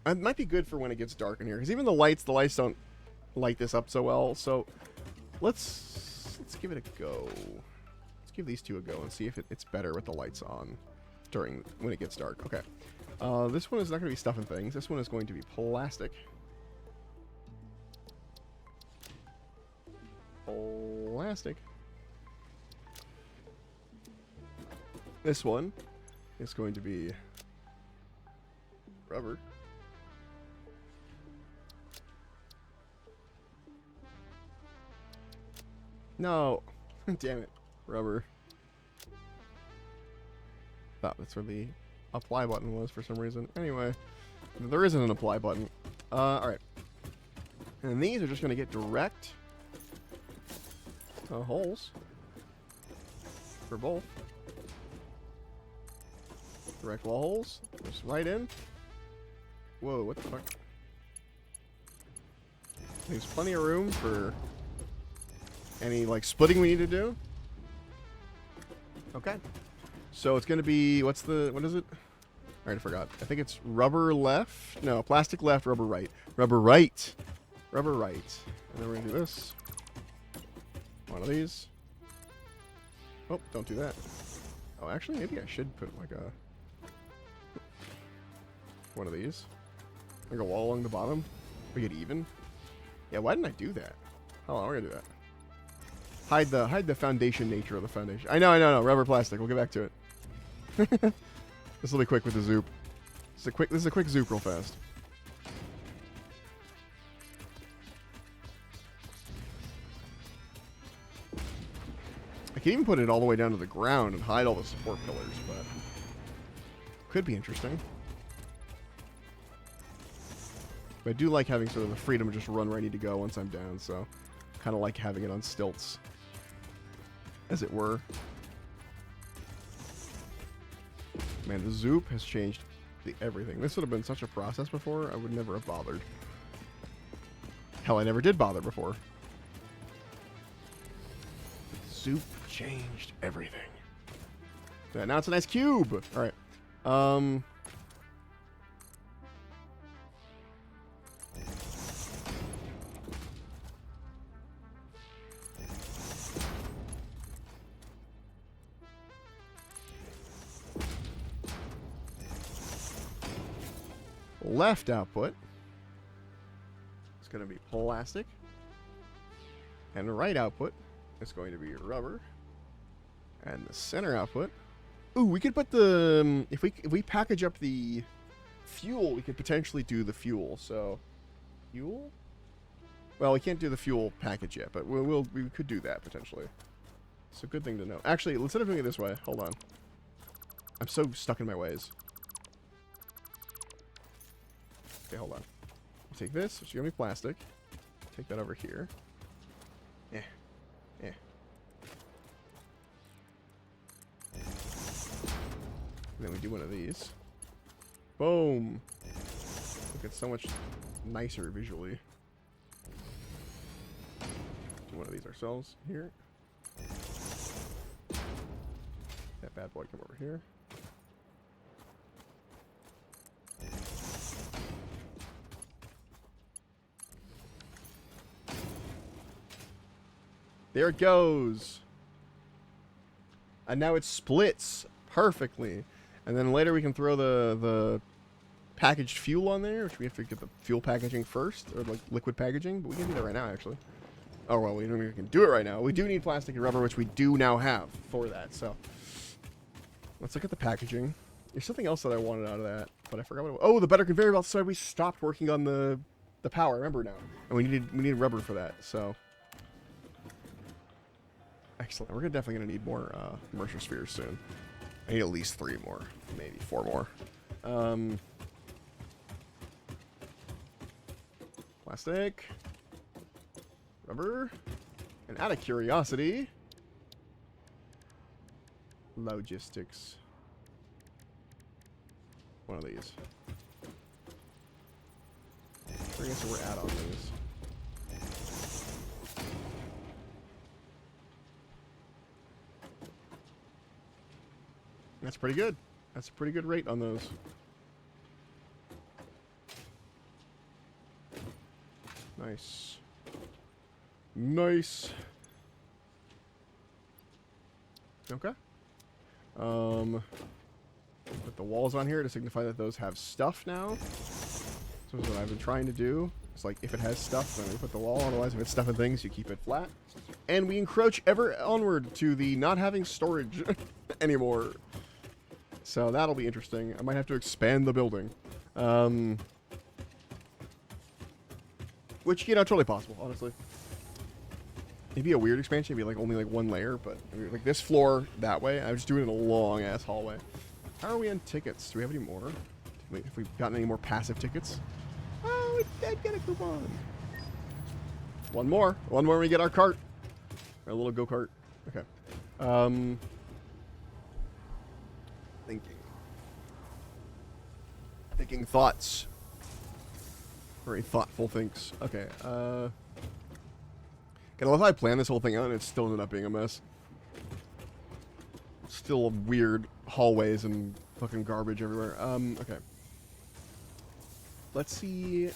It might be good for when it gets dark in here. Because even the lights don't light this up so well. So let's give it a go. Let's give these two a go and see if it's better with the lights on when it gets dark. Okay. This one is not going to be stuff and things. This one is going to be plastic. Plastic. This one is going to be rubber. No. Damn it. Rubber. Oh, that's where the apply button was for some reason. Anyway, there isn't an apply button. Alright. And these are just going to get direct holes for both. Direct wall holes. Just right in. Whoa, what the fuck? There's plenty of room for any, like, splitting we need to do. Okay. So it's going to be, what is it? Alright, I forgot. I think it's rubber left. No, plastic left, rubber right. Rubber right. Rubber right. And then we're going to do this. One of these. Oh, don't do that. Oh, actually, maybe I should put like a... one of these. Like a wall along the bottom. We get even. Yeah, why didn't I do that? Hold on, we're gonna do that. Hide the foundation nature of the foundation. I know. Rubber plastic. We'll get back to it. This will be quick with the zoop. This is a quick zoop real fast. I can even put it all the way down to the ground and hide all the support pillars, but could be interesting. But I do like having sort of the freedom to just run where I need to go once I'm down, so kind of like having it on stilts, as it were. Man, the zoop has changed everything. This would have been such a process before, I would never have bothered. Hell, I never did bother before. Zoop changed everything. Yeah, now it's a nice cube. All right. Left output is going to be plastic, and right output is going to be rubber, and the center output. Ooh, we could put the if we package up the fuel, we could potentially do the fuel. So, fuel. Well, we can't do the fuel package yet, but we could do that potentially. It's a good thing to know. Actually, instead of doing it this way, hold on. I'm so stuck in my ways. Okay, hold on. We'll take this, which is going to be plastic. Take that over here. Yeah. And then we do one of these. Boom. Look, it's so much nicer visually. Do one of these ourselves here. That bad boy come over here. There it goes. And now it splits perfectly. And then later we can throw the packaged fuel on there, which we have to get the fuel packaging first, or like liquid packaging, but we can do that right now actually. Oh well, we can do it right now. We do need plastic and rubber, which we do now have for that, so. Let's look at the packaging. There's something else that I wanted out of that, but I forgot what it was. Oh, the better conveyor belt, so we stopped working on the power, I remember now. And we needed rubber for that, so. Excellent. We're definitely going to need more Mercer spheres soon. I need at least 3 more. Maybe 4 more. Plastic. Rubber. And out of curiosity, logistics. One of these. I guess we're at on these. That's pretty good. That's a pretty good rate on those. Nice. Nice. Okay. Put the walls on here to signify that those have stuff now. So that's what I've been trying to do. It's like if it has stuff, then we put the wall. Otherwise, if it's stuff and things, you keep it flat. And we encroach ever onward to the not having storage anymore. So that'll be interesting. I might have to expand the building. Which, you know, totally possible, honestly. Maybe a weird expansion, maybe like only like 1 layer, but like this floor that way, I was just doing it in a long ass hallway. How are we on tickets? Do we have any more? Wait, have we gotten any more passive tickets? Oh, we did get a coupon. One more when we get our cart. Our little go-kart. Okay. Thinking thoughts. Very thoughtful thinks. Okay, Kind of love how I planned this whole thing out and it still ended up being a mess. Still weird hallways and fucking garbage everywhere. Okay. Let's see.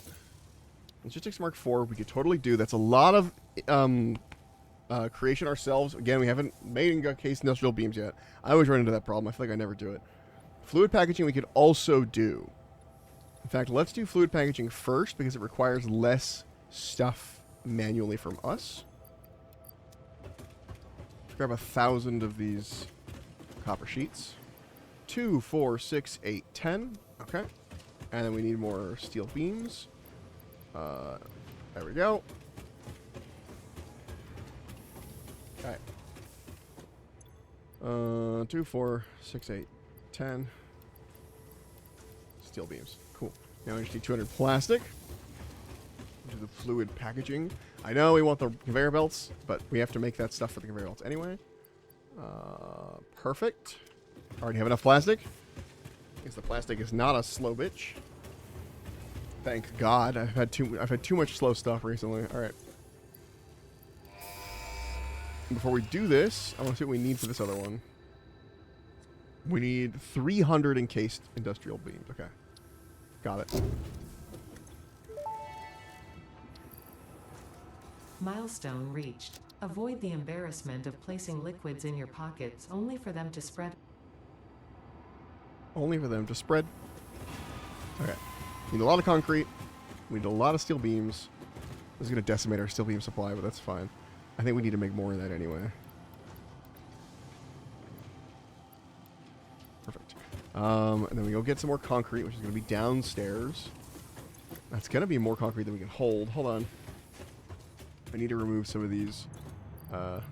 Logistics Mark IV, we could totally do. That's a lot of creation ourselves. Again, we haven't made and got case industrial beams yet. I always run into that problem. I feel like I never do it. Fluid packaging we could also do. In fact, let's do fluid packaging first because it requires less stuff manually from us. Let's grab 1,000 of these copper sheets. 2, 4, 6, 8, 10. Okay. And then we need more steel beams. There we go. Okay. 2, 4, 6, 8, 10. Steel beams. Cool. Now we just need 200 plastic. Do the fluid packaging. I know we want the conveyor belts, but we have to make that stuff for the conveyor belts anyway. Perfect. Already have enough plastic. Guess the plastic is not a slow bitch. Thank God. I've had too much slow stuff recently. All right. Before we do this, I want to see what we need for this other one. We need 300 encased industrial beams. Okay. Got it. Milestone reached. Avoid the embarrassment of placing liquids in your pockets only for them to spread. Only for them to spread. Okay. We need a lot of concrete. We need a lot of steel beams. This is going to decimate our steel beam supply, but that's fine. I think we need to make more of that anyway. Perfect. And then we go get some more concrete, which is going to be downstairs. That's going to be more concrete than we can hold. Hold on. I need to remove some of these. Let's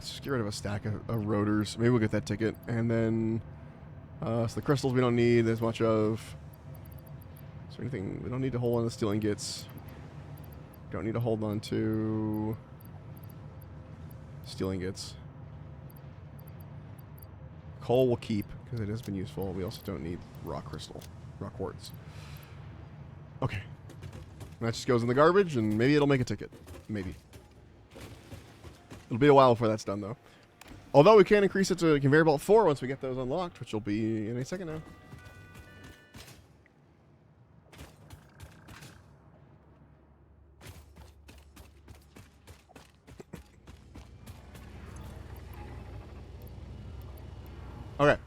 just get rid of a stack of rotors. Maybe we'll get that ticket. And then... so the crystals we don't need as much of. Is there anything... We don't need to hold on to steel ingots. Don't need to hold on to... steel ingots. Coal will keep, because it has been useful. We also don't need rock crystal. Rock quartz. Okay. That just goes in the garbage, and maybe it'll make a ticket. Maybe. It'll be a while before that's done, though. Although we can increase it to conveyor belt 4 once we get those unlocked, which will be in a second now. Okay.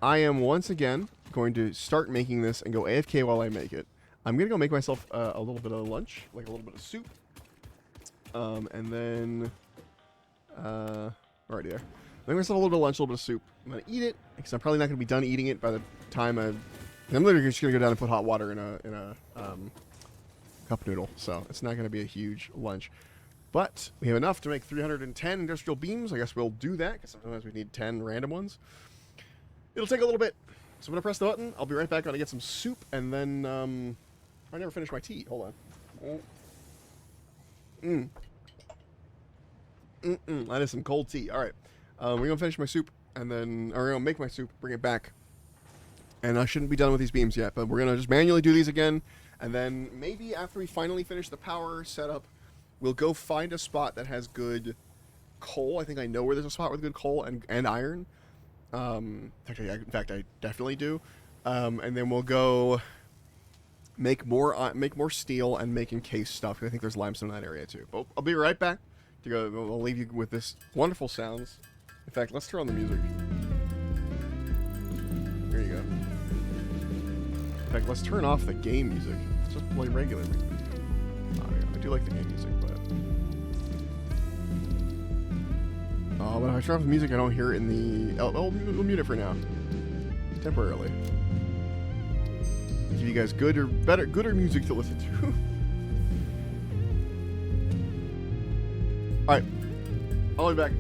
I am once again going to start making this and go AFK while I make it. I'm going to go make myself a little bit of lunch, like a little bit of soup. And then... already there. I'm going to have a little bit of lunch, a little bit of soup. I'm going to eat it, because I'm probably not going to be done eating it by the time I'm literally just going to go down and put hot water in a cup noodle. So it's not going to be a huge lunch. But we have enough to make 310 industrial beams. I guess we'll do that, because sometimes we need 10 random ones. It'll take a little bit. So I'm going to press the button. I'll be right back. I'm going to get some soup, and then... I never finished my tea. Hold on. That is some cold tea. All right. We're going to finish my soup, and then... Or we're going to make my soup, bring it back. And I shouldn't be done with these beams yet, but we're going to just manually do these again. And then maybe after we finally finish the power setup, we'll go find a spot that has good coal. I think I know where there's a spot with good coal and iron. In fact, I definitely do. And then we'll go make more steel and make encased stuff. I think there's limestone in that area too. But I'll be right back. I'll leave you with this wonderful sounds. In fact, let's turn on the music. There you go. In fact, let's turn off the game music. Let's just play regular music. I do like the game music, but... but if I turn off the music, I don't hear it in the... we'll mute it for now. Temporarily. Give you guys gooder music to listen to. Alright. I'll be back.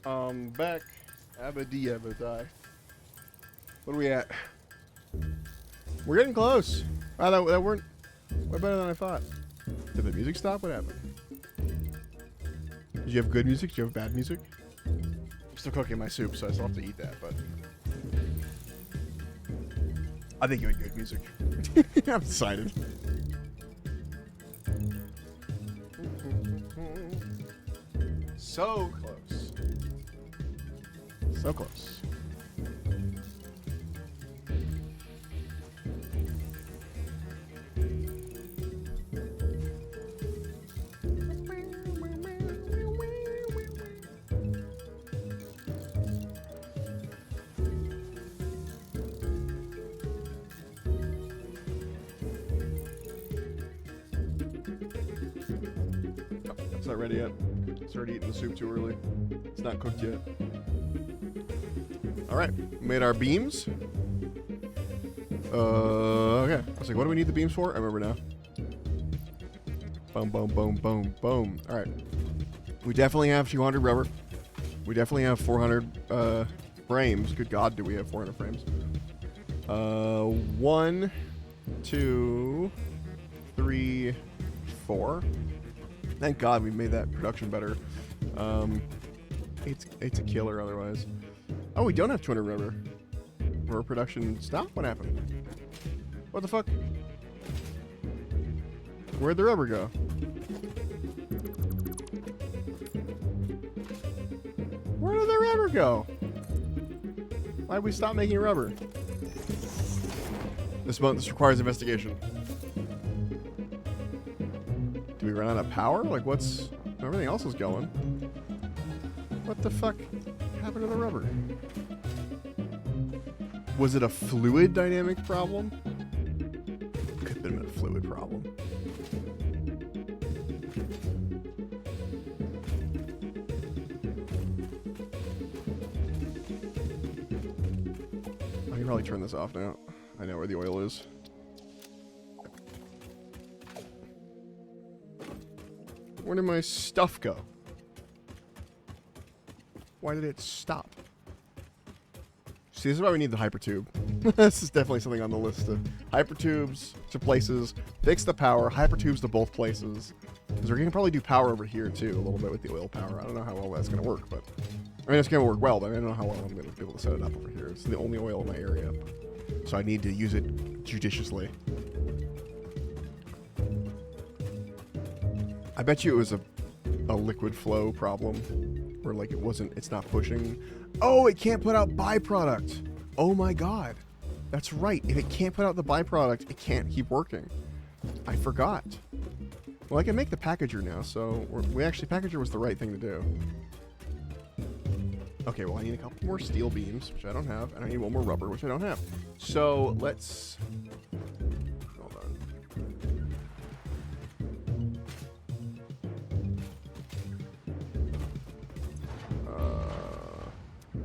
Back. Abadi abadai. What are we at? We're getting close. Wow, that weren't way better than I thought. Did the music stop? What happened? Did you have good music? Did you have bad music? I'm still cooking my soup, so I still have to eat that, but I think you had good music. I'm excited. So close. So close. It's not ready yet. Started eating the soup too early. It's not cooked yet. All right, made our beams. Okay. I was like, what do we need the beams for? I remember now. Boom, boom, boom, boom, boom. All right. We definitely have 200 rubber. We definitely have 400 frames. Good God, do we have 400 frames? 1, 2, 3, 4. Thank God we made that production better. It's a killer otherwise. Oh, we don't have 200 rubber. Rubber production stopped? What happened? What the fuck? Where'd the rubber go? Where did the rubber go? Why'd we stop making rubber? This requires investigation. Do we run out of power? Like, what's... Everything else is going. What the fuck happened to the rubber? Was it a fluid dynamic problem? Could have been a fluid problem. I can probably turn this off now. I know where the oil is. Where did my stuff go? Why did it stop? See, this is why we need the hypertube. This is definitely something on the list of hypertubes to places, fix the power, hypertubes to both places. Because we're going to probably do power over here too, a little bit with the oil power. I don't know how well that's going to work, but... I mean, it's going to work well, but I don't know how well I'm going to be able to set it up over here. It's the only oil in my area. So I need to use it judiciously. I bet you it was a liquid flow problem where like it's not pushing. Oh, it can't put out byproduct. Oh my God. That's right. If it can't put out the byproduct, it can't keep working. I forgot. Well, I can make the packager now, so packager was the right thing to do. Okay, well I need a couple more steel beams, which I don't have, and I need one more rubber, which I don't have. So let's... Hold on.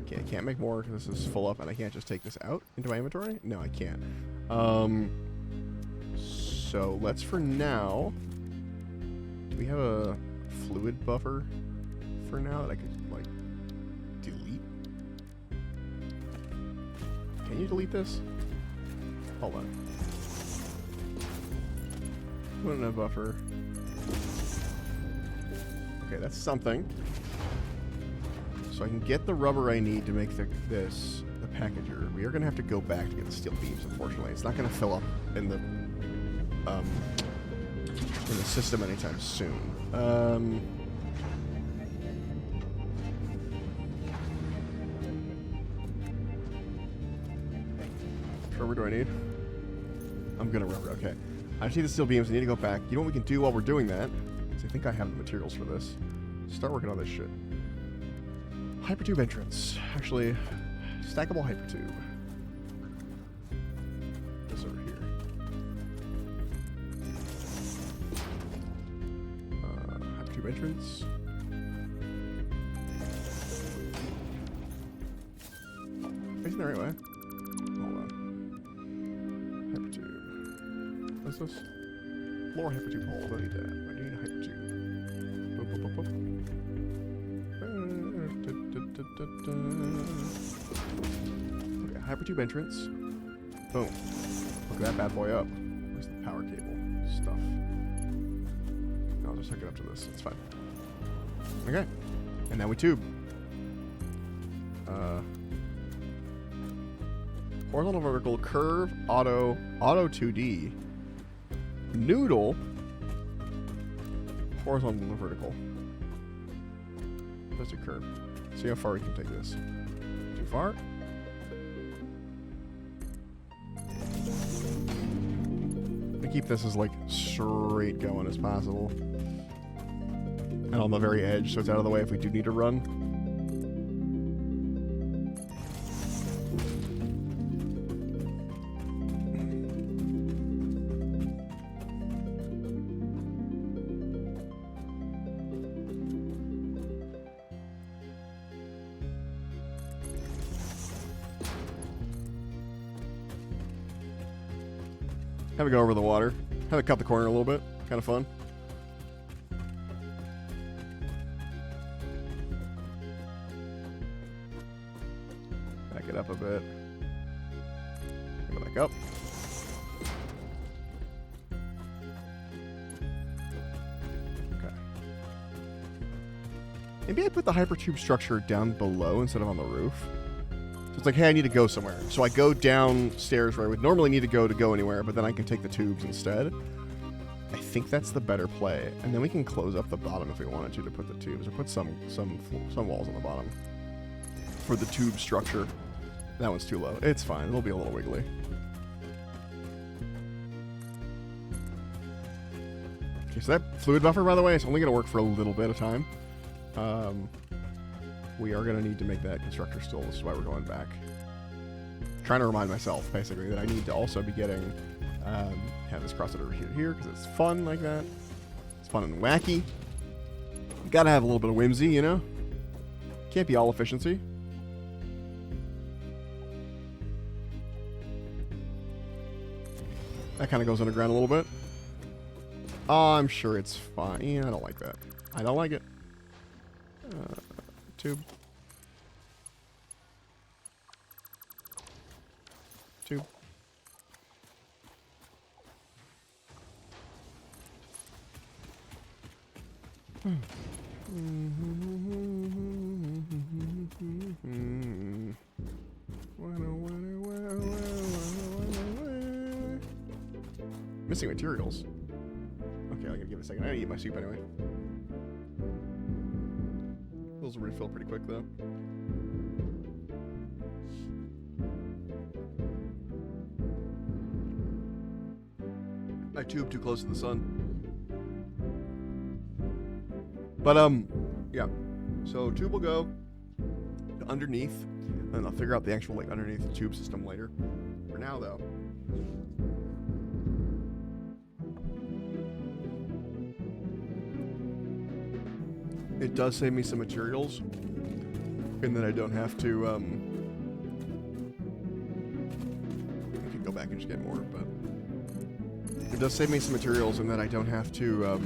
Okay, I can't make more because this is full up, and I can't just take this out into my inventory? No, I can't. So let's for now... Do we have a fluid buffer for now that I could, like, delete? Can you delete this? Hold on. Put in a buffer. Okay, that's something. So I can get the rubber I need to make the packager. We are going to have to go back to get the steel beams, unfortunately. It's not going to fill up in the system anytime soon. Which rubber do I need? I'm gonna rubber, okay. I just need the steel beams, I need to go back. You know what we can do while we're doing that? Because I think I have the materials for this. Start working on this shit. Hypertube entrance. Actually, stackable hypertube. This over here. Hypertube entrance. Facing the right way. Hold on. Hypertube. What's this? Floor hypertube hole. I don't need that. I need a hypertube. Boop, boop, boop, boop. Okay, hypertube entrance. Boom. Look that bad boy up. Where's the power cable stuff? No, I'll just hook it up to this. It's fine. Okay. And now we tube. Horizontal, vertical, curve, auto 2D, noodle, horizontal and vertical. Let's do curve. See how far we can take this. Too far? I keep this as like straight going as possible. And on the very edge, so it's out of the way if we do need to run. Have it go over the water. Have it cut the corner a little bit. Kind of fun. Back it up a bit. Go back up. Okay. Maybe I put the hypertube structure down below instead of on the roof. It's like, hey, I need to go somewhere. So I go downstairs where I would normally need to go anywhere, but then I can take the tubes instead. I think that's the better play. And then we can close up the bottom if we wanted to put the tubes, or put some walls on the bottom for the tube structure. That one's too low. It's fine. It'll be a little wiggly. Okay, so that fluid buffer, by the way, is only going to work for a little bit of time. We are going to need to make that constructor still. This is why we're going back. Trying to remind myself, basically, that I need to also be getting, have this cross it over here, because it's fun like that. It's fun and wacky. You got to have a little bit of whimsy, you know? Can't be all efficiency. That kind of goes underground a little bit. Oh, I'm sure it's fine. Yeah, I don't like that. I don't like it. Tube. Tube. Missing materials. Okay, I'm gonna give it a second. I gotta eat my soup anyway. Those will refill pretty quick, though. I tube too close to the sun. But, yeah. So, tube will go underneath, and I'll figure out the actual, like, underneath the tube system later. For now, though. It does save me some materials, and then I don't have to, I can go back and just get more, but it does save me some materials, and then I don't have to,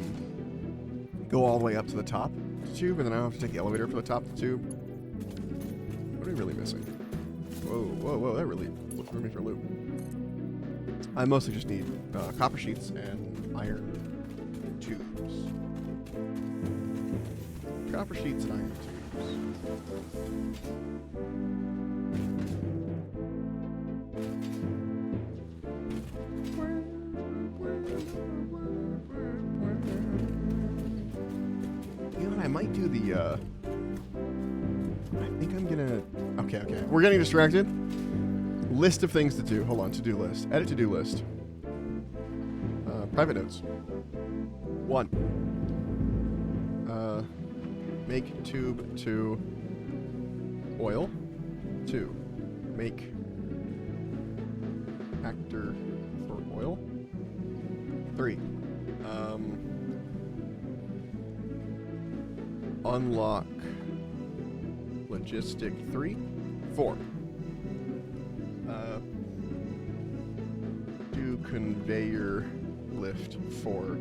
go all the way up to the top of the tube, and then I don't have to take the elevator for the top of the tube. What are we really missing? Whoa, whoa, whoa, that really threw me for a loop. I mostly just need, copper sheets and iron tubes. Copper sheets and iron tubes. You know what? I might do the, I think I'm gonna... Okay. We're getting distracted. List of things to do. Hold on. To-do list. Edit to-do list. Private notes. 1. Make tube to oil. 2. Make actor for oil. 3. Unlock logistic 3. 4. Do conveyor lift for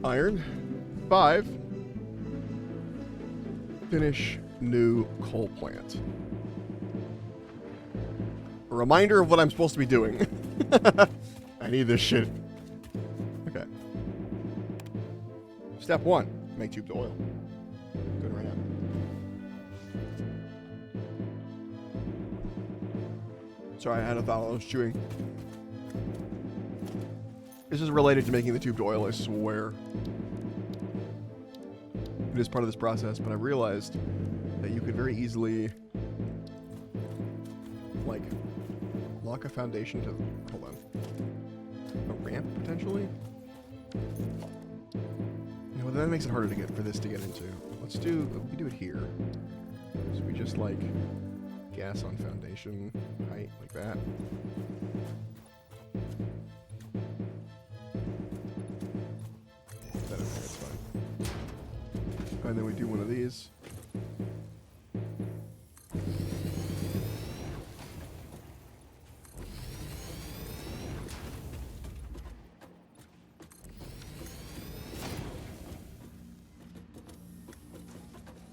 iron. 5. Finish new coal plant. A reminder of what I'm supposed to be doing. I need this shit. Okay. Step 1, make tubed oil. Good right now. Sorry, I had a thought while I was chewing. This is related to making the tubed oil, I swear. It is part of this process, but I realized that you could very easily, like, lock a foundation to, hold on, a ramp, potentially? No, that makes it harder to get, for this to get into. Let's do, we can do it here. So we just, like, gas on foundation height, like that. That in there, it's fine. And then we do one of these.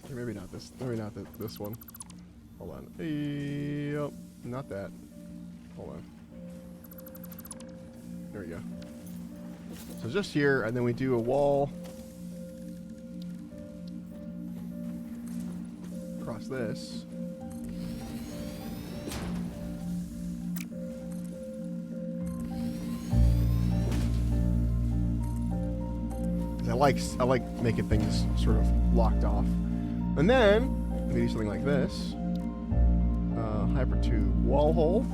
Or maybe not this. Maybe not this one. Hold on. Yep, not that. Hold on. There we go. So just here, and then we do a wall across this. I like making things sort of locked off. And then we do something like this. Hypertube wall hole.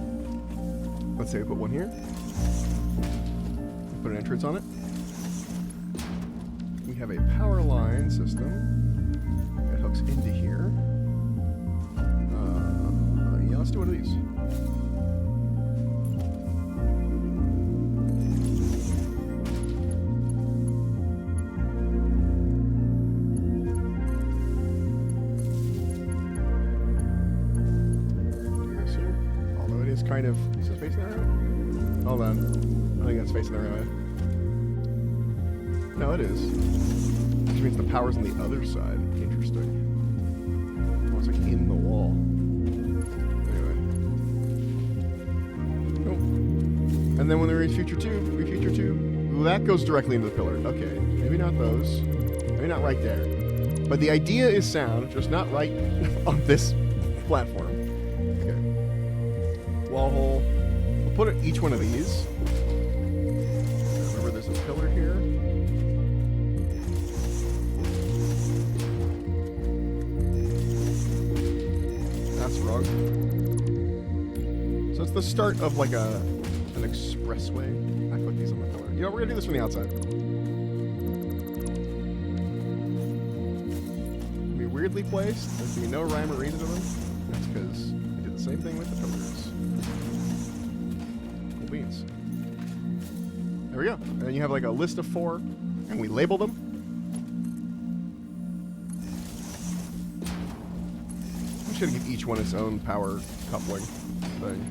Let's say we put one here. We put an entrance on it. We have a power line system that hooks into here. Yeah, let's do one of these. Kind of, is this facing that way? Hold on. I think that's facing the right way. No, it is. Which means the power's on the other side. Interesting. Oh, it's like in the wall. Anyway. Nope. And then when there is future tube, ooh, that goes directly into the pillar. Okay. Maybe not those. Maybe not right there. But the idea is sound, just not right on this platform. Wall hole. We'll put each one of these. Remember, there's a pillar here. That's wrong. So it's the start of like an expressway. I put these on the pillar. You know, we're gonna do this from the outside. It'll be weirdly placed. There's gonna be no rhyme or reason to them. That's because we did the same thing with the pillars. Beans. There we go. And then you have like a list of 4, and we label them. I'm just gonna give each one its own power coupling thing,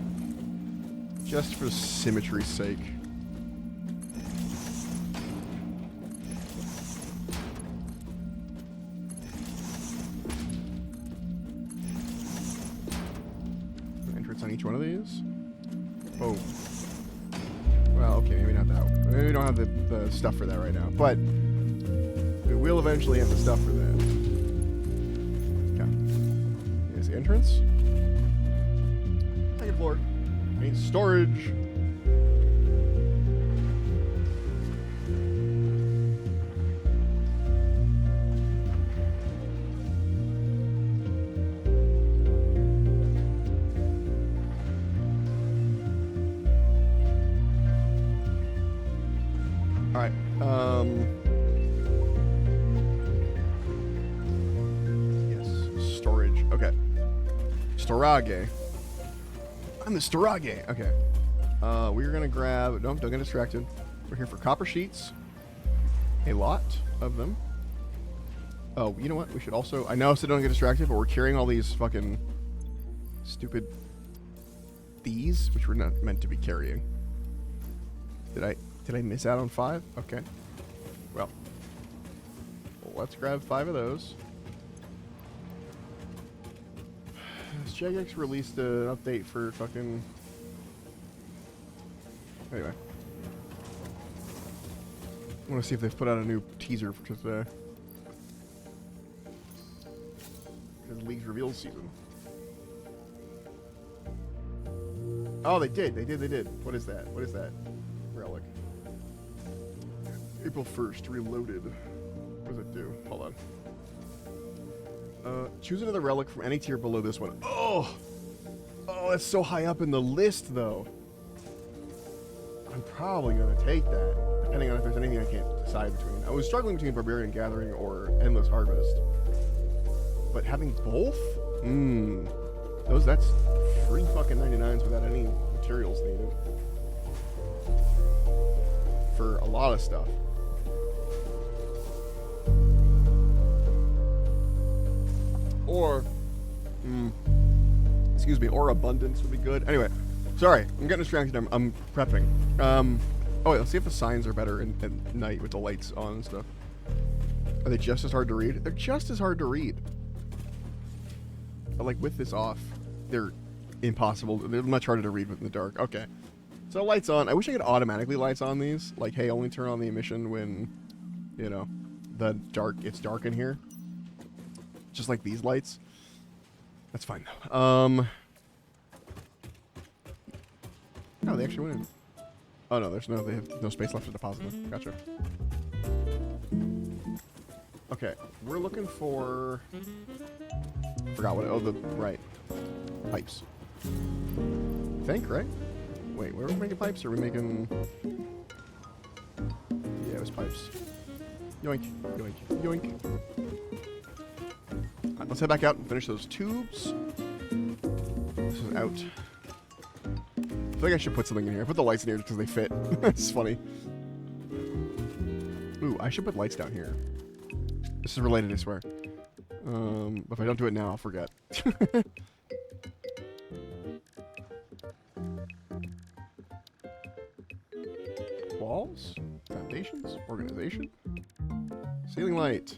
just for symmetry's sake. Entrance on each one of these. Oh. Well, okay, maybe not that one. Maybe we don't have the stuff for that right now. But we will eventually have the stuff for that. Okay. Here's the entrance. Second floor. Main storage. Alright, yes, storage, okay. Storage. I'm the Storage, okay. We're gonna grab, don't get distracted. We're here for copper sheets. A lot of them. Oh, you know what, we should also, I know I said don't get distracted, but we're carrying all these fucking stupid these, which we're not meant to be carrying. Did I miss out on 5? Okay. Well, let's grab 5 of those. Has Jagex released an update for fucking... Anyway. I want to see if they've put out a new teaser for today. It's League's reveal season. Oh, they did. They did. What is that? What is that? Relic. April 1st, reloaded. What does it do? Hold on. Choose another relic from any tier below this one. Oh! Oh, that's so high up in the list, though. I'm probably going to take that, depending on if there's anything I can't decide between. I was struggling between Barbarian Gathering or Endless Harvest. But having both? That's free fucking 99s without any materials needed. For a lot of stuff. Or, excuse me, or abundance would be good. Anyway, sorry, I'm getting distracted. I'm prepping. Oh wait, let's see if the signs are better at night with the lights on and stuff. Are they just as hard to read? They're just as hard to read. But like with this off, they're impossible. They're much harder to read in the dark. Okay. So lights on. I wish I could automatically lights on these. Like, hey, only turn on the emission when, you know, it's dark in here. Just like these lights. That's fine though. No, they actually went in. Oh no, they have no space left to deposit them. Gotcha. Okay, we're looking for... Forgot what... Oh, right. Pipes. I think, right? Wait, were we making pipes, or are we making... Yeah, it was pipes. Yoink, yoink, yoink. Alright, let's head back out and finish those tubes. This is out. I feel like I should put something in here. I put the lights in here because they fit. It's funny. Ooh, I should put lights down here. This is related, I swear. But if I don't do it now, I'll forget. Walls? Foundations? Organization? Ceiling light.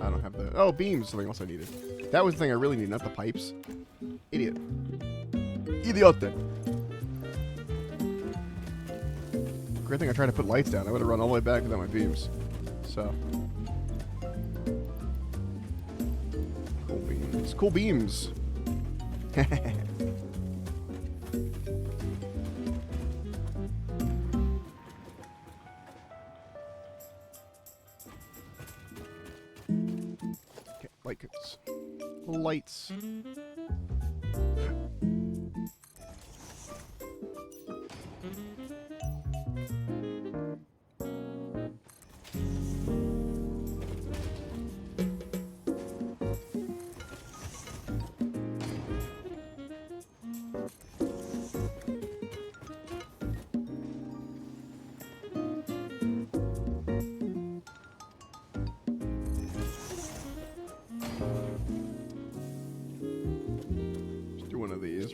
I don't have the... Oh, beams! Something else I needed. That was the thing I really need, not the pipes. Idiot. Idiote! Great thing I tried to put lights down. I would have run all the way back without my beams. So... Cool beams. Cool beams! Okay, light kits. Lights.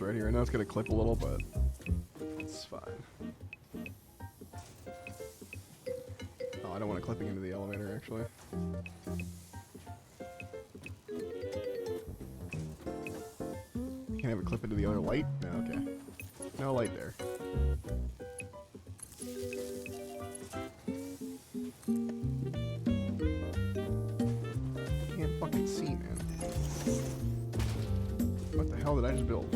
Right here. I know it's gonna clip a little, but it's fine. Oh, I don't want it clipping into the elevator, actually. Can't have it clip into the other light? No, okay. No light there. Can't fucking see, man. What the hell did I just build?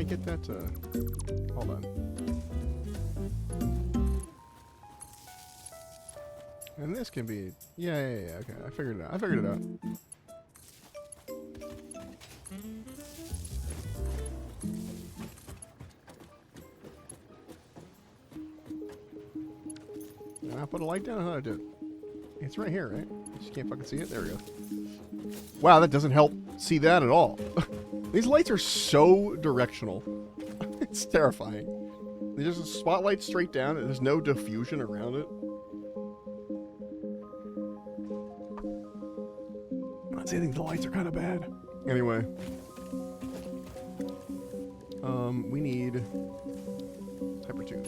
Get that, hold on. And this can be, yeah, okay, I figured it out. And I'll put a light down, how do I do it? It's right here, right? You just can't fucking see it, there we go. Wow, that doesn't help see that at all. These lights are so directional. It's terrifying. There's just a spotlight straight down, and there's no diffusion around it. Not saying the lights are kind of bad. Anyway. We need hypertube.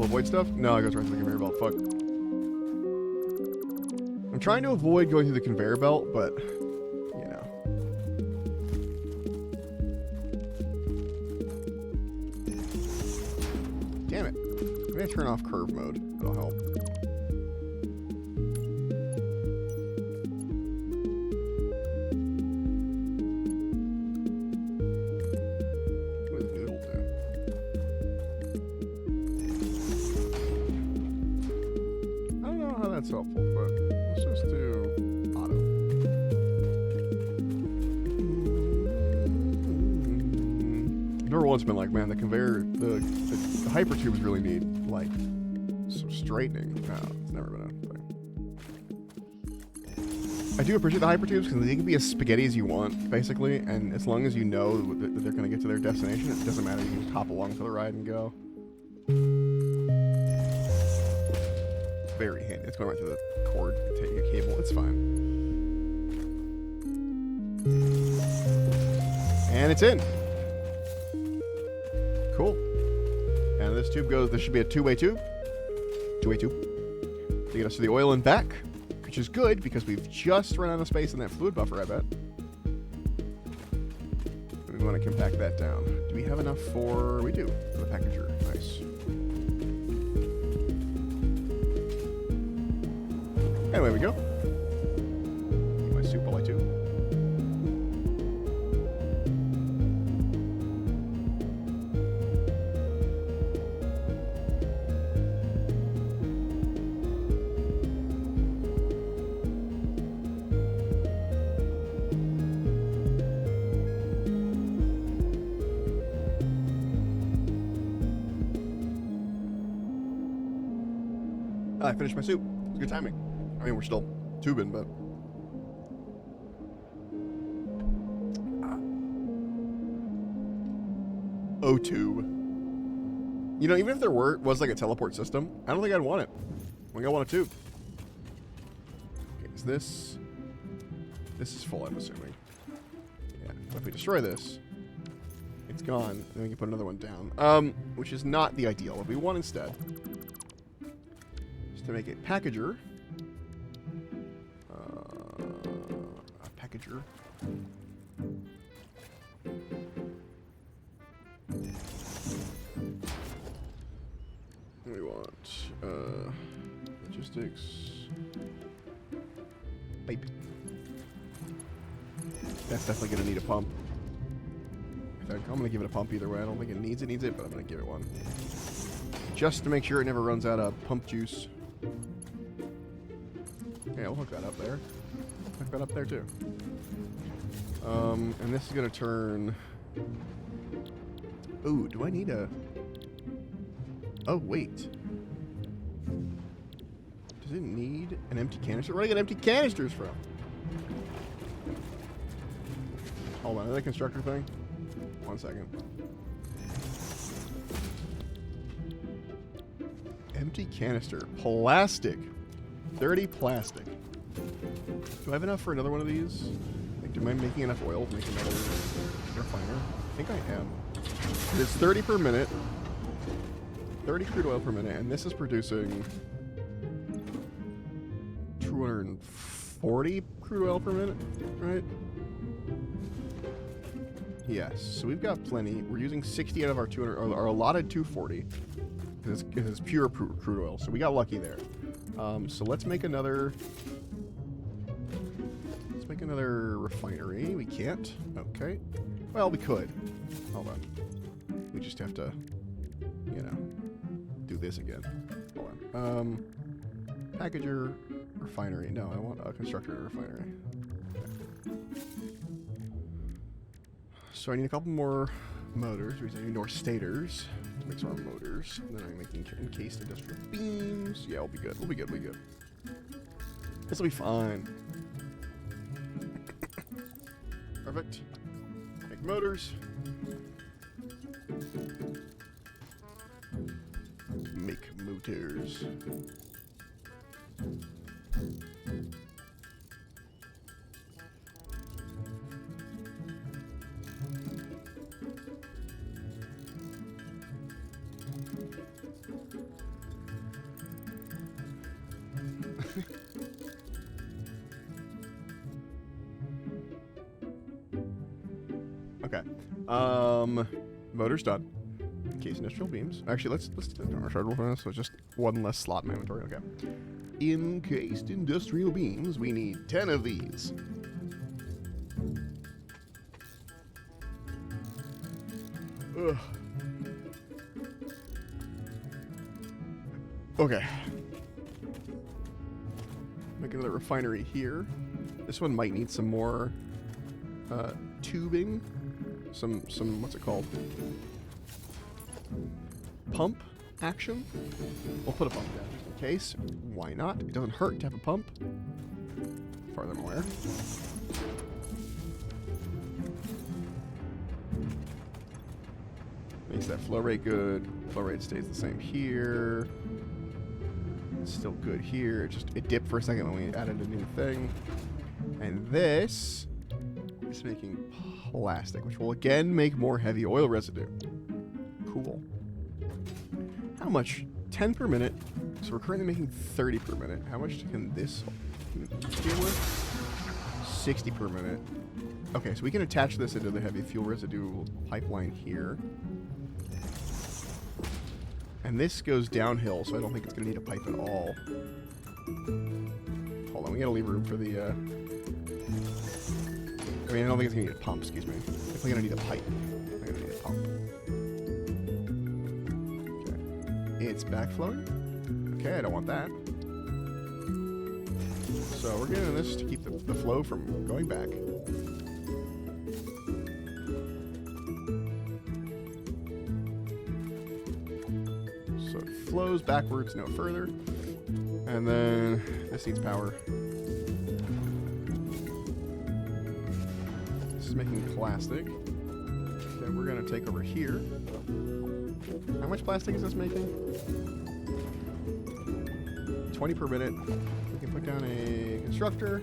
careful, avoid stuff? No, it goes right through the conveyor belt. Fuck. I'm trying to avoid going through the conveyor belt, but, you know. Damn it. Maybe I turn off curve mode. That'll help. What does noodle do? I don't know how that's helpful, but let's just do auto. Number one's been like, man, the conveyor, the hyper tubes really need like some straightening. No, it's never been a thing. I do appreciate the hyper tubes because they can be as spaghetti as you want, basically, and as long as you know that they're going to get to their destination, it doesn't matter. You can just hop along for the ride and go. Very handy. It's going right through the cord, taking a cable. It's fine. And it's in. Cool. And this tube goes, this should be a two-way tube. Two-way tube. To get us to the oil and back, which is good because we've just run out of space in that fluid buffer, I bet. And we want to compact that down. Do we have enough for, we do, for the packager. Nice. And away we go. Eat my soup while I tube. I finished my soup. It was good timing. I mean, we're still tubing, but... Oh, tube. You know, even if there was like a teleport system, I don't think I'd want it. I think I want a tube. Okay, is this... This is full, I'm assuming. Yeah, but if we destroy this, it's gone. Then we can put another one down. Which is not the ideal. What we want instead is to make a packager. Packager. We want logistics pipe. That's definitely gonna need a pump. I'm gonna give it a pump either way. I don't think it needs it, but I'm gonna give it one. Just to make sure it never runs out of pump juice. Yeah, we'll hook that up there. Hook that up there too. And this is gonna turn... Ooh, do I need a... Oh, wait. Does it need an empty canister? Where do I get empty canisters from? Hold on, is that a constructor thing? 1 second. Empty canister. Plastic. Dirty plastic. Do I have enough for another one of these? Like, am I making enough oil to make another refiner? I think I am. It's 30 per minute. 30 crude oil per minute, and this is producing 240 crude oil per minute, right? Yes, so we've got plenty. We're using 60 out of our 200, or our allotted 240, because it's pure crude oil. So we got lucky there. So let's make another. Let's make another refinery. We can't. Okay. Well, we could. Hold on. We just have to, you know, do this again. Hold on. Packager, refinery. No, I want a constructor and a refinery. So I need a couple more motors. I need more stators to make some more motors. And then I'm making encased industrial beams. Yeah, we'll be good. We'll be good. We'll be good. This will be fine. Perfect. Make motors. Make motors. Okay. Motor's done. Case industrial beams. Actually, let's do the rechargeable for this. So just one less slot in my inventory. Okay. Encased industrial beams. We need 10 of these. Ugh. Okay. Make another refinery here. This one might need some more tubing. Some what's it called? Pump action. We'll put a pump down just in case. Why not? It doesn't hurt to have a pump. As far as I'm aware. Makes that flow rate good. Flow rate stays the same here. It's still good here. It dipped for a second when we added a new thing. And this is making plastic, which will again make more heavy oil residue. Cool. How much? 10 per minute. So we're currently making 30 per minute. How much can this deal with? 60 per minute. Okay, so we can attach this into the heavy fuel residue pipeline here. And this goes downhill, so I don't think it's going to need a pipe at all. Hold on, we got to leave room for the... I mean, I don't think it's going to need a pump, excuse me. Definitely going to need a pipe. I'm going to need a pump. Okay. It's backflowing. Okay, I don't want that. So we're getting this to keep the flow from going back. So it flows backwards no further. And then this needs power. This is making plastic. Okay, we're going to take over here. How much plastic is this making? 20 per minute. We can put down a constructor.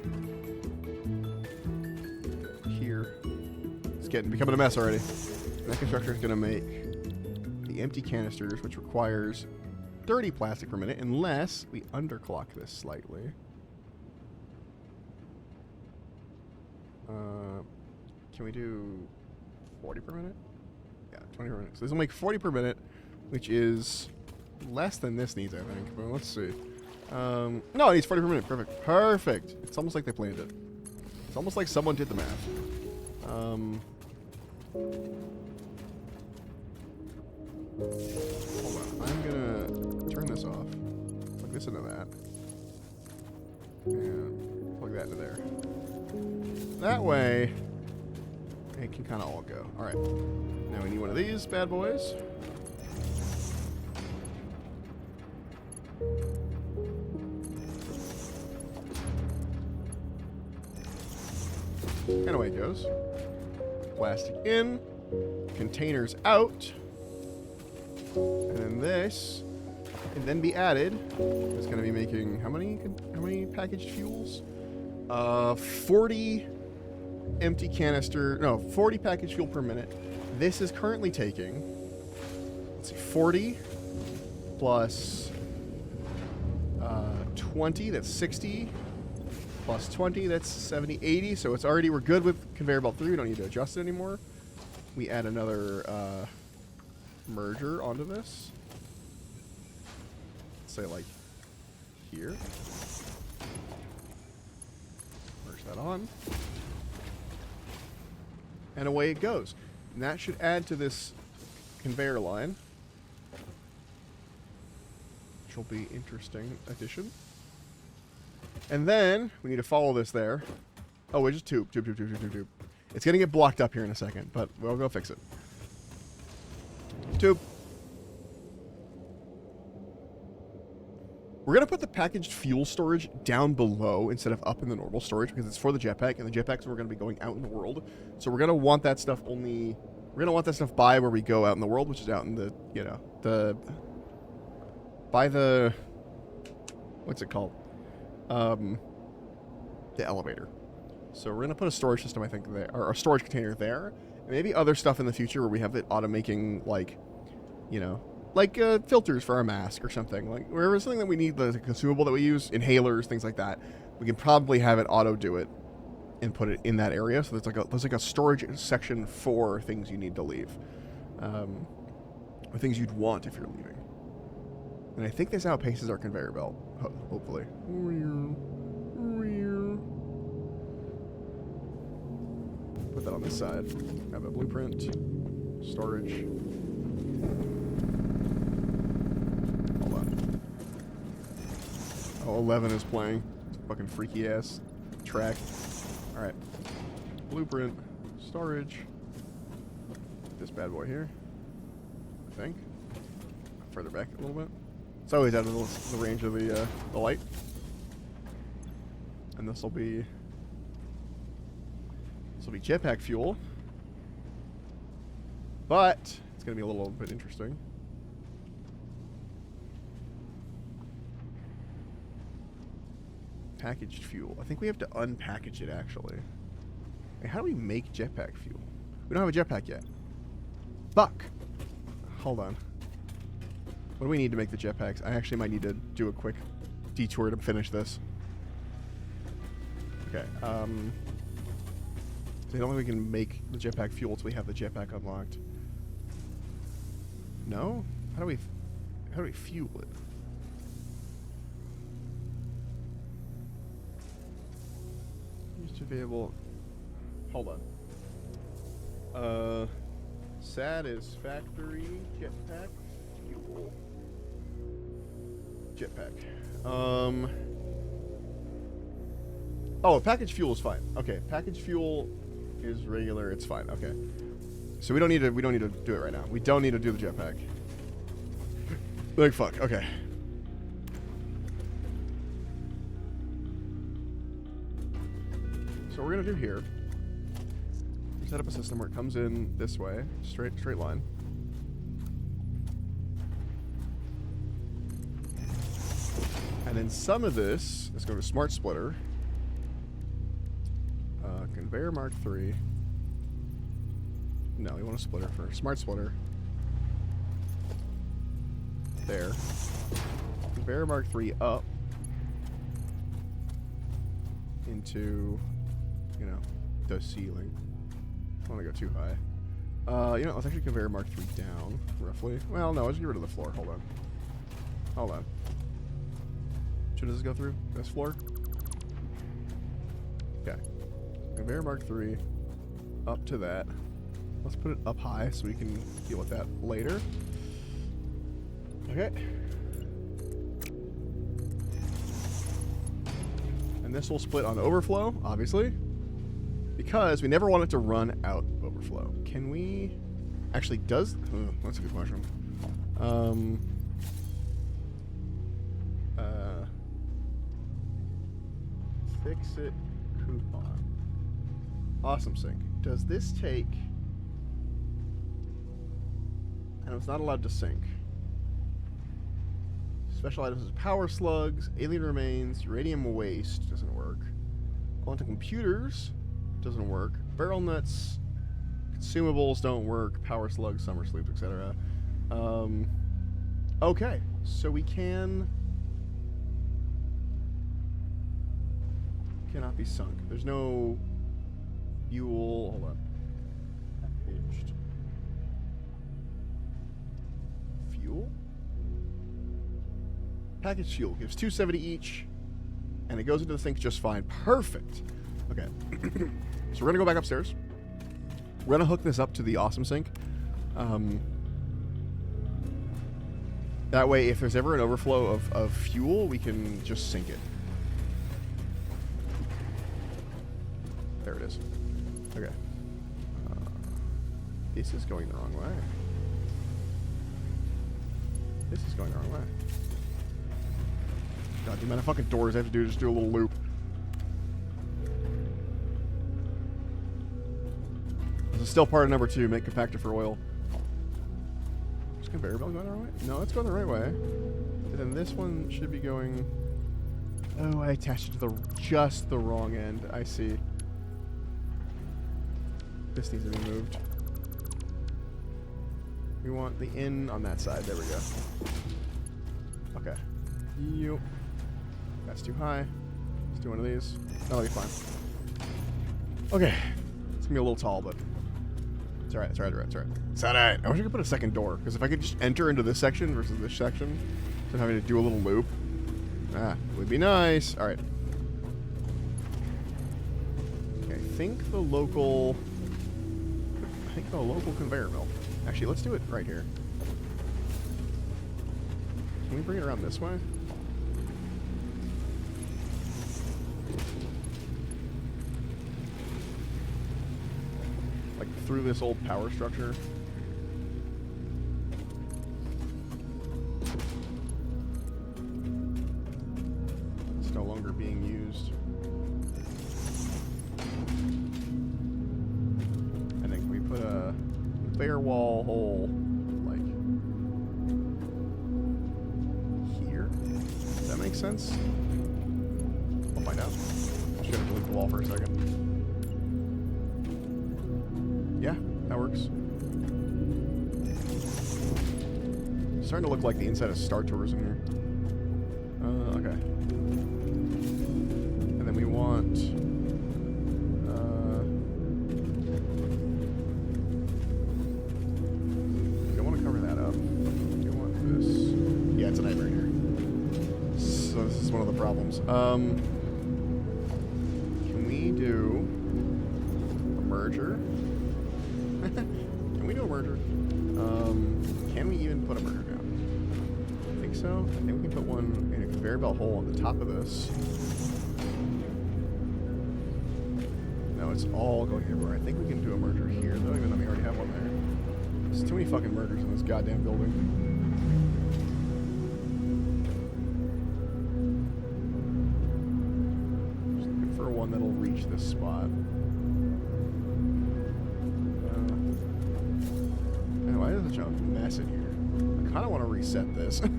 Here. It's becoming a mess already. That constructor is going to make the empty canisters, which requires 30 plastic per minute, unless we underclock this slightly. Can we do 40 per minute? Yeah, 20 per minute. So this will make 40 per minute, which is less than this needs, I think. But let's see. No, it needs 40 per minute. Perfect. Perfect. It's almost like they planned it. It's almost like someone did the math. Hold on. I'm gonna turn this off. Plug this into that. And plug that into there. That way, it can kind of all go. All right. Now we need one of these bad boys. And away it goes. Plastic in. Containers out. And then this can then be added. It's going to be making how many packaged fuels? 40 empty canister. No, 40 packaged fuel per minute. This is currently taking, let's see, 40 plus 20. That's 60. Plus 20, that's 70, 80. So it's already, we're good with conveyor belt 3. We don't need to adjust it anymore. We add another merger onto this. Say like here. Merge that on. And away it goes. And that should add to this conveyor line. Which will be interesting addition. And then we need to follow this there. Oh, wait, just tube. It's going to get blocked up here in a second, but we'll go fix it. Tube. We're going to put the packaged fuel storage down below instead of up in the normal storage because it's for the jetpack, and the jetpacks we're going to be going out in the world. So we're going to want that stuff only... We're going to want that stuff by where we go out in the world, which is out in the, you know, by the... What's it called? The elevator. So we're going to put a storage system, I think, there, or a storage container there. And maybe other stuff in the future where we have it auto-making, like, you know, like filters for our mask or something. Like, wherever something that we need, the consumable that we use, inhalers, things like that, we can probably have it auto-do it. and put it in that area. So there's like a storage section for things you need to leave, or things you'd want if you're leaving. And I think this outpaces our conveyor belt, hopefully. Put that on this side. Have a blueprint, storage. Hold on. Oh, 11 is playing. Fucking freaky ass track. All right. Blueprint, storage. This bad boy here. I think. Further back a little bit. It's always out of the range of the light. And this will be jetpack fuel. But it's going to be a little bit interesting. Packaged fuel. I think we have to unpackage it, actually. Wait, how do we make jetpack fuel? We don't have a jetpack yet. Fuck! Hold on. What do we need to make the jetpacks? I actually might need to do a quick detour to finish this. Okay, so I don't think we can make the jetpack fuel until we have the jetpack unlocked. No? How do we fuel it? Used to be able... Hold on. Satisfactory jetpack fuel. Jetpack. Oh, packaged fuel is fine. Okay, packaged fuel is regular. It's fine. Okay. So we don't need to do it right now. We don't need to do the jetpack. Like fuck. Okay. So what we're gonna do here, set up a system where it comes in this way, straight line. And then some of this is going to Smart Splitter. Conveyor Mark 3. No, we want a splitter first. Smart Splitter. There. Conveyor Mark 3 up. Into, the ceiling. I don't want to go too high. Let's actually Conveyor Mark 3 down, roughly. Well, no, let's get rid of the floor. Hold on. Should this go through? This floor? Okay. Conveyor Mark 3 up to that. Let's put it up high so we can deal with that later. Okay. And this will split on overflow, obviously, because we never want it to run out of overflow. Can we... Actually, that's a good question. Fix it coupon. Awesome sync. Does this take... And it's not allowed to sync. Special items is power slugs, alien remains, uranium waste doesn't work. Quantum computers doesn't work. Barrel nuts, consumables don't work. Power slugs, summer sleeps, etc. Okay, so we cannot be sunk. There's no fuel. Hold on. Packaged fuel. Packaged fuel gives 270 each, and it goes into the sink just fine. Perfect. Okay. So we're gonna go back upstairs. We're gonna hook this up to the awesome sink. That way, if there's ever an overflow of fuel, we can just sink it. There it is. Okay. This is going the wrong way. This is going the wrong way. God, the amount of fucking doors I have to do to just do a little loop. This is still part of number 2, make compactor for oil. Is conveyor belt going the wrong way? No, it's going the right way. And then this one should be going... Oh, I attached it to just the wrong end. I see. This needs to be moved. We want the in on that side. There we go. Okay. That's too high. Let's do one of these. That'll be fine. Okay. It's gonna be a little tall, but it's alright, it's alright, it's alright. It's alright. I wish I could put a second door, because if I could just enter into this section versus this section, instead of having to do a little loop, it would be nice. Alright. Okay, I think the local conveyor belt. Actually, let's do it right here. Can we bring it around this way? Like through this old power structure. It's no longer being used. And then can we put a conveyor wall hole like here? Does that make sense? We'll find out. I'm just gonna delete the wall for a second. Yeah, that works. Starting to look like the inside of Star Tours in here. Okay. And then we want... don't want to cover that up. Do want this... Yeah, it's a nightmare here. So this is one of the problems. Can we do a merger? Can we do a merger? Can we even put a merger down? I think so. I think we can put one in a conveyor belt hole on the top of this. No, it's all going everywhere. I think we can do a merger here, though, even though we already have one there. There's too many fucking mergers in this goddamn building. Just looking for one that'll reach this spot. Why is such a mess in here? I kind of want to reset this. You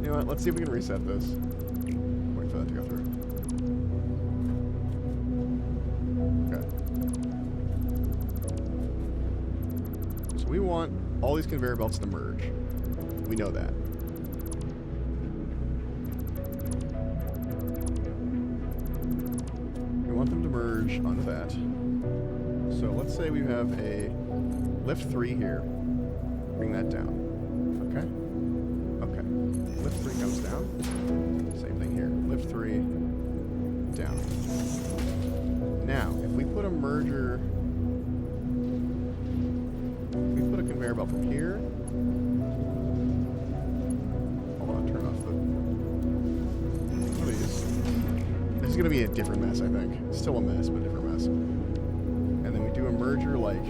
know what? Let's see if we can reset this. Wait for that to go through. Okay. So we want all these conveyor belts to merge. We know that. We want them to merge onto that. So let's say we have a lift 3 here. Bring that down. Okay? Okay. Lift 3 comes down. Same thing here. Lift 3 down. Now, if we put a merger... If we put a conveyor belt from here... Hold on, turn off the... Please. This is going to be a different mess, I think. It's still a mess, but a different mess. And then we do a merger like...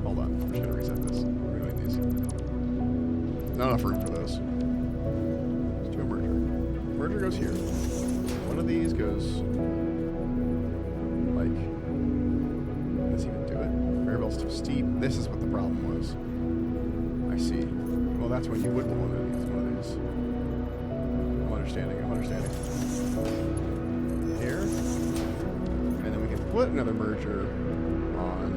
Hold on. I'm just going to reset this. We're doing these. Not enough room for those. Let's do a merger. Merger goes here. One of these goes... like... Does even do it? Variable's too steep. This is what the problem was. I see. Well, that's when you wouldn't want to use one of these. I'm understanding. I'm understanding. Here. And then we can put another merger on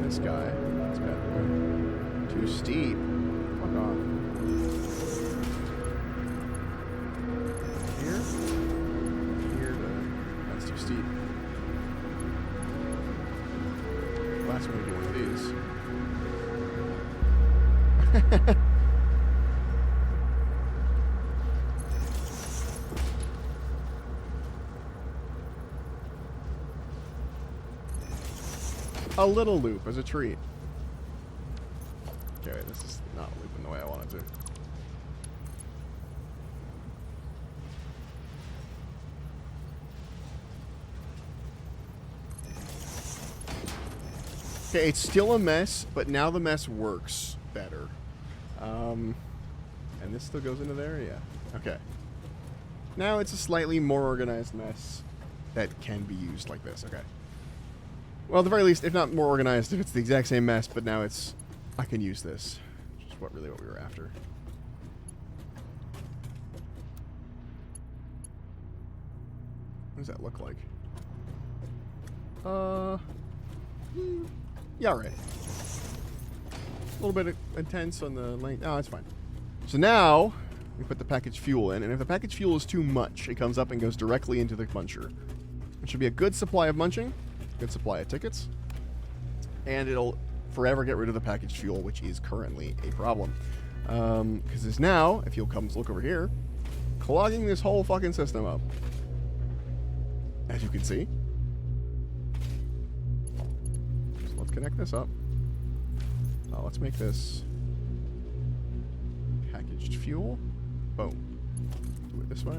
this guy. That's bad. Too steep. Fuck off. Here. Here. That's too steep. Last one we do one of these. A little loop as a treat. Okay, this is not looping the way I want it to. Okay, it's still a mess, but now the mess works better. And this still goes into there? Yeah. Okay. Now it's a slightly more organized mess that can be used like this. Okay. Well, at the very least, if not more organized, if it's the exact same mess, but now it's... I can use this. Which is what we were after. What does that look like? Yeah, right. A little bit intense on the length. No, it's fine. So now, we put the packaged fuel in, and if the packaged fuel is too much, it comes up and goes directly into the muncher. It should be a good supply of munching, good supply of tickets, and it'll forever get rid of the packaged fuel, which is currently a problem. Because it's now, if you'll come look over here, clogging this whole fucking system up. As you can see. So let's connect this up. Let's make this packaged fuel. Boom. Do it this way.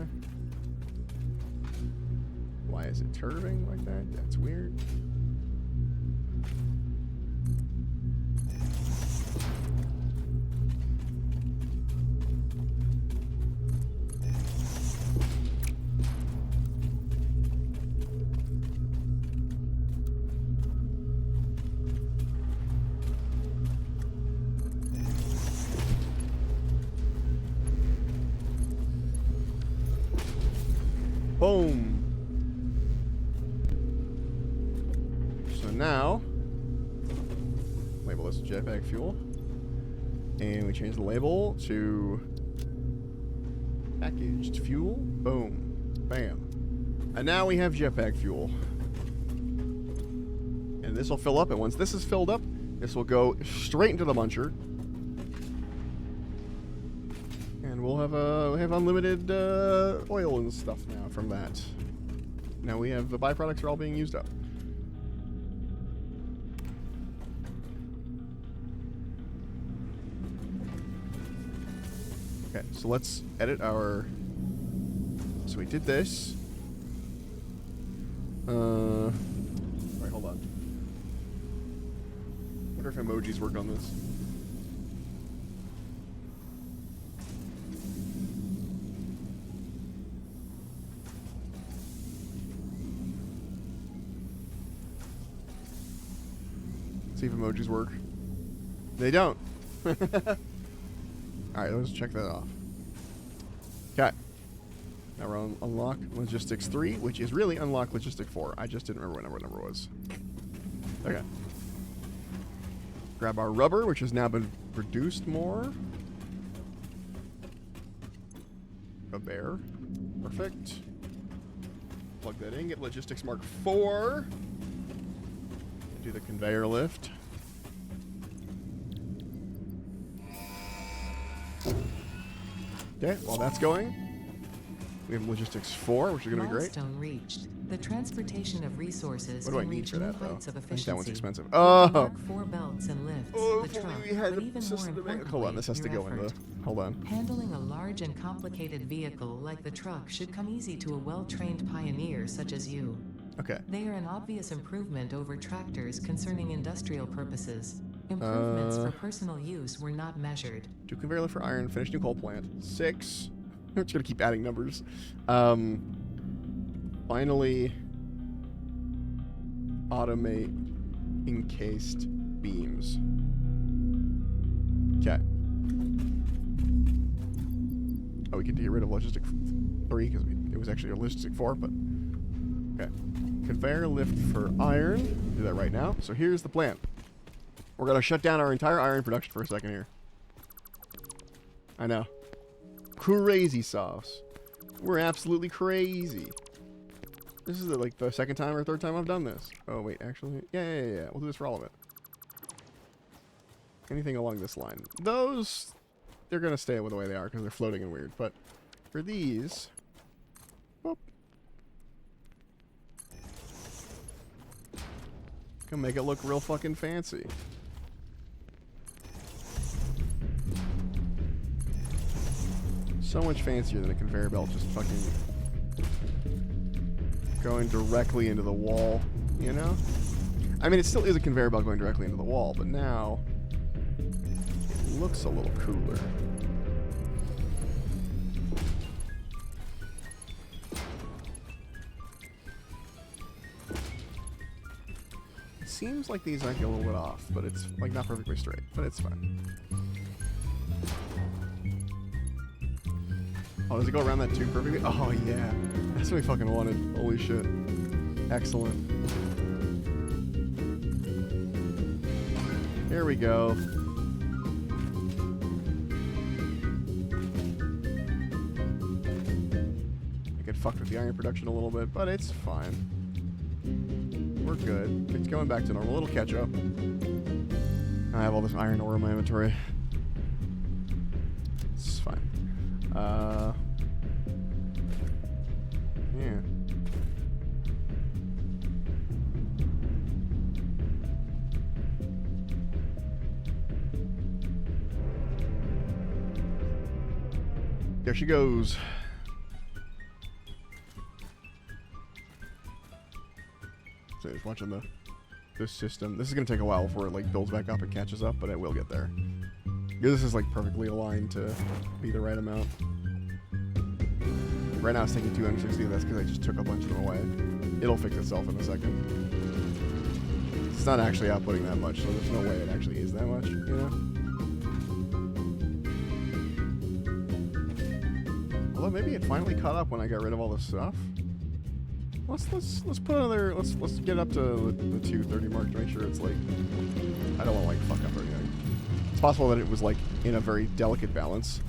Why is it turving like that? That's weird. Boom. So now, label this jetpack fuel, and we change the label to packaged fuel. Boom. Bam. And now we have jetpack fuel. And this will fill up, and once this is filled up, this will go straight into the muncher. And we'll have unlimited oil and stuff now from that. Now we have the byproducts are all being used up. Okay, so let's edit our. So we did this. Alright, hold on. Wonder if emojis work on this. See if emojis work. They don't. Alright, let's check that off. Okay. Now we're on Unlock Logistics 3, which is really Unlock Logistic 4. I just didn't remember what number was. Okay. Grab our rubber, which has now been produced more. A bear. Perfect. Plug that in, get Logistics Mark 4. Do the conveyor lift. Okay, while that's going, we have Logistics 4, which is going to be great. Milestone reached. The transportation of resources What do I can need reach for new that, though? heights of I efficiency. think that one's expensive. With Oh! Mark 4 belts and lifts, Oh, the if only truck, we had but the even more system to make. importantly, Hold on, this has to your go in effort. the. Hold on. Handling a large and complicated vehicle like the truck should come easy to a well-trained pioneer such as you. Okay. They are an obvious improvement over tractors concerning industrial purposes. Improvements for personal use were not measured. Do conveyor lift for iron, finish new coal plant. 6. I'm just going to keep adding numbers. Finally, automate encased beams. Okay. Oh, we get to get rid of Logistic 3 because it was actually a Logistic 4, but okay. Conveyor lift for iron. Do that right now. So here's the plan. We're going to shut down our entire iron production for a second here. I know. Crazy sauce. We're absolutely crazy. This is like the second time or third time I've done this. Oh, wait, actually. Yeah. We'll do this for all of it. Anything along this line. Those, they're going to stay the way they are because they're floating and weird. But for these, whoop. Gonna make it look real fucking fancy. So much fancier than a conveyor belt just fucking going directly into the wall, you know? I mean, it still is a conveyor belt going directly into the wall, but now it looks a little cooler. It seems like these might be a little bit off, but it's like not perfectly straight, but it's fine. Oh, does it go around that tube perfectly? Oh, yeah. That's what we fucking wanted. Holy shit. Excellent. Here we go. it fucked with the iron production a little bit, but it's fine. We're good. It's going back to normal. A little catch up. I have all this iron ore in my inventory. It's fine. Yeah. There she goes. So just watching this system. This is gonna take a while before it like builds back up and catches up, but it will get there. This is like perfectly aligned to be the right amount. Right now it's taking 260. That's because I just took a bunch of them away. It'll fix itself in a second. It's not actually outputting that much, so there's no way it actually is that much, you know. Although maybe it finally caught up when I got rid of all this stuff. Let's put another. Let's get up to the 230 mark to make sure it's like. I don't want to like fuck up or anything. It's possible that it was like in a very delicate balance.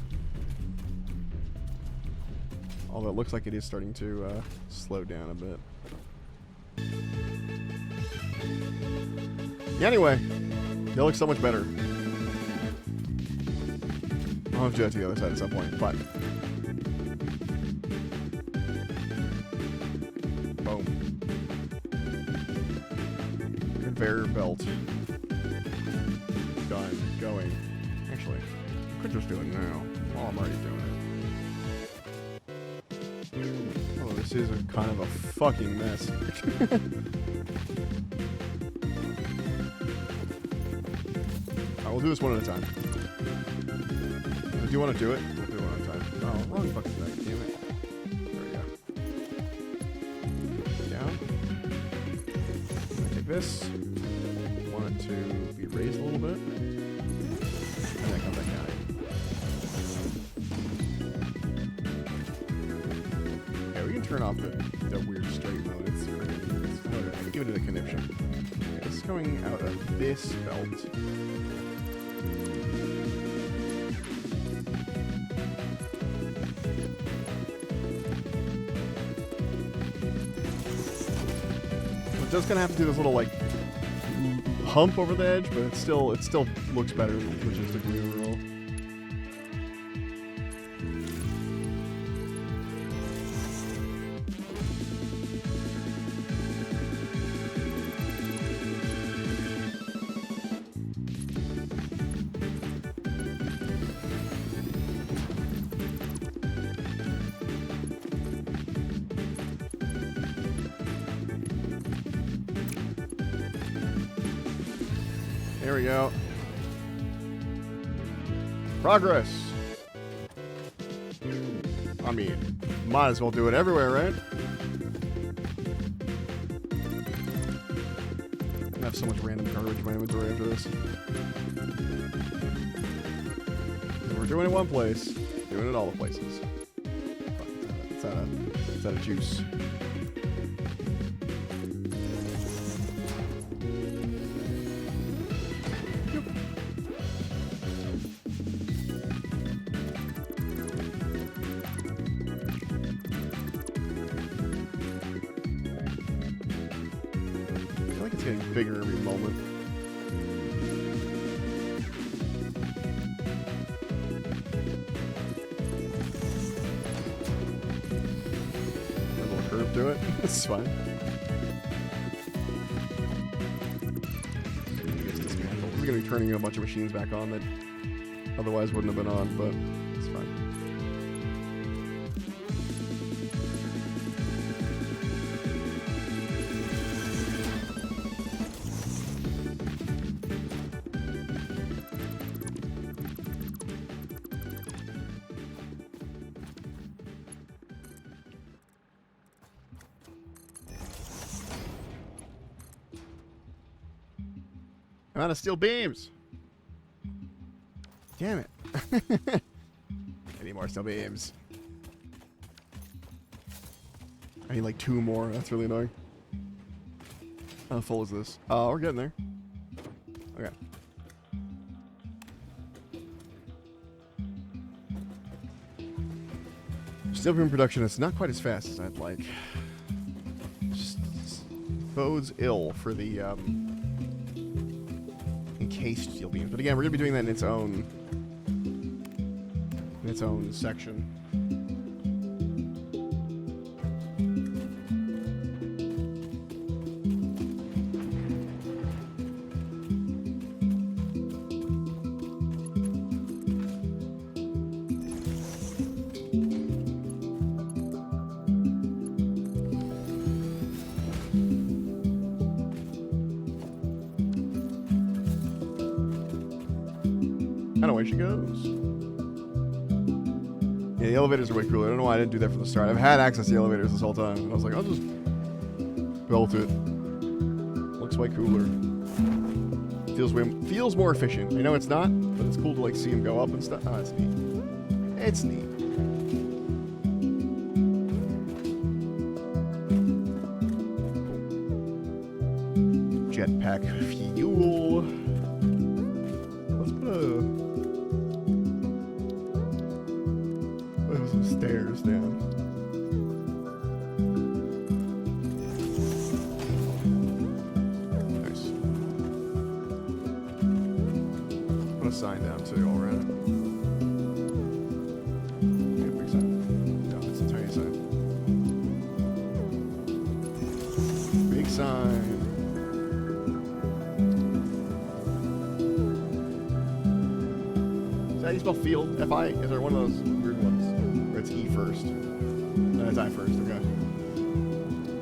Although it looks like it is starting to slow down a bit. Yeah, anyway, they look so much better. I'll have to do that to the other side at some point, but. Boom. Conveyor belt. Done. Going. Actually, I could just do it now. Well, I'm already doing it. Oh, this is a kind of a fucking mess. Alright, we'll do this one at a time. If you want to do it, we'll do it one at a time. Oh, wrong fucking thing. Damn it. There we go. Down. I'm gonna take this. Want it to be raised a little bit. And then come back down. Okay, we can turn off the weird straight mode. It's give it a conniption. Okay, it's going out of this belt. It's just gonna have to do this little like hump over the edge, but it still looks better logistically overall. There we go. Progress. I mean, might as well do it everywhere, right? I have so much random garbage in my inventory after this. We're doing it one place, doing it all the places. Fuck, it's out of juice. Getting bigger every moment. A little curve to it. This is fine. This is going to be turning a bunch of machines back on that otherwise wouldn't have been on, but it's fine. I'm out of steel beams. Damn it. I need more steel beams. I need like 2 more. That's really annoying. How full is this? Oh, we're getting there. Okay. Steel beam production is not quite as fast as I'd like. Just bodes ill for the encased steel beams. But again, we're gonna be doing that in its own section. I know where she goes. Yeah, the elevators are way cooler. I don't know why I didn't do that from the start. I've had access to the elevators this whole time. And I was like, I'll just belt it. Looks way cooler. Feels more efficient. I know it's not, but it's cool to like see him go up and stuff. Oh, it's neat. It's neat. Jetpack fuel. Let's put some stairs down. Nice. Put a sign down too, alright. Yeah, big sign. No, it's a tiny sign. Big sign. How do you spell field? F-I? Is there one of those weird ones where it's E first? No, it's I first, okay.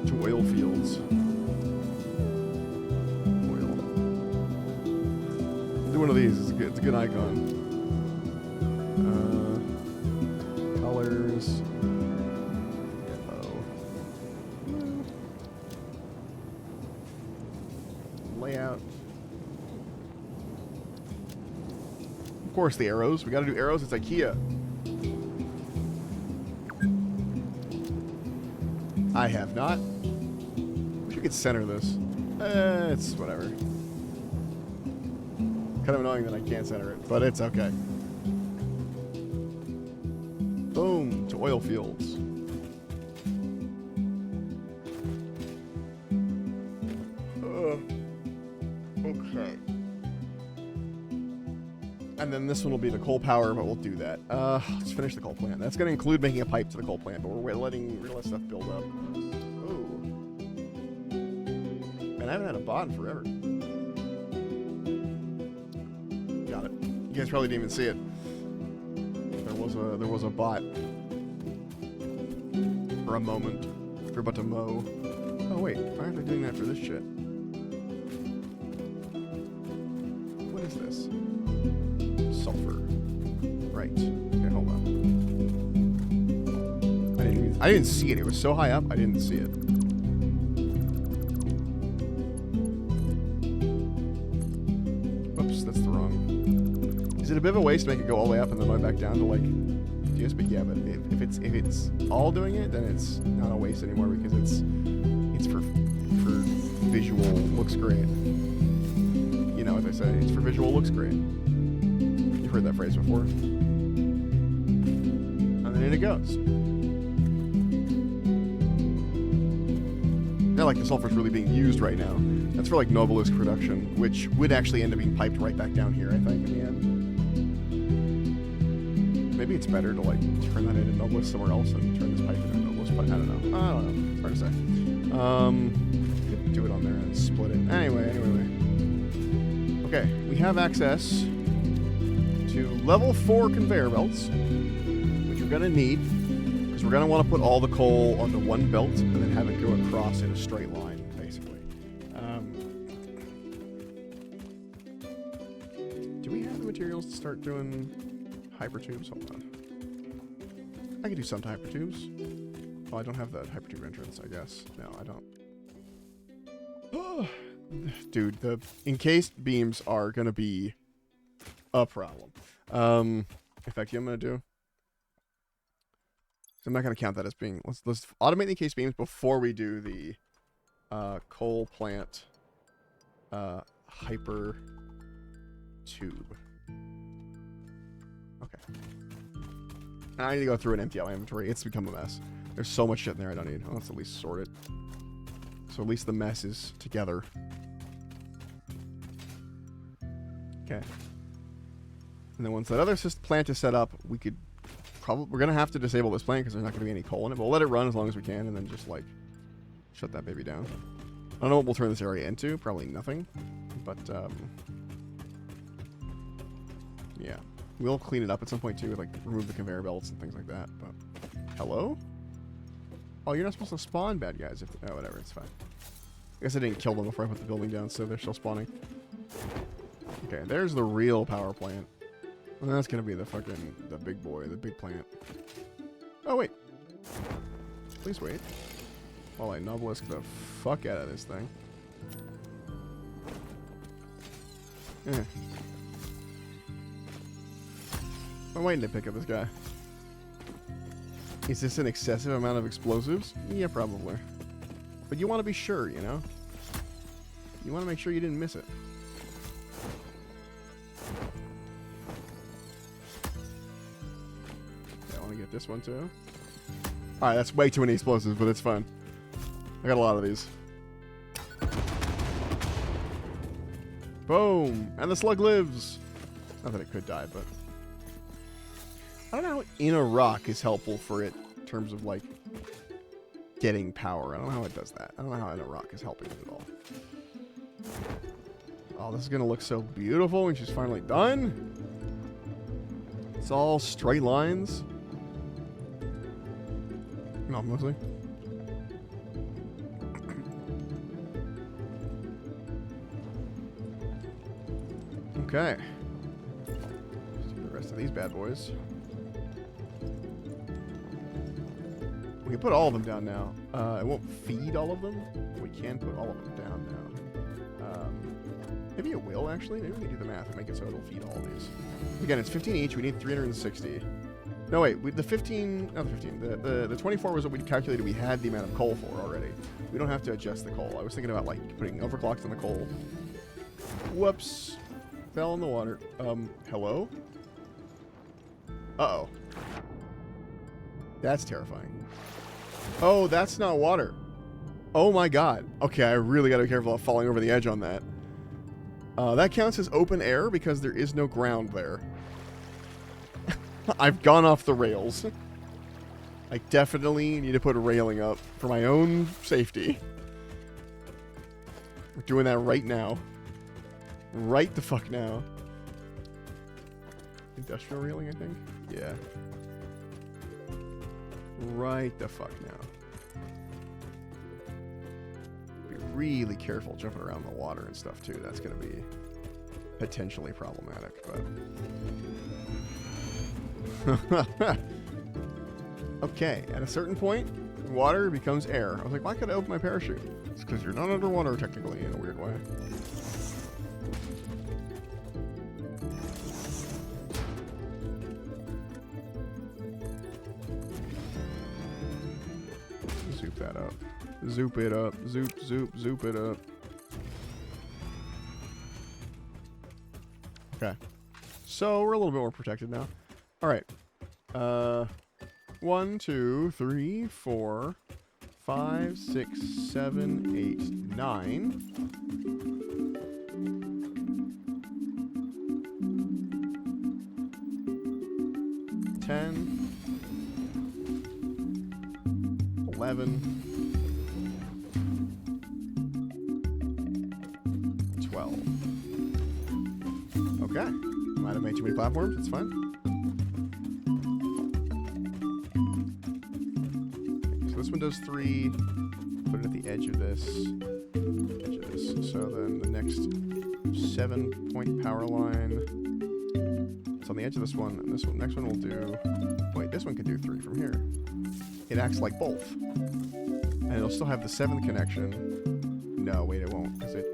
To oil fields. Oil. Do one of these, it's a good icon. Colors. Yellow. Layout. Of course, the arrows. We gotta do arrows. It's IKEA. I have not. Wish we could center this. It's whatever. Kind of annoying that I can't center it, but it's okay. Boom, to oil fields. Okay. And then this one will be the coal power, but we'll do that. Let's finish the coal plant. That's going to include making a pipe to the coal plant, but we're letting real stuff build up. Oh. Man, I haven't had a bot in forever. Got it. You guys probably didn't even see it. There was a bot. For a moment. We're about to mow. Oh wait, why aren't they doing that for this shit? What is this? Sulfur. Right. Okay, hold on. I didn't see it. It was so high up, I didn't see it. Oops, that's the wrong. Is it a bit of a waste to make it go all the way up and then right back down to like GSP? Yeah, but if it's all doing it, then it's not a waste anymore because it's for visual looks great. You know, as I say, it's for visual looks great. You've heard that phrase before. And then in it goes. Not like the sulfur's really being used right now. That's for like Novelist production, which would actually end up being piped right back down here, I think, in the end. Maybe it's better to like turn that into Novelist somewhere else and turn this pipe into Novelist, but I don't know. It's hard to say. Could do it on there and split it. Anyway. Okay, we have access to level 4 conveyor belts, which we're gonna need, because we're gonna want to put all the coal onto one belt and then have it go across in a straight line, basically. Do we have the materials to start doing hypertubes? Hold on. I can do some hypertubes. Oh, I don't have that hypertube entrance, I guess. No, I don't. Dude, the encased beams are gonna be a problem. In fact, you know what I'm gonna do? So I'm not gonna count that as being. Let's automate the encased beams before we do the coal plant hyper tube. Okay. I need to go through and empty out my inventory. It's become a mess. There's so much shit in there I don't need. Let's at least sort it. So at least the mess is together. Okay. And then once that other plant is set up, we could probably... We're going to have to disable this plant because there's not going to be any coal in it. But we'll let it run as long as we can and then just, like, shut that baby down. I don't know what we'll turn this area into. Probably nothing. But, yeah. We'll clean it up at some point, too. Like, remove the conveyor belts and things like that. But, hello? Oh, you're not supposed to spawn bad guys. Oh, whatever. It's fine. I guess I didn't kill them before I put the building down, so they're still spawning. Okay, there's the real power plant. And that's going to be the big boy, the big plant. Oh, wait. Please wait. While I novelisk the fuck out of this thing. I'm waiting to pick up this guy. Is this an excessive amount of explosives? Yeah, probably. But you want to be sure, you know? You want to make sure you didn't miss it. Okay, I want to get this one too. Alright, that's way too many explosives, but it's fun. I got a lot of these. Boom! And the slug lives! Not that it could die, but... I don't know how in a rock is helpful for it in terms of, like, getting power. I don't know how it does that. I don't know how in a rock is helping it at all. Oh, this is going to look so beautiful when she's finally done. It's all straight lines. No, mostly. Okay. Let's do the rest of these bad boys. We can put all of them down now. It won't feed all of them. We can put all of them down now. Maybe it will, actually. Maybe we can do the math and make it so it'll feed all of these. Again, it's 15 each. We need 360. No, wait. The 15... Not the 15. The 24 was what we calculated we had the amount of coal for already. We don't have to adjust the coal. I was thinking about, like, putting overclocks on the coal. Whoops. Fell in the water. Hello? Uh-oh. That's terrifying. Oh, that's not water. Oh my god. Okay, I really gotta be careful of falling over the edge on that. That counts as open air because there is no ground there. I've gone off the rails. I definitely need to put a railing up for my own safety. We're doing that right now. Right the fuck now. Industrial railing, I think? Yeah. Right the fuck now. Be really careful jumping around the water and stuff too. That's going to be potentially problematic, but... Okay, at a certain point, water becomes air. I was like, why could I open my parachute? It's because you're not underwater technically in a weird way. Zoop that up. Zoop it up. Zoop, zoop, zoop it up. Okay. So we're a little bit more protected now. Alright. 1, 2, 3, 4, 5, 6, 7, 8, 9. 10. 11. 12. Okay. Might have made too many platforms. It's fine. So this one does 3. Put it at the edge of this. So then the next 7-point power line. It's on the edge of this one. And this one, next one will do... Wait, this one can do 3 from here. It acts like both. And it'll still have the 7th connection. No, wait, it won't. Because it...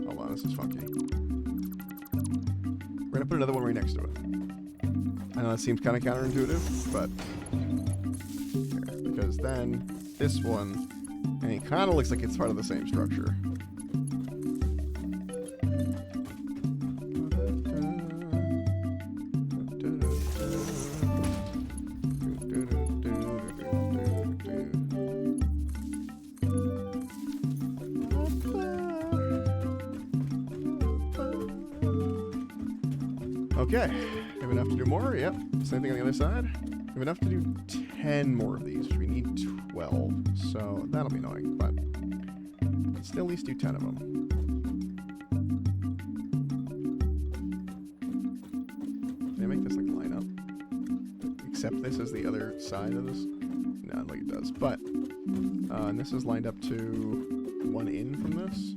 Hold on, this is funky. We're going to put another one right next to it. I know that seems kind of counterintuitive, but... Here, because then this one... And it kind of looks like it's part of the same structure. Okay, have enough to do more? Yep. Same thing on the other side. We have enough to do 10 more of these, which we need 12. So that'll be annoying, but still at least do 10 of them. Can I make this like line up? Accept this as the other side of this? No, I don't think it does. But, and this is lined up to one in from this.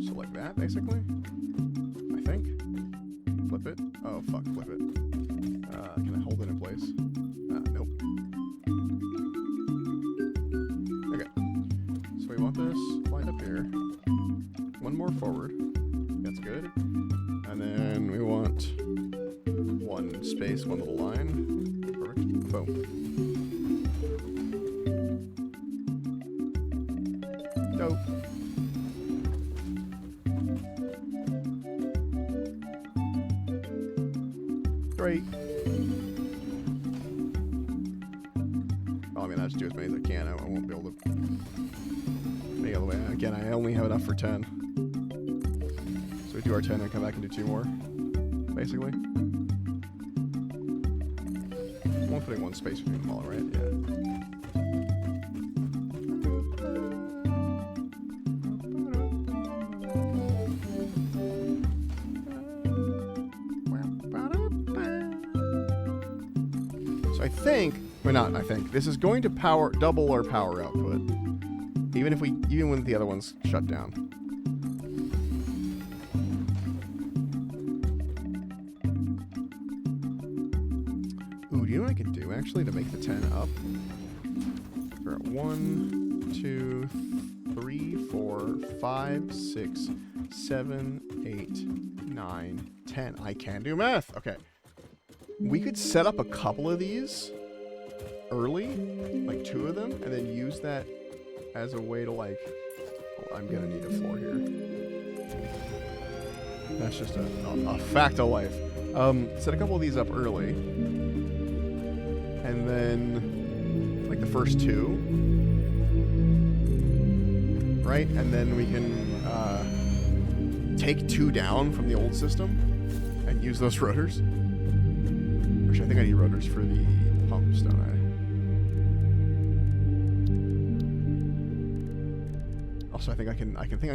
So like that, basically. I think. Flip it. Oh, fuck, flip it. Can I hold it in place? Nope. Okay. So we want this lined up here. One more forward. That's good. And then we want one space, one little line. Perfect. Boom. Dope. Great. Well, I mean, I'll just do as many as I can. I won't be able to make it all the way. Again, I only have enough for 10. So we do our 10 and come back and do 2 more, basically. I'm only putting one space between them all, right? Yeah. So I think, or not, I think this is going to double our power output, even when the other one's shut down. Ooh, do you know what I could do actually to make the 10 up? We're at 1, 2, 3, 4, 5, 6, 7, 8, 9, 10. I can do math. Okay. We could set up a couple of these early, like 2 of them, and then use that as a way to like, oh, I'm gonna need a floor here. That's just a fact of life. Set a couple of these up early, and then like the first 2, right? And then we can take 2 down from the old system and use those rotors. Actually, I think I need rotors for the pumps, don't I? Also, I think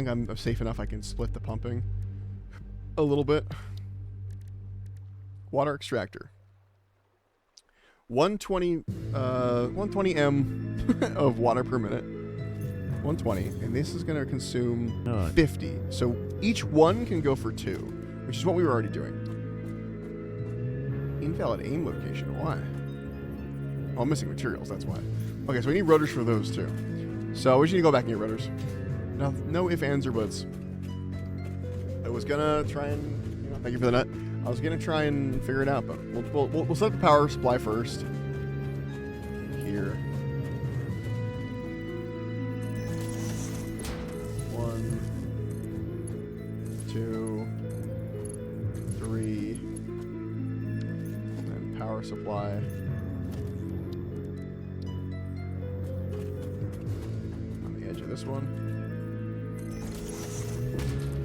I'm safe enough. I can split the pumping a little bit. Water extractor. 120 m of water per minute. 120, and this is going to consume 50. So each one can go for 2, which is what we were already doing. Invalid aim location. Why? Oh, I'm missing materials. That's why. Okay, so we need rotors for those too. So we just need to go back and get rotors. No ifs, ands, or buts. I was gonna try and, thank you for the nut. I was gonna try and figure it out, but we'll set up the power supply first. Here. 1, 2, 3. Power supply. On the edge of this one.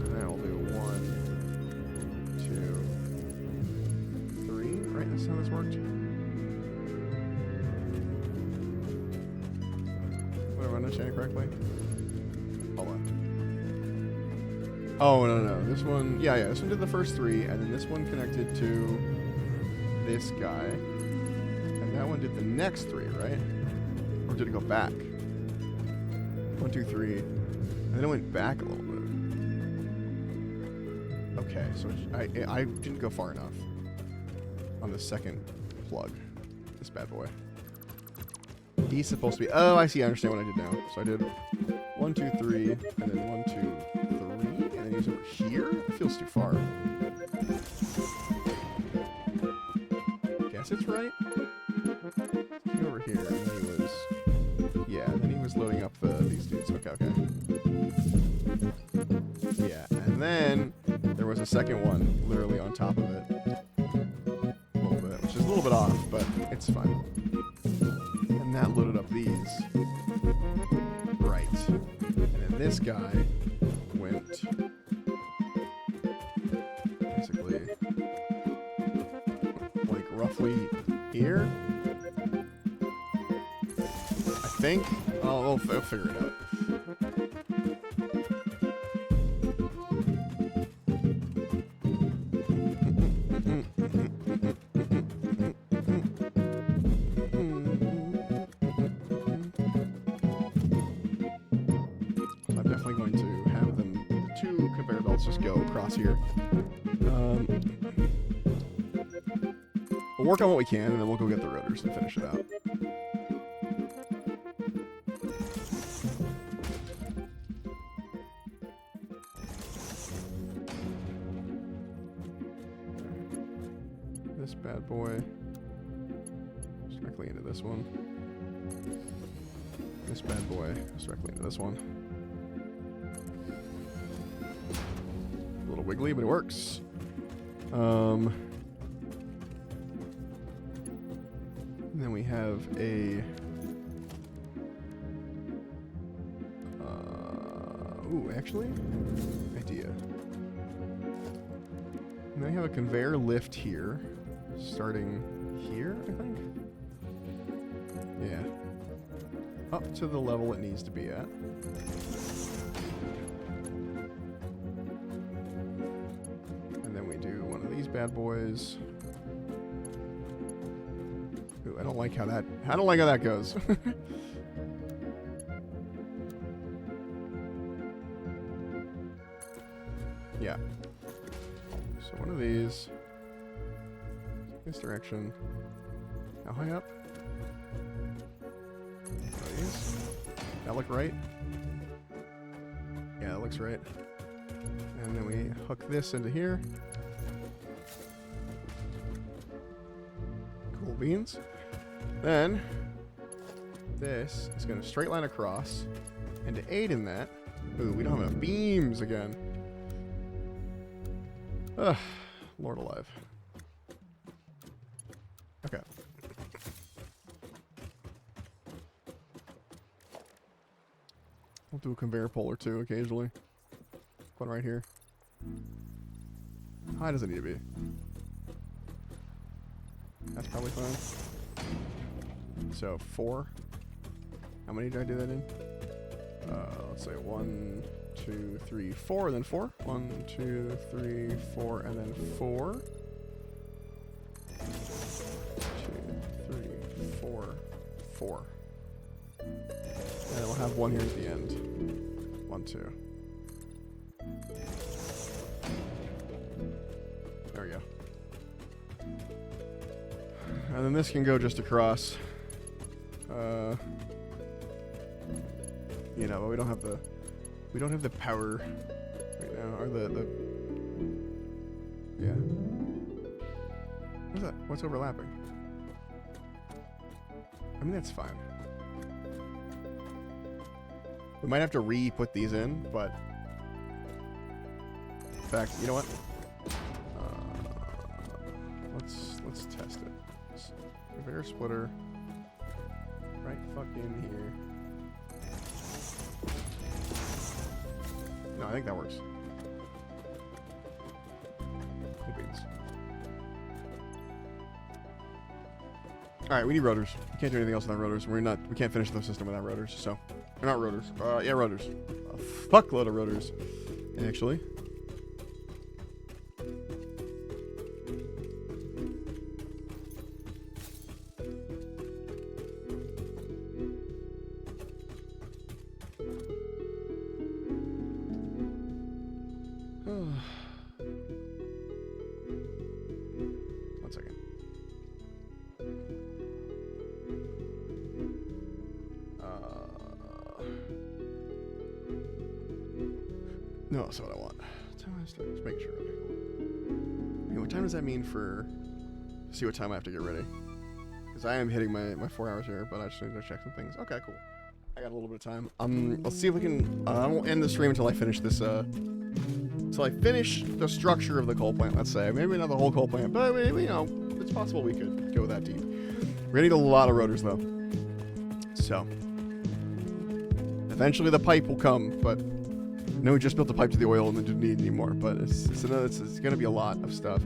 And then I'll do 1, 2, 3. Right, that's how this worked. Would I understand it correctly? Hold on. Oh, no. This one, yeah, this one did the first 3, and then this one connected to this guy, and that one did the next 3, right? Or did it go back? 1, 2, 3, and then it went back a little bit. Okay, so I didn't go far enough on the second plug. This bad boy. He's supposed to be. Oh, I see. I understand what I did now. So I did 1, 2, 3, and then 1, 2, 3, and then he's over here. It feels too far. It's right. Over here, and then he was loading up these dudes. Okay. Yeah, and then there was a second one literally on top of it, a little bit, which is a little bit off, but it's fine. And that loaded up these, right? And then this guy went basically roughly here. I think. We'll figure it out. I'm definitely going to have them, the two conveyor belts just go across here. We'll work on what we can, and then we'll go get the rotors and finish it out. This bad boy goes directly into this one. This bad boy goes directly into this one. A little wiggly, but it works. And then we have a ooh, actually, idea. And then we have a conveyor lift here, starting here, I think. Yeah. Up to the level it needs to be at. And then we do one of these bad boys. Ooh, I don't like how that goes. Yeah. So one of these. This direction. How high up? One of these. That look right? Yeah, that looks right. And then we hook this into here. Cool beans. Then this is going to straight line across, and to aid in that, ooh, we don't have enough beams again. Ugh, Lord alive. Okay. We'll do a conveyor pole or two occasionally. One right here. How high does it need to be? That's probably fine. So 4. How many did I do that in? Let's say 1, 2, 3, 4, and then 4. 1, 2, 3, 4, and then 4. 2, 3, 4, 4. And then we'll have one here at the end. 1, 2. There we go. And then this can go just across. You know, but we don't have the power right now, or the yeah. What's that? What's overlapping? I mean, that's fine. We might have to re-put these in, but in fact, you know what? Let's test it. Conveyor splitter, right fucking here. No, I think that works. Cool beans. All right, we need rotors. We can't do anything else without rotors. We can't finish the system without rotors. So, or not rotors. Yeah, rotors. A fuckload of rotors, actually. One second. No, that's what I want. Let's make sure. Okay, what time does that mean for... See what time I have to get ready. Because I am hitting my 4 hours here, but I just need to check some things. Okay, cool. I got a little bit of time. Let's see if we can... I won't end the stream until I finish this, until I finish the structure of the coal plant, let's say. Maybe not the whole coal plant, but, you know, it's possible we could go that deep. We're gonna need a lot of rotors, though. So. Eventually the pipe will come, but... No, we just built the pipe to the oil and then didn't need any more, but it's gonna be a lot of stuff.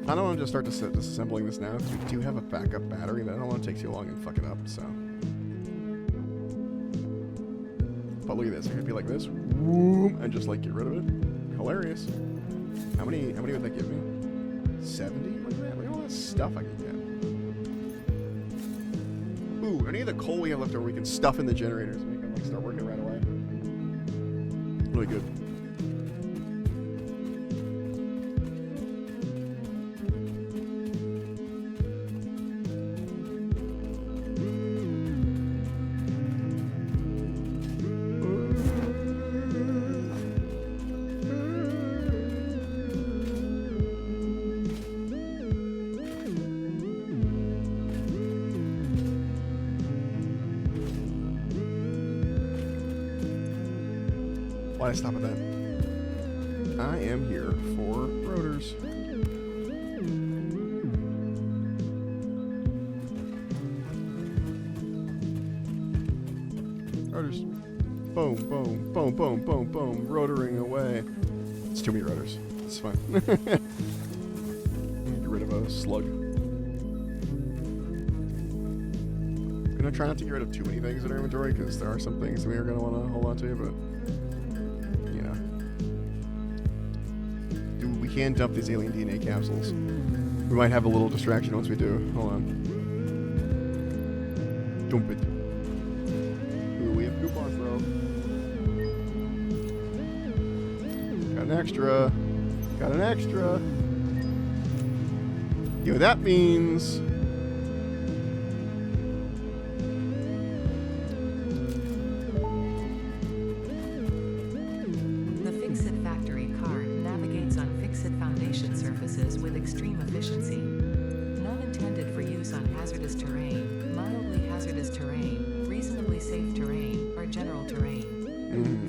I don't want to just start disassembling this now because we do have a backup battery, but I don't want to take too long and fuck it up. So, but look at this. It could be like this, whoom, and just like get rid of it. Hilarious. How many would that give me? 70? Look at that. Look at all that stuff I can get. Ooh, any of the coal we have left over, we can stuff in the generators and we can like start working right away. Really good. Why did I stop at that? I am here for rotors. Rotors. Boom, boom, boom, boom, boom, boom. Rotoring away. It's too many rotors. It's fine. Get rid of a slug. I'm gonna try not to get rid of too many things in our inventory because there are some things that we are gonna want to hold on to, but you know. Dude, we can dump these alien DNA capsules. We might have a little distraction once we do. Hold on. Dump it. Ooh, we have coupons though. Got an extra. Got an extra. You know what that means? The Fix-It factory cart navigates on Fix-It foundation surfaces with extreme efficiency. Not intended for use on hazardous terrain, mildly hazardous terrain, reasonably safe terrain, or general terrain.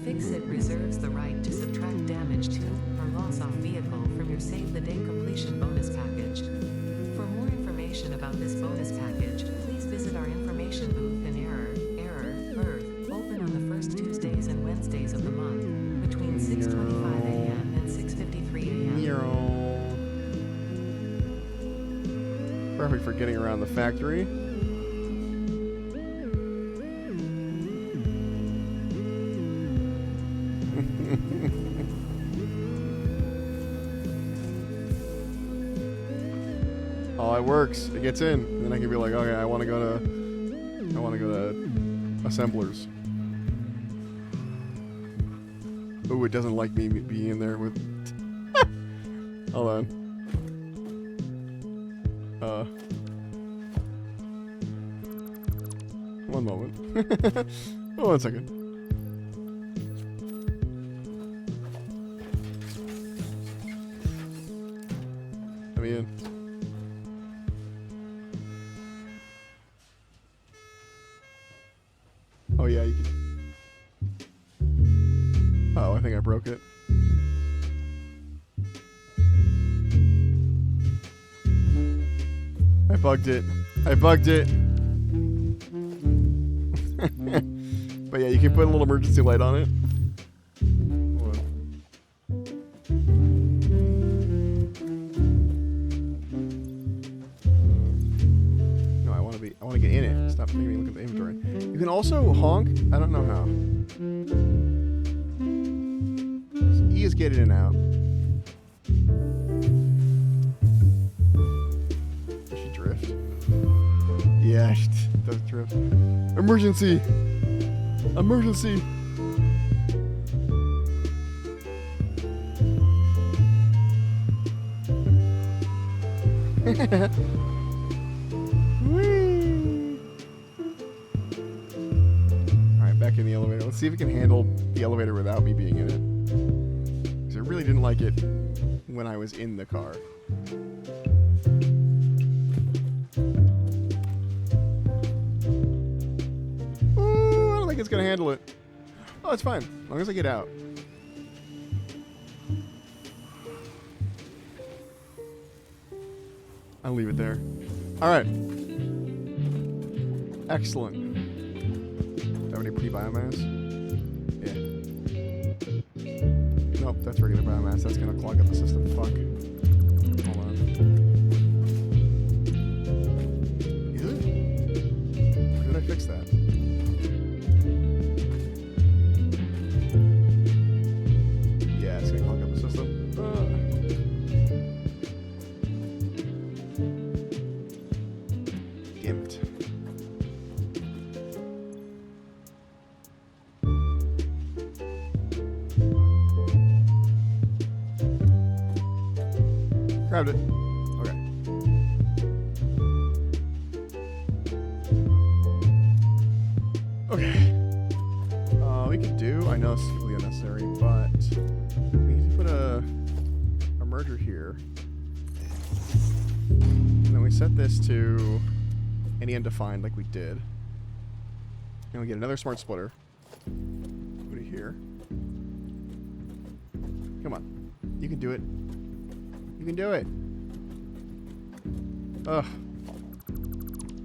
Fix-It reserves the right to subtract damage to or loss off vehicle from your Save the Day completion bonus package. For more information about this bonus package, please visit our information booth in Earth, open on the first Tuesdays and Wednesdays of the month, between 6:25 a.m. and 6:53 a.m. Perfect for getting around the factory. Oh, it works. It gets in. And then I can be like, okay, I want to go to assemblers. Oh, it doesn't like me being in there with. Hold on. One moment. Oh, 1 second. Let me in. Oh yeah, you can. Oh, I think I broke it. I bugged it. I bugged it. But yeah, you can put a little emergency light on it. Hold on. No, I want to get in it. Stop making me look at the inventory. You can also honk. I don't know how. So E is get in and out. Does she drift? Yeah, she does drift. Emergency! Emergency! Whee! Alright, back in the elevator. Let's see if it can handle the elevator without me being in it. Because I really didn't like it when I was in the car. Ooh, I don't think it's going to handle it. Oh, it's fine. As long as I get out. I'll leave it there. Alright. Excellent. Do I have any pre-biomass? Yeah. Nope, that's regular biomass. That's gonna clog up the system. Fuck. Hold on. fix that. Yeah, it's gonna clog up the system. Damn it. Grabbed it. Okay. Okay. We could do, I know this is completely unnecessary, but we need to put a merger here. And then we set this to any undefined like we did. And we get another smart splitter. Put it here. Come on. You can do it. You can do it. Ugh.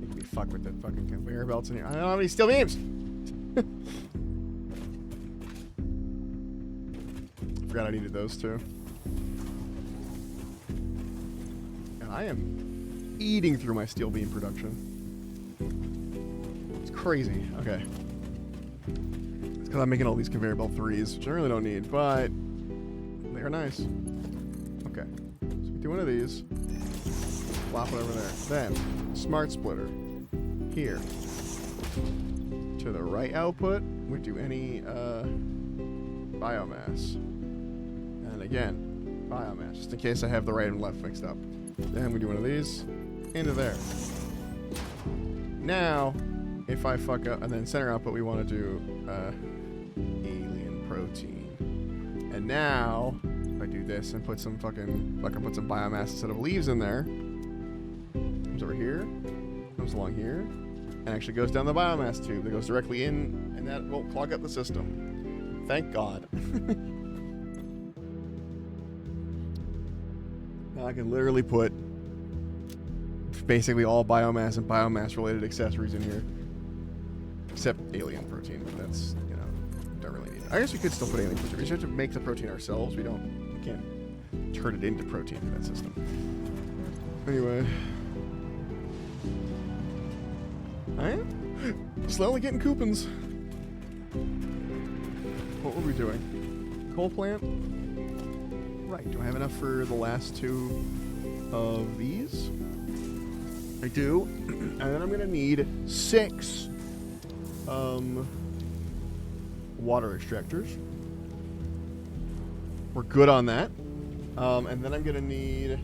Make me fuck with the fucking conveyor belts in here. I don't have any steel beams. Forgot I needed those too. And I am eating through my steel beam production. It's crazy. Okay. It's because I'm making all these conveyor belt 3s, which I really don't need, but they are nice. Okay. So we do one of these. Flop it over there. Then, smart splitter. Here. To the right output, we do any biomass. And again, biomass, just in case I have the right and left mixed up. Then we do one of these into there. Now, if I fuck up, and then center output, we want to do alien protein. And now, if I do this and put some fucking, like I put some biomass instead of leaves in there, comes over here, comes along here, and actually goes down the biomass tube that goes directly in, and that won't clog up the system. Thank God. Now I can literally put basically all biomass and biomass related accessories in here. Except alien protein, but that's, you know, don't really need it. I guess we could still put alien protein. We just have to make the protein ourselves. We can't turn it into protein in that system. Anyway. I am slowly getting coupons. What were we doing? Coal plant? Right. Do I have enough for the last 2 of these? I do. And then I'm going to need 6 water extractors. We're good on that. And then I'm going to need...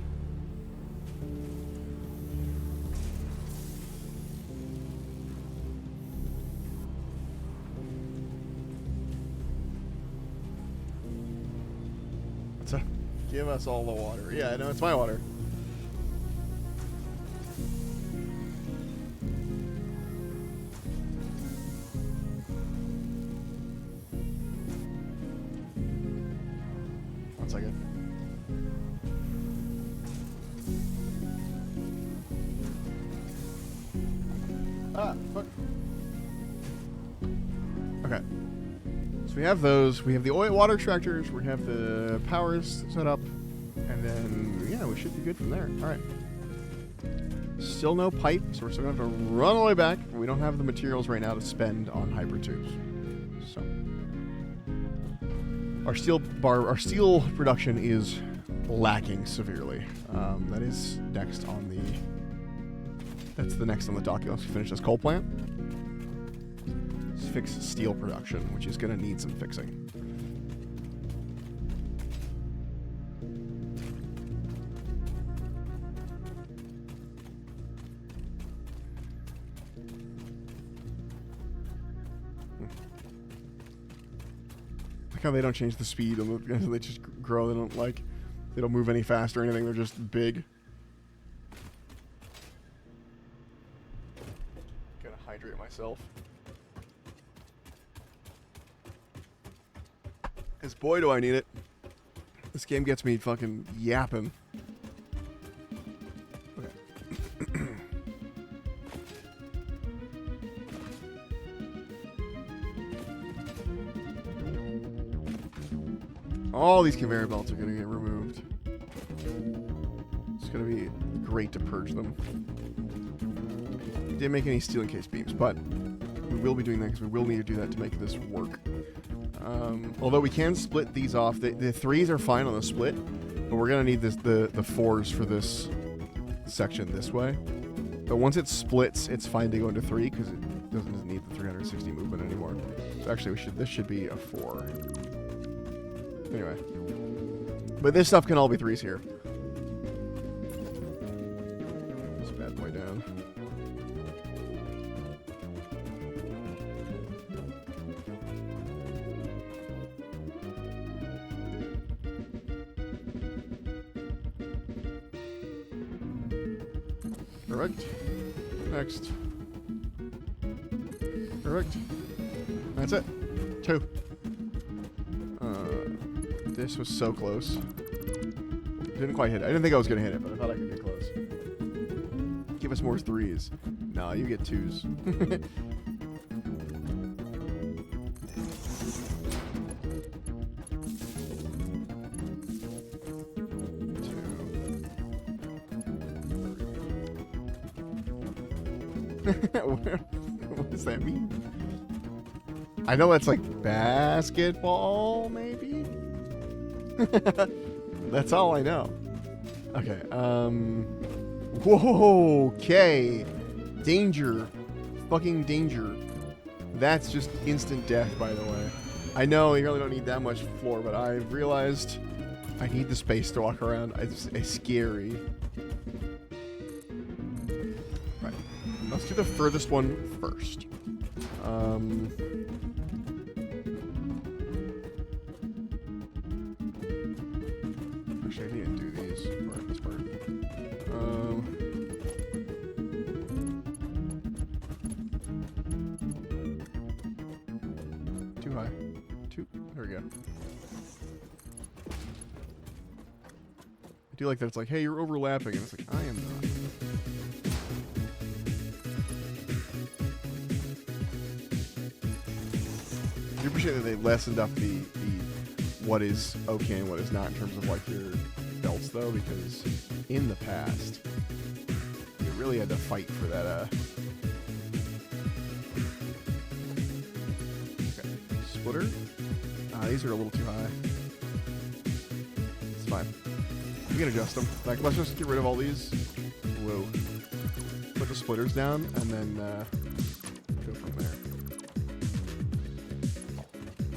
Give us all the water. Yeah, no, it's my water. One second. Ah, fuck. Okay. So we have those. We have the oil water extractors. We have the powers set up. And then, yeah, we should be good from there. All right. Still no pipe, so we're still going to have to run all the way back. We don't have the materials right now to spend on hypertubes. So our steel production is lacking severely. That is next on the... That's the next on the docket once we finish this coal plant. Let's fix steel production, which is going to need some fixing. Like how they don't change the speed and they just grow. They don't move any faster or anything. They're just big. Gotta hydrate myself. Because boy do I need it. This game gets me fucking yapping. Okay. All these conveyor belts are going to get removed. It's going to be great to purge them. Didn't make any steel encased beams, but We will be doing that because we will need to do that to make this work. Although we can split these off. The 3s are fine on the split, but we're going to need the 4s for this section this way. But once it splits, it's fine to go into 3 because it doesn't need the 360 movement anymore. So actually, this should be a 4. Anyway. But this stuff can all be 3s here. This bad boy down. Correct. Next. Correct. That's it. 2. This was so close. Didn't quite hit it. I didn't think I was going to hit it, but I thought I could get close. Give us more 3s. No, you get 2s. What does that mean? I know it's like basketball, maybe? That's all I know. Okay, whoa, okay. Danger. Fucking danger. That's just instant death, by the way. I know you really don't need that much floor, but I've realized I need the space to walk around. It's scary. Right. Let's do the furthest one first. Actually, I need to do these for this part. Too high. There we go. I do like that it's like, hey, you're overlapping, and it's like, I am not. I do appreciate that they lessened up the what is okay and what is not in terms of like your belts though, because in the past you really had to fight for that okay. Splitter. These are a little too high. It's fine. We can adjust them. Like, let's just get rid of all these. Whoa. Put the splitters down and then go from there.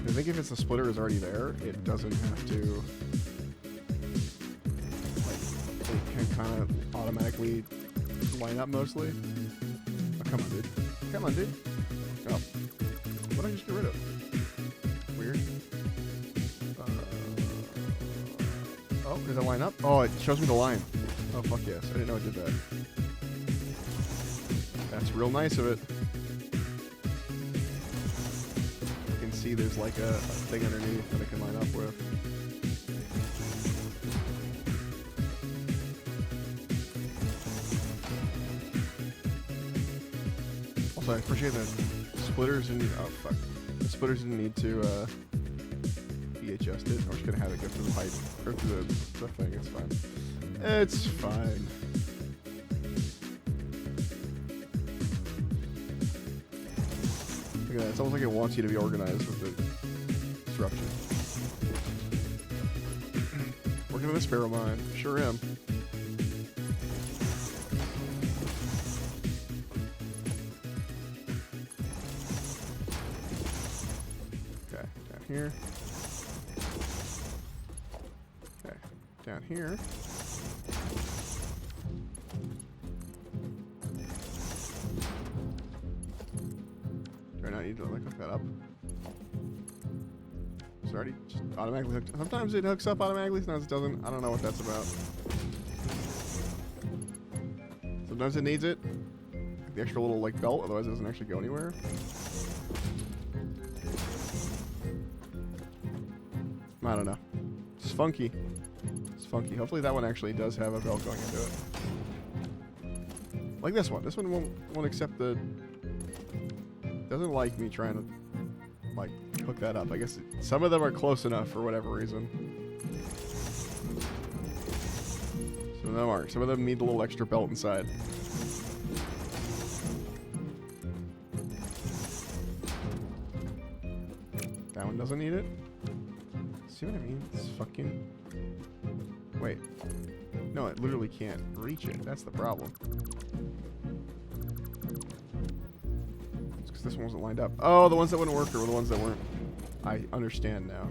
I think if it's the splitter is already there, it doesn't have to. Like, it can kind of automatically line up mostly. Oh, come on, dude. Come on, dude. Oh. What did I just get rid of? Weird. Oh, does it line up? Oh, it shows me the line. Oh, fuck yes. I didn't know it did that. That's real nice of it. See, there's like a thing underneath that I can line up with. Also, I appreciate that splitters didn't. Oh fuck! The splitters didn't need to be adjusted. We're just gonna have it go through the pipe or through the thing. It's fine. It's fine. Look at that. It's almost like it wants you to be organized with the disruption. Working on the sparrow mine. Sure am. Okay, down here. Okay, down here. Do I not need to like hook that up? It's already just automatically hooked. Sometimes it hooks up automatically, sometimes it doesn't. I don't know what that's about. Sometimes it needs it. Like the extra little like belt, otherwise it doesn't actually go anywhere. I don't know. It's funky. It's funky. Hopefully that one actually does have a belt going into it. Like this one. This one won't accept the. Doesn't like me trying to like hook that up. I guess some of them are close enough for whatever reason. Some of them aren't. Some of them need a little extra belt inside. That one doesn't need it. See what I mean? It's fucking... Wait. No, it literally can't reach it. That's the problem. It's because this one wasn't lined up. Oh, the ones that wouldn't work were the ones that weren't. I understand now.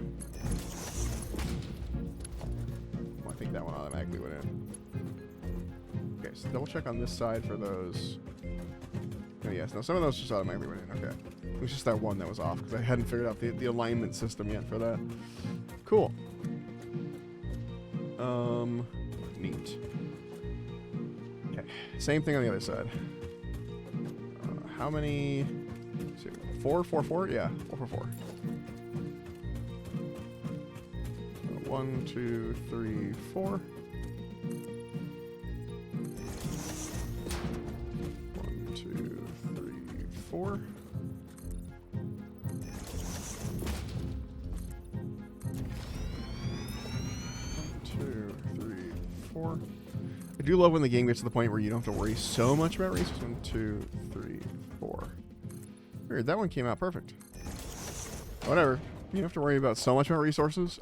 Well, I think that one automatically went in. Okay, so double check on this side for those. Oh, yes, no, some of those just automatically went in. Okay. It was just that one that was off because I hadn't figured out the alignment system yet for that. Cool. Neat. Okay, same thing on the other side. How many? Let's see, 4, 4, 4? Yeah, 4, 4, 4. 1, 2, 3, 4. 1, 2, 3, 4. 2, 3, 4. I do love when the game gets to the point where you don't have to worry so much about resources. 1, 2, 3, 4. Weird, that one came out perfect. Whatever. You don't have to worry about so much about resources.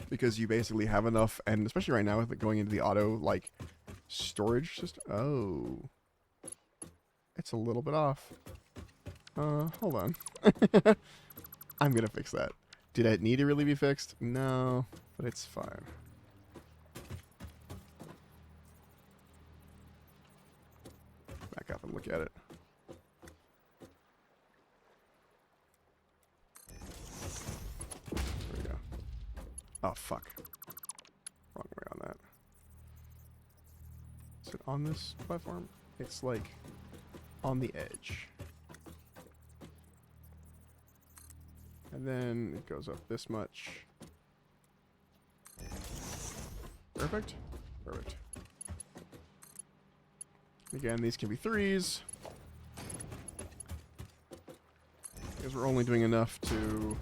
Because you basically have enough, and especially right now with it going into the auto like storage system. Oh, it's a little bit off. Hold on. I'm gonna fix that. Did it need to really be fixed? No, but it's fine. Back up and look at it. There we go. Oh, fuck. Wrong way on that. Is it on this platform? It's like on the edge. And then it goes up this much. Perfect. Perfect. Again, these can be 3s. Because we're only doing enough to...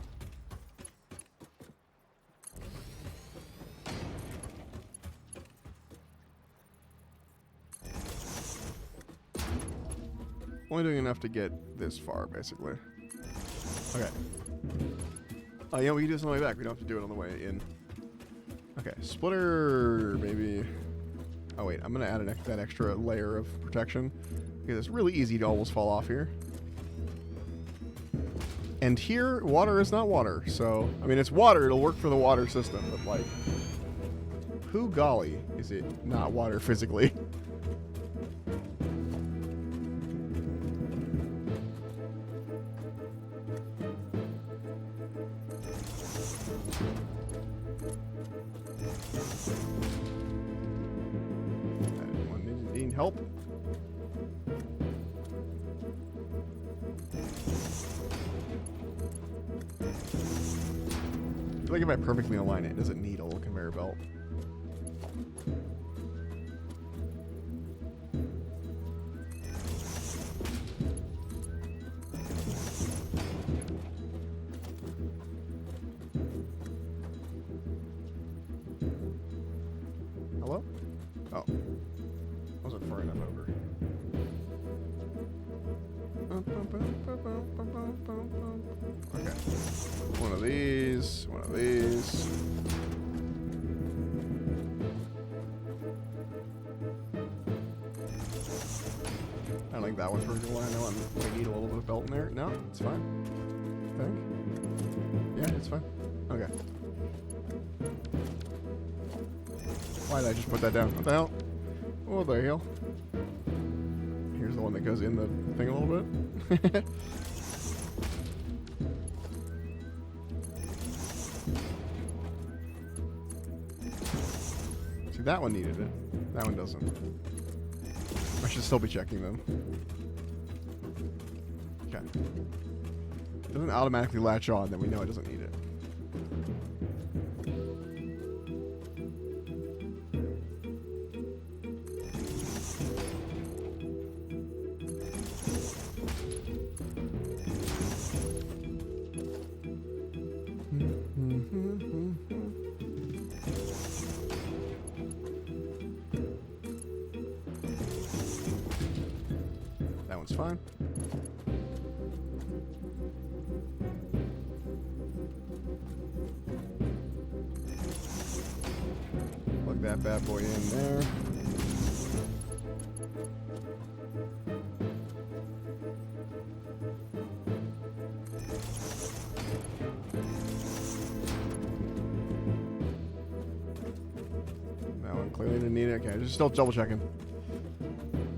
Only doing enough to get this far, basically. Okay. Oh, yeah, we can do this on the way back. We don't have to do it on the way in. Okay, splitter, maybe. Oh, wait, I'm going to add that extra layer of protection. Because it's really easy to almost fall off here. And here, water is not water. So, I mean, it's water. It'll work for the water system. But, like, who golly is it not water physically? Help. I feel like if I perfectly align it, it doesn't need a little conveyor belt. Hello? Oh. Wasn't far enough over. Okay. One of these. One of these. I don't think that one's perfectly aligned. That one might need a little bit of belt in there. No, it's fine. I think. Yeah, it's fine. Okay. Why did I just put that down? What the hell? Oh, the hell. Here's the one that goes in the thing a little bit. See, that one needed it. That one doesn't. I should still be checking them. Okay. It doesn't automatically latch on, then we know it doesn't need it. That one's fine. Plug that bad boy in there. That one clearly didn't need it. Okay, just still double checking.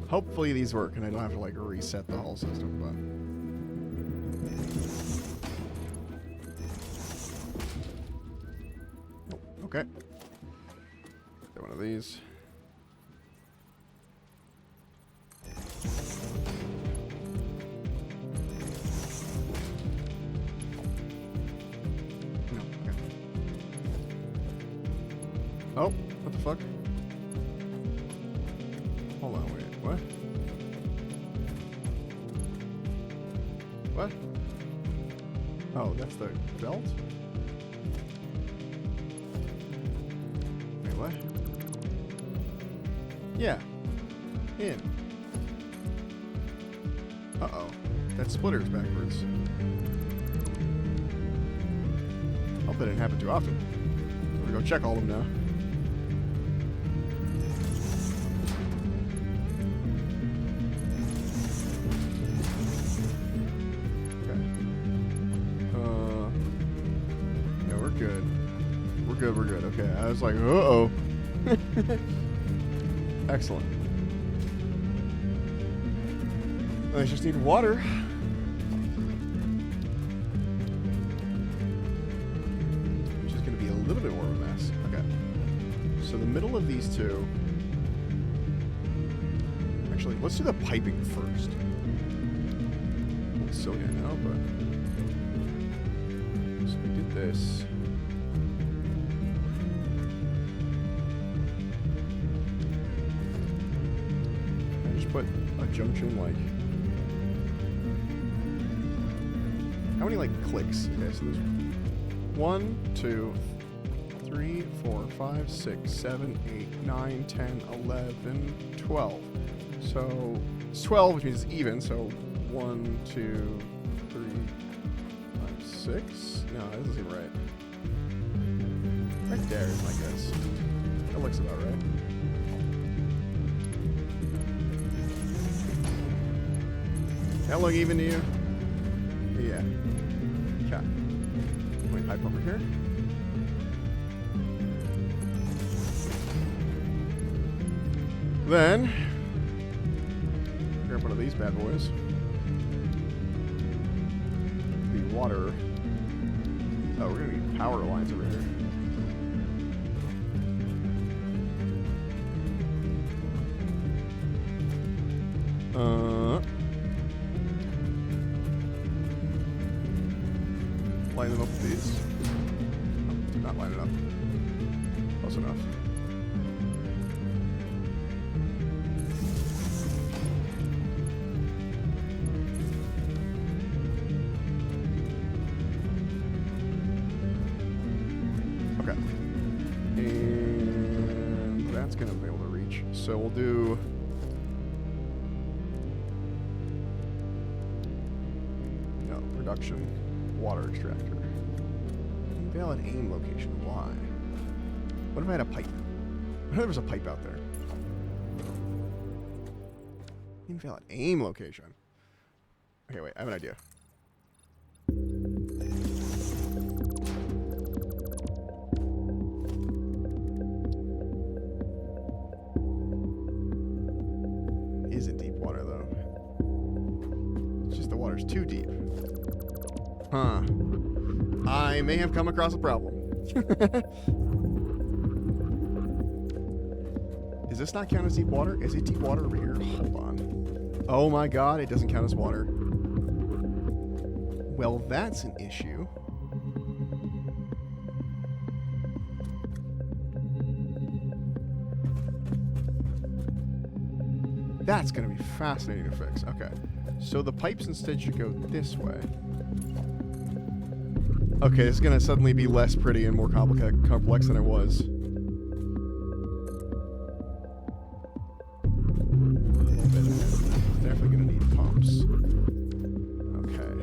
Hopefully these work and I don't have to like reset the whole system, but. Okay. Get one of these. No, okay. Oh, what the fuck? Hold on, wait, what? What? Oh, that's the belt? Wait, what? Yeah. In. Uh-oh. That splitter's backwards. Hope that didn't happen too often. I'm gonna go check all of them now. We're good. Okay, I was like, uh-oh. Excellent. I just need water. Which is going to be a little bit more of a mess. Okay. So the middle of these two. Actually, let's do the piping first. So yeah, now, but. So we did this. Put a junction like how many like clicks? Okay, so there's 1, 2, 3, 4, 5, 6, 7, 8, 9, 10, 11, 12. So it's 12, which means it's even. So 1, 2, 3, 5, 6. No, that doesn't seem right. Right there is my guess. That looks about right. That look even to you? Yeah. Okay. Let me pipe over here. Then, grab one of these bad boys. The water. Oh, we're gonna need power lines over here. Line them up with these. Oh, did not line it up. Close enough. Okay. And that's going to be able to reach. So we'll do... No, production. Water extractor. Invalid aim location. Why? What if I had a pipe? What if there was a pipe out there? Invalid aim location. Okay, wait. I have an idea. It is in deep water, though. It's just the water's too deep. Huh. I may have come across a problem. Does this not count as deep water? Is it deep water over here? Hold on. Oh my god, it doesn't count as water. Well, that's an issue. That's going to be fascinating to fix. Okay. So the pipes instead should go this way. Okay, this is going to suddenly be less pretty and more complex than it was. A little bit of it. Definitely going to need pumps. Okay.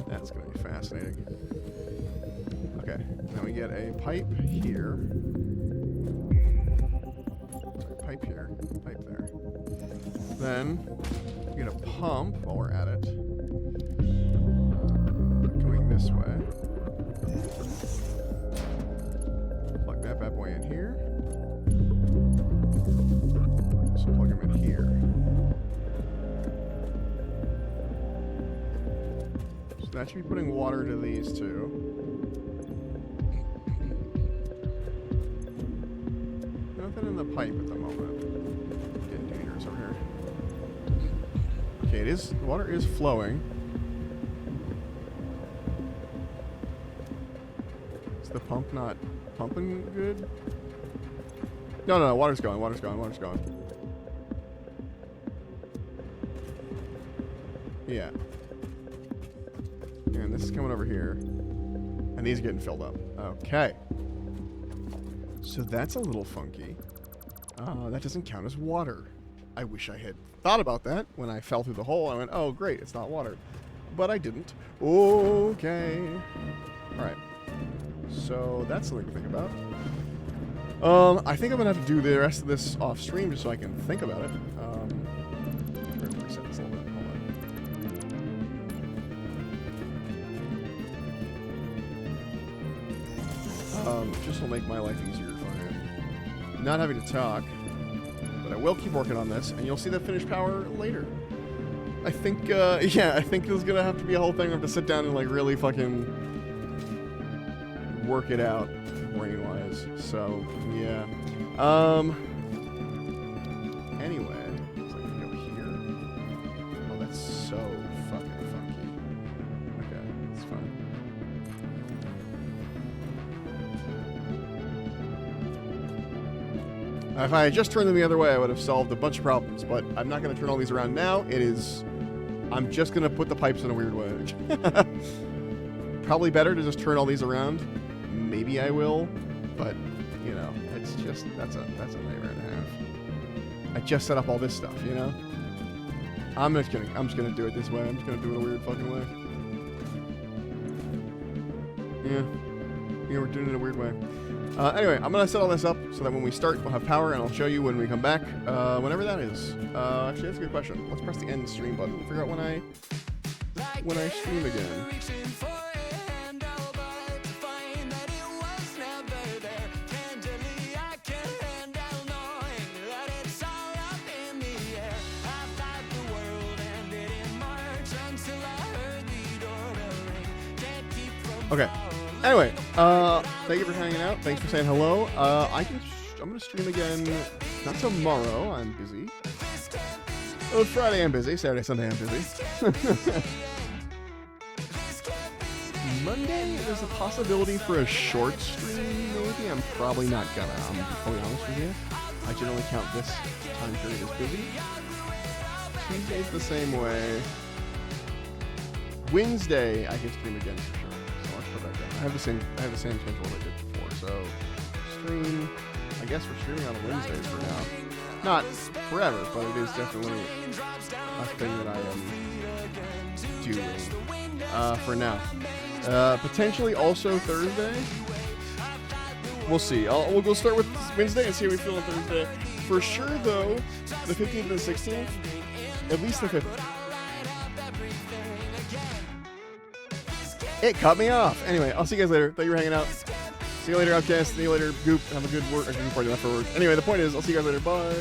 That's going to be fascinating. Okay, now we get pipe here. Sorry, pipe here, pipe there. Then we get a pump while we're at it. Going this way. Plug that bad boy in here. So plug him in here. So that should be putting water to these two. Nothing in the pipe at the moment. Getting dangerous over here. Okay, the water is flowing. Is the pump not pumping good? No, water's going. Yeah. And this is coming over here. And these are getting filled up. Okay. So that's a little funky. That doesn't count as water. I wish I had thought about that when I fell through the hole. I went, oh, great, it's not water. But I didn't. Okay. All right. So that's something to think about. I think I'm going to have to do the rest of this off stream just so I can think about it. Try to reset this a little bit. Hold on. Just will make my life easier if I'm not having to talk. But I will keep working on this, and you'll see the finished power later. I think, yeah, I think there's gonna have to be a whole thing. I have to sit down and, like, really fucking work it out, brain-wise. So, yeah. Anyway, so I can go here. Oh, that's so fucking funky. Okay, that's fine. If I had just turned them the other way, I would have solved a bunch of problems, but I'm not going to turn all these around now. I'm just going to put the pipes in a weird way. Probably better to just turn all these around. Maybe I will, but, you know, it's just, that's a nightmare and a half. I just set up all this stuff, you know? I'm just going to do it this way. I'm just going to do it a weird fucking way. Yeah, we're doing it in a weird way. Anyway, I'm going to set all this up so that when we start, we'll have power, and I'll show you when we come back, whenever that is. Actually, that's a good question. Let's press the end stream button. Figure out when I stream again. Okay. Anyway, thank you for hanging out. Thanks for saying hello. I'm gonna stream again. Not tomorrow. I'm busy. Oh, Friday I'm busy. Saturday, Sunday I'm busy. Monday, there's a possibility for a short stream. Maybe I'm probably not gonna. I'm gonna be fully honest with you. I generally count this time period as busy. Tuesday's the same way. Wednesday, I can stream again for sure. So let's put that down. I have the same schedule I did before. So stream. I guess we're streaming on Wednesdays for now. Not forever, but it is definitely a thing that I am doing for now. Potentially also Thursday. We'll see. We'll start with Wednesday and see how we feel on Thursday. For sure, though, the 15th and the 16th, at least the 15th. It cut me off. Anyway, I'll see you guys later. Thank you for hanging out. See you later, Outcast. See you later, Goop. Have a good work. I didn't quite enough for work. Anyway, the point is, I'll see you guys later. Bye.